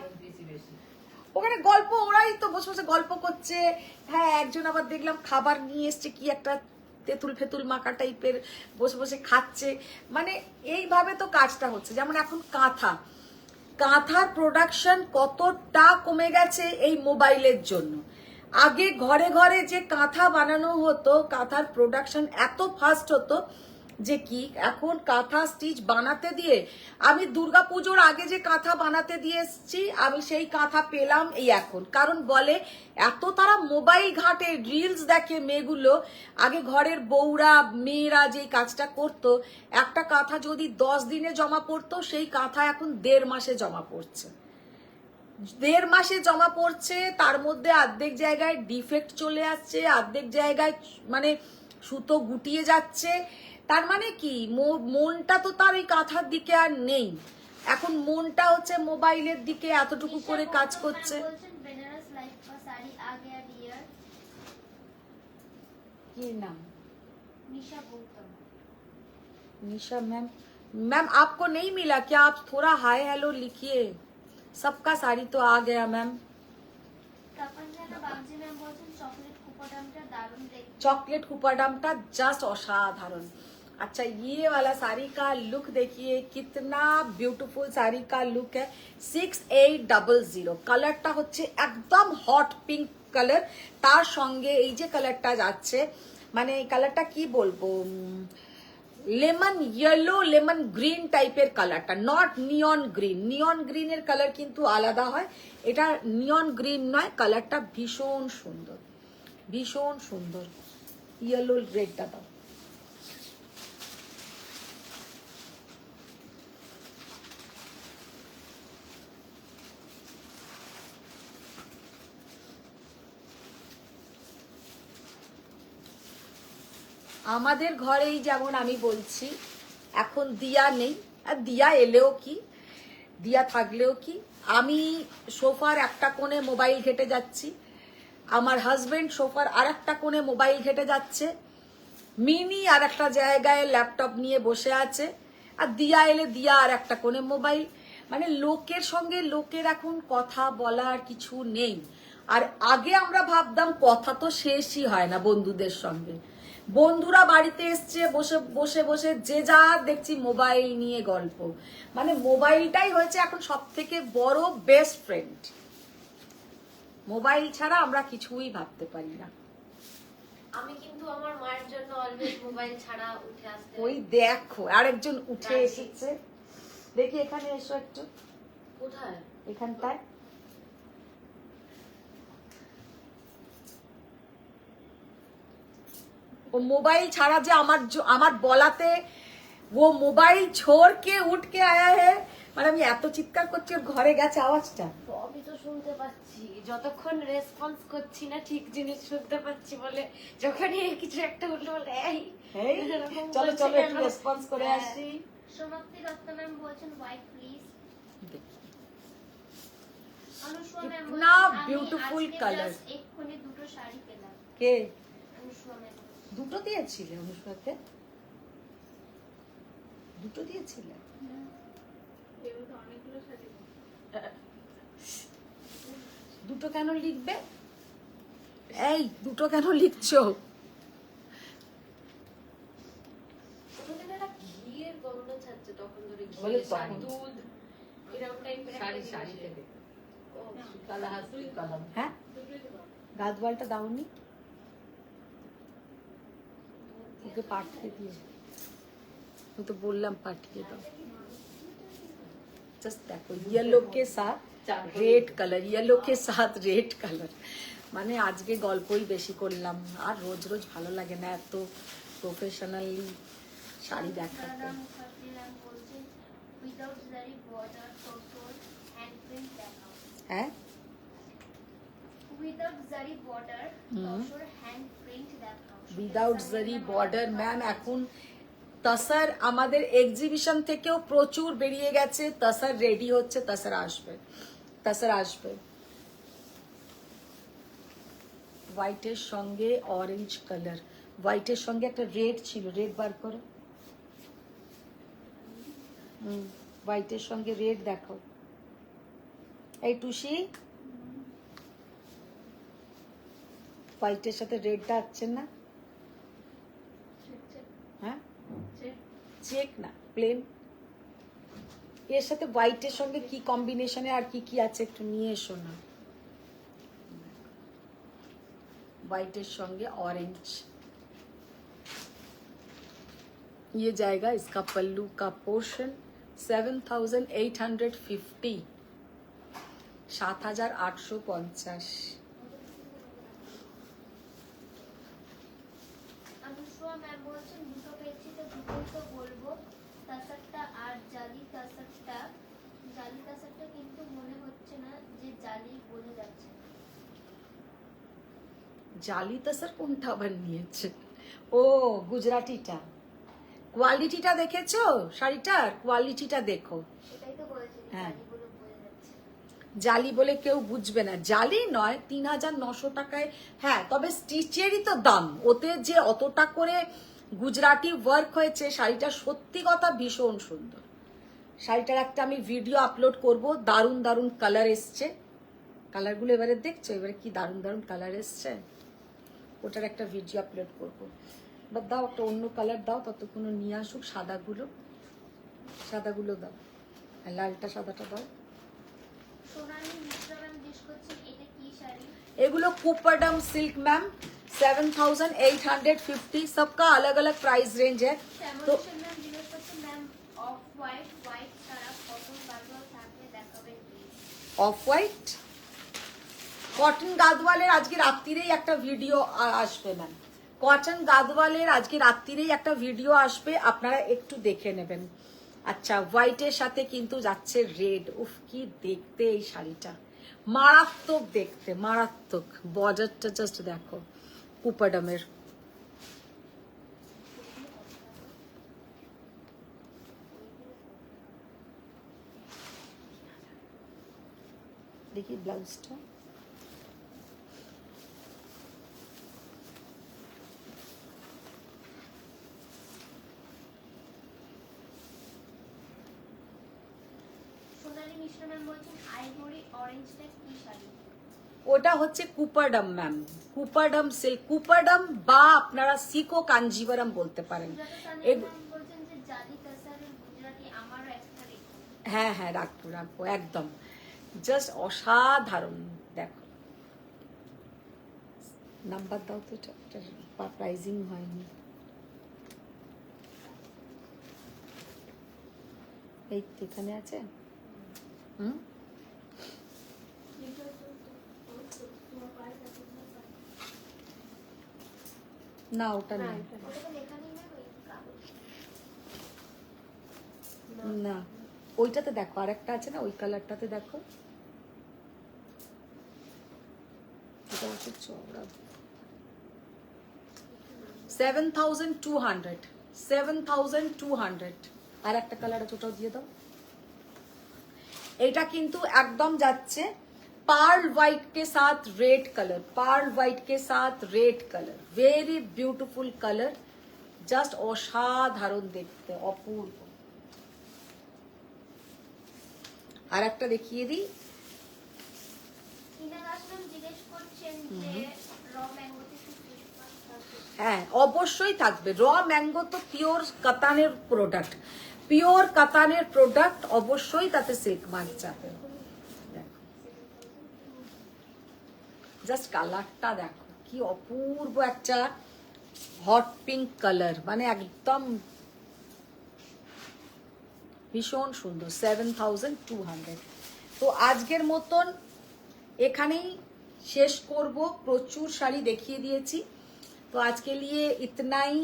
ওখানে গল্প, ওরাই তো বসে বসে গল্প করছে। হ্যাঁ, একজন আবার দেখলাম খাবার নিয়ে এসছে, কি একটা তেঁতুল ফেতুল মাখা টাইপের, বসে বসে খাচ্ছে। মানে এইভাবে তো কাজটা হচ্ছে। যেমন এখন কাঁথার প্রোডাকশন কতটা কমে গেছে এই মোবাইলের জন্য। আগে ঘরে ঘরে যে কাঁথা বানানো হতো, কাঁথার প্রোডাকশন এত ফাস্ট হতো যে কি, এখন কাঁথা স্টিচ বানাতে দিয়ে, আমি দুর্গাপুজোর আগে যে কাঁথা বানাতে দিয়ে এসছি, আমি সেই কাঁথা পেলাম এই এখন। কারণ বলে এত তারা মোবাইল ঘাটে, রিলস দেখে মেয়েগুলো। আগে ঘরের বউরা, মেয়েরা যে কাজটা করতো, একটা কাঁথা যদি 10 দিনে জমা পড়তো, সেই কাঁথা এখন 1.5 মাসে জমা পড়ছে। 1.5 মাসে জমা পড়ছে, তার মধ্যে অর্ধেক জায়গায় ডিফেক্ট চলে আসছে, অর্ধেক জায়গায় মানে সুতো গুটিয়ে যাচ্ছে। তার মানে কি, মনটা তো তার এই কাঁথার দিকে আর নেই, এখন মনটা হচ্ছে মোবাইলের দিকে, এতটুকু করে কাজ করছে। কি নাম? निशा मैम आपको नहीं मिला क्या? आप थोड़ा हाय हेलो लिखिए, सबका साड़ी तो आ गया मैम। चॉकलेट कुपाडामटा जस्ट असाधारण। अच्छा, ये वाला साड़ी का लुक देखिए, कितना ब्यूटीफुल साड़ी का लुक है। 6800 কালারটা হচ্ছে একদম হট পিঙ্ক কালার, তার সঙ্গে এই যে কালারটা যাচ্ছে, মানে এই কালারটা কি বলবো, লেমন ইয়েলো, লেমন গ্রিন টাইপের কালারটা, নট নিয়ন গ্রিন। নিয়ন গ্রিনের কালার কিন্তু আলাদা হয়, এটা নিয়ন গ্রিন নয়। কালারটা ভীষণ সুন্দর, ভীষণ সুন্দর। ইয়েলো রেডটা দাও। আমাদের ঘরেই যেমন আমি বলছি, এখন দিয়া নেই, আর দিয়া এলেও কি, দিয়া থাকলেও কি, আমি সোফার একটা কোণে মোবাইল ঘেটে যাচ্ছি, আমার হাজবেন্ড সোফার আর একটা কোণে মোবাইল ঘেটে যাচ্ছে, মিনি আর একটা জায়গায় ল্যাপটপ নিয়ে বসে আছে, আর দিয়া এলে দিয়া আর একটা কোণে মোবাইল। মানে লোকের সঙ্গে লোকের এখন কথা বলার কিছু নেই। আর আগে আমরা ভাবতাম কথা তো শেষই হয় না বন্ধুদের সঙ্গে, বন্ধুরা বাড়িতে এসছে, বসে বসে বসে যে যা দেখছি মোবাইল নিয়ে গল্প। মানে মোবাইলটাই হয়েছে এখন সব থেকে বড় বেস্ট ফ্রেন্ড। মোবাইল ছাড়া আমরা কিছুই ভাবতে পারি না। আমি কিন্তু আমার মায়ের জন্য অলওয়েজ মোবাইল ছাড়া উঠে আসতে ওই দেখো আরেকজন উঠে এসেছে, দেখি এখানে এসো একটু, কোথায় এখানটায়। ও মোবাইল ছাড়া যে আমার বলাতে ও মোবাইল छोड़ के उठ के आया है, মানে আমি এত চিৎকার করছি ওর ঘরে গেছে আওয়াজটা। আমি তো শুনতে পাচ্ছি, যতক্ষণ রেসপন্স করছি না ঠিক জিনিস শুনতে পাচ্ছি বলে, যখনই কিছু একটা উঠলো বলে এই চলো চলো একটু রেসপন্স করে আসি। সোনাক্ষী দত্ত ম্যাম বলছেন হোয়াইট প্লিজ। অনুষ্মা ম্যাম কিতনা beautiful color। এক্ষুনি দুটো শাড়ি পেলাম। কে অনুষ্মা ম্যাম দুটো দিয়েছিলে? অনুষ্কাতে দুটো দিয়েছিলে? দুটো কেন লিখবে? এই দুটো কেন লিখছো? ওখানে একটা ঘিয়ের গন্ধ ছাড়ছে তখন ধরে, বলে ঘি তখন। দুধ এরকম টাইপের শাড়ি শাড়ি থেকে কালা হাসি কালাম। হ্যাঁ গাদওয়ালটা দাওনি ওকে? পাঠিয়ে দিয়ে আমি তো বললাম পাঠিয়ে দাও। জাস্ট দেখো येलो के साथ रेड कलर, येलो के साथ रेड कलर। মানে আজকে গল্পই বেশি করলাম, আর রোজ রোজ ভালো লাগে না এত প্রফেশনালি শাড়ি দেখাতে। উইদাউট জারি বর্ডার টোটোর হ্যান্ডপ্রিন্ট দেখাও। হ্যাঁ উইদাউট জারি বর্ডার টোটোর হ্যান্ডপ্রিন্ট দেখাও। উইদাউট জারি বর্ডার ম্যাম এখন তসর আমাদের এক্সিবিশন থেকেও প্রচুর বেরিয়ে গেছে, তসর রেডি হচ্ছে, তসর আসবে, তসর আসবে। হোয়াইটের সঙ্গে অরেঞ্জ কালার, হোয়াইটের সঙ্গে একটা রেড ছিল, রেড বার করো। হোয়াইটের সঙ্গে রেড দেখো। এই টুসি হোয়াইটের সাথে রেডটা আসছে না? হ্যাঁ চেক না, প্লেন। এর সাথে হোয়াইটের সঙ্গে কি কম্বিনেশনে আর কি কি আছে একটু নিয়ে এসো না। হোয়াইটের সঙ্গে অরেঞ্জ। ये जाएगा इसका पल्लू का पोर्शन 7,850, 7,850। অনুষ্মা ম্যাম বলছেন দুটো পেয়েছি তো দুটোই তো বলবো। তাসারটা আর জালি তাসারটা, জালি তাসারটা কিন্তু মনে হচ্ছে না যে জালি বলে যাচ্ছে। জালি তসর কোনটা আবার নিয়েছে? ও গুজরাটিটা। কোয়ালিটিটা দেখেছো শাড়িটার? কোয়ালিটিটা দেখো। সেটাই তো বলেছি, হ্যাঁ। জালি বলে বোঝা যাচ্ছে। জালি বলে কেউ বুঝবে না, জালি নয়। 3,900 টাকায়। হ্যাঁ তবে স্টিচেরই তো দাম, ওতে যে অতটা করে গুজরাটি ওয়ার্ক হয়েছে, শাড়িটা সত্যি কথা ভীষণ সুন্দর। শাড়িটার একটা আমি ভিডিও আপলোড করব, দারুণ দারুণ কালার এসছে। কালারগুলো এবারে দেখছো, এবারে কি দারুণ দারুণ কালার এসছে, ওটার একটা ভিডিও আপলোড করবো। বা দাও একটা অন্য কালার দাও, ততক্ষণ নিয়ে আসুক। সাদাগুলো দাও, আর লালটা সাদাটা দাও। সোনালি মিশ্রা ম্যাম জিজ্ঞেস করছেন এটা কি শাড়ি? एगुलो कुपरडम सिल्क मैम 7,850, सबका अलग अलग प्राइस रेंज है। तो শ্যামলেশ্বর ম্যাম জিজ্ঞেস করছেন ম্যাম অফ হোয়াইট হোয়াইট ছাড়া কটন গাদওয়াল থাকলে দেখাবেন প্লিজ। অফ হোয়াইট কটন গাদওয়ালের আজকে রাত্রিরেই একটা ভিডিও আসবে ম্যাম। কটন গাদওয়ালের আজকে রাত্রিরেই একটা ভিডিও আসবে, আপনারা একটু দেখে নেবেন। আচ্ছা হোয়াইটের সাথে কিন্তু যাচ্ছে রেড। উফ কি দেখতে এই শাড়িটা, মারাত্মক দেখতে, মারাত্মক। বর্ডারটা জাস্ট দেখো কুপাডামের। দেখি ব্লাউজটা। সোনালী মিশ্র ম্যাম বলছেন আইভরি অরেঞ্জটা কি শাড়ি? ওটা হচ্ছে কুপারডাম ম্যাম, কুপারডাম সিল্ক, কুপারডাম বা আপনারা সিকো কাঞ্জিভারাম বলতে পারেন। সুজাতা সানি এগ- ম্যাম বলছেন যে জালি কাসারের গুজরাটি আমারও একটা রেখো। হ্যাঁ হ্যাঁ, রাখবো রাখবো একদম, জাস্ট অসাধারণ। দেখো নাম্বার দাও তো, প্রাইজিং হয়নি। এই তো এখানে আছে। হুম, না ওটা নেই, ওটা তো লেখা নেই ম্যাম, ওই কাগজ। না ওইটাতে দেখো, আর একটা আছে না ওই কালারটাতে দেখো, এটা হচ্ছে চওড়া। 7,200, 7,200। আর একটা কালার আছে, ওটাও দিয়ে দাও। এটা কিন্তু একদম যাচ্ছে পার্ল হোয়াইট के साथ रेड कलर, पार्ल হোয়াইট के साथ red colour, very beautiful colour, just অসাধারণ দেখতে, অপূর্ব। আর একটা দেখিয়ে দিই। টিনা দাস ম্যাম জিজ্ঞেস করছেন যে র ম্যাঙ্গোতে কি ফেসওয়াশ থাকবে? হ্যাঁ অবশ্যই থাকবে, র ম্যাঙ্গো তো পিওর কাতানের প্রোডাক্ট, পিওর কাতানের প্রোডাক্ট, অবশ্যই তাতে সিল্ক মার্ক যাবে। জাস্ট কালারটা দেখো কি অপূর্ব একটা হট পিঙ্ক কালার, মানে একদম ভীষণ সুন্দর। 7,200। তো আজকের মতন এখানেই শেষ করব, প্রচুর শাড়ি দেখিয়ে দিয়েছি। তো আজকে লিয়ে ইতনাই,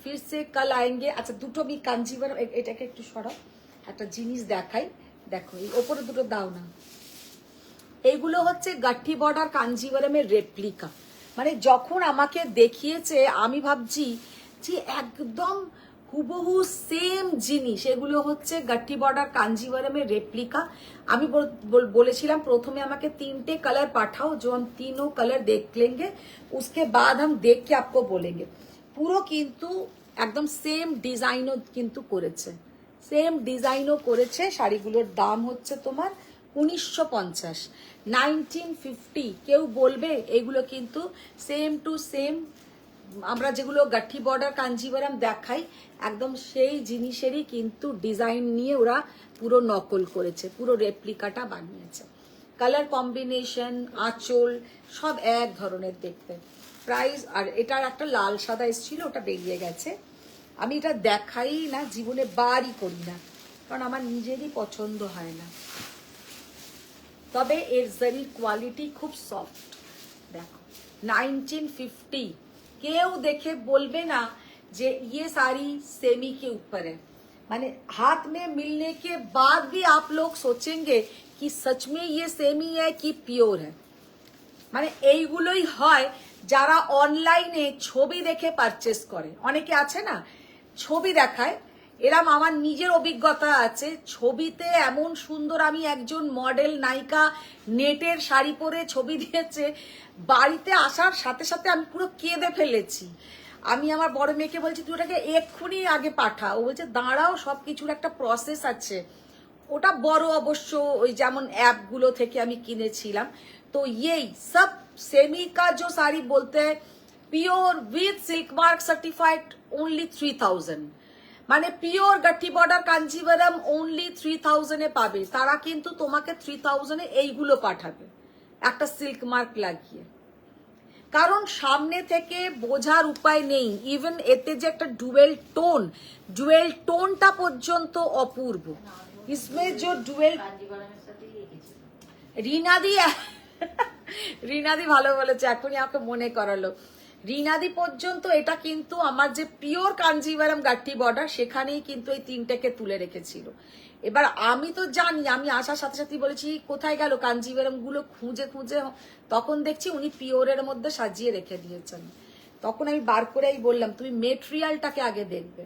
ফির সে কাল আয়েঙ্গে। আচ্ছা দুটো আমি কাঞ্জিভারম, এটাকে একটু সরাও, একটা জিনিস দেখাই। দেখো এই ওপরে দুটো দাও না, এইগুলো হচ্ছে গাঠি বর্ডার কাঞ্জিভারমের রেপ্লিকা। মানে যখন আমাকে দেখিয়েছে আমি ভাবছি যে একদম হুবহু সেম জিনিস, এগুলো হচ্ছে গাঠি বর্ডার কাঞ্জিভারমের রেপ্লিকা। আমি বলেছিলাম প্রথমে আমাকে 3টে कलर পাঠাও, जो हम तीनों कलर देख लेंगे, उसके बाद हम देख के आपको बोलेंगे। পুরো কিন্তু একদম সেম ডিজাইনও কিন্তু করেছে, সেম ডিজাইনও করেছে। শাড়িগুলোর দাম হচ্ছে তোমার 1950, 1950। কেউ বলবে এগুলো কিন্তু সেম টু সেম আমরা যেগুলো গাঠি বর্ডার কাঞ্জিভারম দেখাই, একদম সেই জিনিসেরই কিন্তু ডিজাইন নিয়ে ওরা পুরো নকল করেছে, পুরো রেপ্লিকাটা বানিয়েছে। কালার কম্বিনেশন, আঁচল সব এক ধরনের দেখতে। প্রাইস, আর এটার একটা লাল সাদা এসেছিল, ওটা বেরিয়ে গেছে। আমি এটা দেখাই না, জীবনে বারই করি না, কারণ আমার নিজেরই পছন্দ হয় না। তবে এর জারির কোয়ালিটি খুব সফট। দেখো 1950, কেউ দেখে বলবে না যে ये साड़ी सेमी के ऊपर है। माने हाथ में मिलने के बाद भी आप लोग सोचेंगे कि सच में ये सेमी है कि प्योर है। মানে এইগুলোই হয় যারা অনলাইনে ছবি দেখে পারচেস করে। অনেকে আছে না ছবি দেখায়, এরম আমার নিজের অভিজ্ঞতা আছে। ছবিতে এমন সুন্দর, আমি একজন মডেল নায়িকা নেটের শাড়ি পরে ছবি দিয়েছে, বাড়িতে আসার সাথে সাথে আমি পুরো কেঁদে ফেলেছি। আমি আমার বড় মেয়েকে বলছি তুই ওটাকে এক্ষুনি আগে পাঠা, ও বলছে দাঁড়াও সব কিছুর একটা প্রসেস আছে। ওটা বড় অবশ্য, ওই যেমন অ্যাপগুলো থেকে আমি কিনেছিলাম। तो यही सब सेमी का जो साड़ी बोलते हैं pure with silk mark certified only 3000, মানে পিওর গাঠি বর্ডার কাঞ্জিভারম ওনলি 3000 এ পাবে। তারা কিন্তু তোমাকে 3000 এ এইগুলো পাঠাবে একটা সিল্ক মার্ক লাগিয়ে, কারণ সামনে থেকে বোঝার উপায় নেই। ইভেন এতে যে একটা ডুয়েল টোনটা পর্যন্ত অপূর্ব। ইসমে যে ডুয়েল, কাঞ্জিভারমের সাথেই রেখেছি। রিনাদি ভালো বলেছে, এখনই আমাকে মনে করালো। রিনাদি পর্যন্ত এটা কিন্তু আমার যে পিওর কাঞ্জিভারম গাঠি বর্ডার, সেখানেই কিন্তু এই 3টাকে তুলে রেখেছিল। এবার আমি তো জানি, আমি আসার সাথে সাথে বলেছি কোথায় গেল কাঞ্জিভারম গুলো খুঁজে খুঁজে, তখন দেখছি উনি পিওরের মধ্যে সাজিয়ে রেখে দিয়েছেন। তখন আমি বার করেই বললাম তুমি মেটেরিয়ালটাকে আগে দেখবে।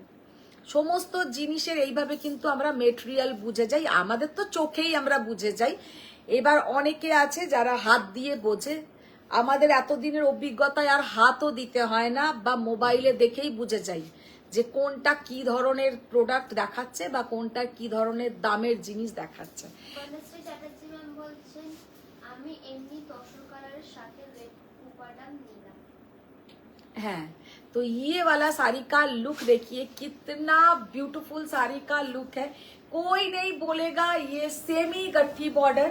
সমস্ত জিনিসের এইভাবে কিন্তু আমরা মেটেরিয়াল বুঝে যাই, আমাদের তো চোখেই আমরা বুঝে যাই। এবার অনেকে আছে যারা হাত দিয়ে বোঝে, আমাদের এতদিনের অভিজ্ঞতায় আর হাতও দিতে হয় না, বা মোবাইলে দেখেই বুঝে যাই যে কোনটা কি ধরনের প্রোডাক্ট দেখাচ্ছে বা কোনটা কি ধরনের দামের জিনিস দেখাচ্ছে। বনশ্রী চ্যাটার্জি ম্যাম বলছেন আমি এমনি তসর কালারের সাথে রেড উপাদান নিলাম। हाँ, तो ये वाला साड़ी का लुक देखिए कितना ब्यूटीफुल साड़ी का लुक है। कोई नहीं बोलेगा ये सेमी गट्ठी बॉर्डर,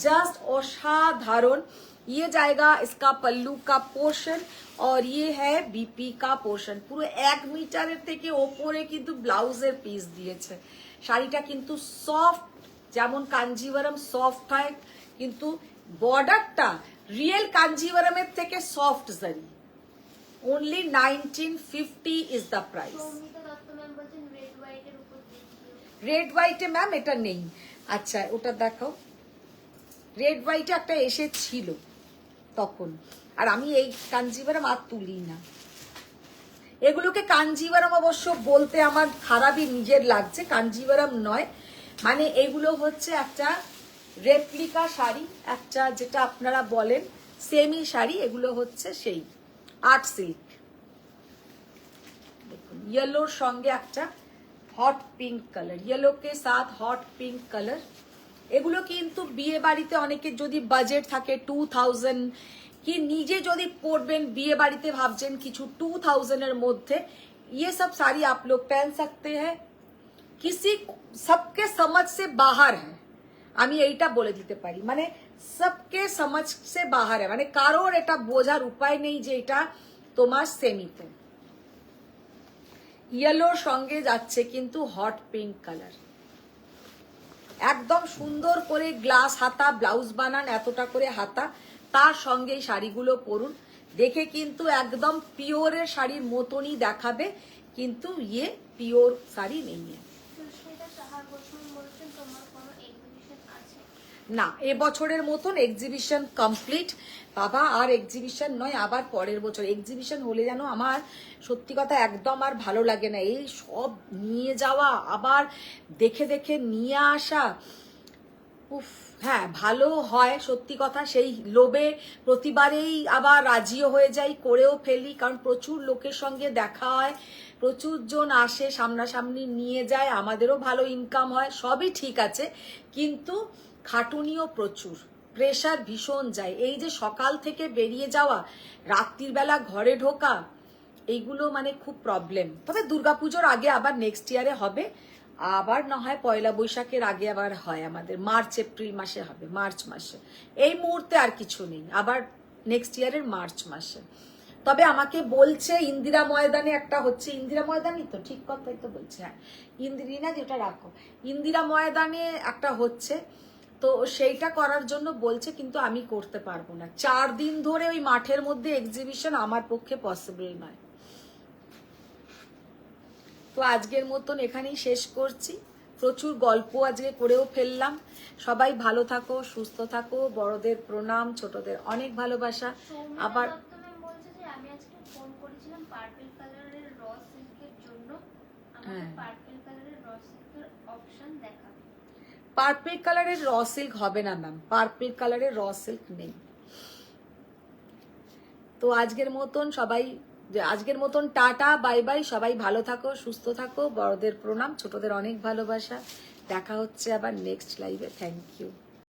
जस्ट असाधारण। ये जाएगा इसका पल्लू का पोर्शन और ये है बीपी का पोर्शन। পুরো 1 মিটারের থেকে ওপরে কিন্তু ব্লাউজের পিস দিয়েছে। শাড়িটা কিন্তু সফট, যেমন কাঞ্জিভারম সফট হয়, কিন্তু বর্ডারটা রিয়েল কাঞ্জিভারমের থেকে সফট জারি। Only 1950 is the price. Soumita Dutta ma'am বলছেন রেড হোয়াইটের উপর দেখিও। রেড হোয়াইটে ম্যাম এটা নেই। আচ্ছা ওটা দেখাও। রেড হোয়াইটে একটা এসেছিল তখন, আর আমি এই কাঞ্জিভারম আর তুলি না। এগুলোকে কাঞ্জিভারম অবশ্য বলতে আমার খারাপই নিজের লাগছে, কাঞ্জিভারম নয়, মানে এগুলো হচ্ছে একটা রেপ্লিকা শাড়ি, একটা যেটা আপনারা বলেন সেমি শাড়ি, এগুলো হচ্ছে সেই আর্ট সিল্ক। দেখুন येलोর সঙ্গে একটা হট পিঙ্ক কালার, येलो के साथ हॉट पिंक कलर। এগুলো কিন্তু বিয়ে বাড়িতে অনেকের যদি বাজেট থাকে 2000 কি নিজে যদি পরবেন, বিয়ে বাড়িতে ভাবছেন কিছু 2000 এর মধ্যে, ये सब साड़ी आप लोग पहन सकते हैं। किसी सबके समझ से बाहर है, আমি এইটা বলে দিতে পারি, মানে সবকে সমাজ সে বাহার মানে কারোর এটা বোঝার উপায় নেই যে এটা তোমার সেমিতে। ইয়েলোর সঙ্গে যাচ্ছে কিন্তু হট পিঙ্ক কালার, একদম সুন্দর করে গ্লাস হাতা ব্লাউজ বানান, এতটা করে হাতা, তার সঙ্গে এই শাড়িগুলো পরুন, দেখে কিন্তু একদম পিওরের শাড়ির মতনই দেখাবে, কিন্তু ইয়ে পিওর শাড়ি নেই। সুস্মিতা সাহা ঘোষণ বলছেন তোমার কোনো এক্সিবিশন আছে? না, এবছরের মতন এক্সিবিশন কমপ্লিট বাবা, আর এক্সিবিশন নয়, আবার পরের বছর এক্সিবিশন হলে যেন আমার সত্যি কথা একদম আর ভালো লাগে না। এই সব নিয়ে যাওয়া, আবার দেখে দেখে নিয়ে আসা, উফ। হ্যাঁ ভালো হয় সত্যি কথা, সেই লোভে প্রতিবারেই আবার রাজিও হয়ে যাই, করেও ফেলি, কারণ প্রচুর লোকের সঙ্গে দেখা হয়, প্রচুর জন আসে, সামনাসামনি নিয়ে যায়, আমাদেরও ভালো ইনকাম হয়, সবই ঠিক আছে, কিন্তু খাটুনিও প্রচুর, প্রেশার ভীষণ যায়। এই যে সকাল থেকে বেরিয়ে যাওয়া, রাত্রির বেলা ঘরে ঢোকা, এইগুলো মানে খুব প্রবলেম। তবে দুর্গাপুজোর আগে আবার নেক্সট ইয়ারে হবে, আবার না হয় পয়লা বৈশাখের আগে আবার হয় আমাদের, মার্চ এপ্রিল মাসে হবে, মার্চ মাসে। এই মুহূর্তে আর কিছু নেই, আবার নেক্সট ইয়ারের মার্চ মাসে। তবে আমাকে বলছে ইন্দিরা ময়দানে একটা হচ্ছে, ইন্দিরা ময়দানই তো, ঠিক কথাই তো বলছে, হ্যাঁ ইন্দিরিনা, যেটা রাখো, ইন্দিরা ময়দানে একটা হচ্ছে, তো সেইটা করার জন্য বলছে, কিন্তু আমি করতে পারবো না, 4 দিন ধরে ওই মাঠের মধ্যে এক্সিবিশন আমার পক্ষে পসিবল নয়। তো আজকের মতন এখানেই শেষ করছি, প্রচুর গল্প আজকে করেও ফেললাম। সবাই ভালো থাকো, সুস্থ থাকো, বড়দের প্রণাম, ছোটদের অনেক ভালোবাসা। সৌমিতা আবার দত্ত ম্যাম বলছে যে আমি আজকে ফোন করেছিলাম পার্পল কালারের র সিল্কের জন্য, আমাকে পার্পল কালারের র সিল্কের অপশন দেখাবে। পার্পল কালারের র সিল্ক হবে না ম্যাম, পার্পল কালারের র সিল্ক নেই। তো আজকের মতন টাটা বাই বাই, সবাই ভালো থাকো, সুস্থ থাকো, বড়দের প্রণাম, ছোটদের অনেক ভালোবাসা। দেখা হচ্ছে আবার নেক্সট লাইভে। Thank you.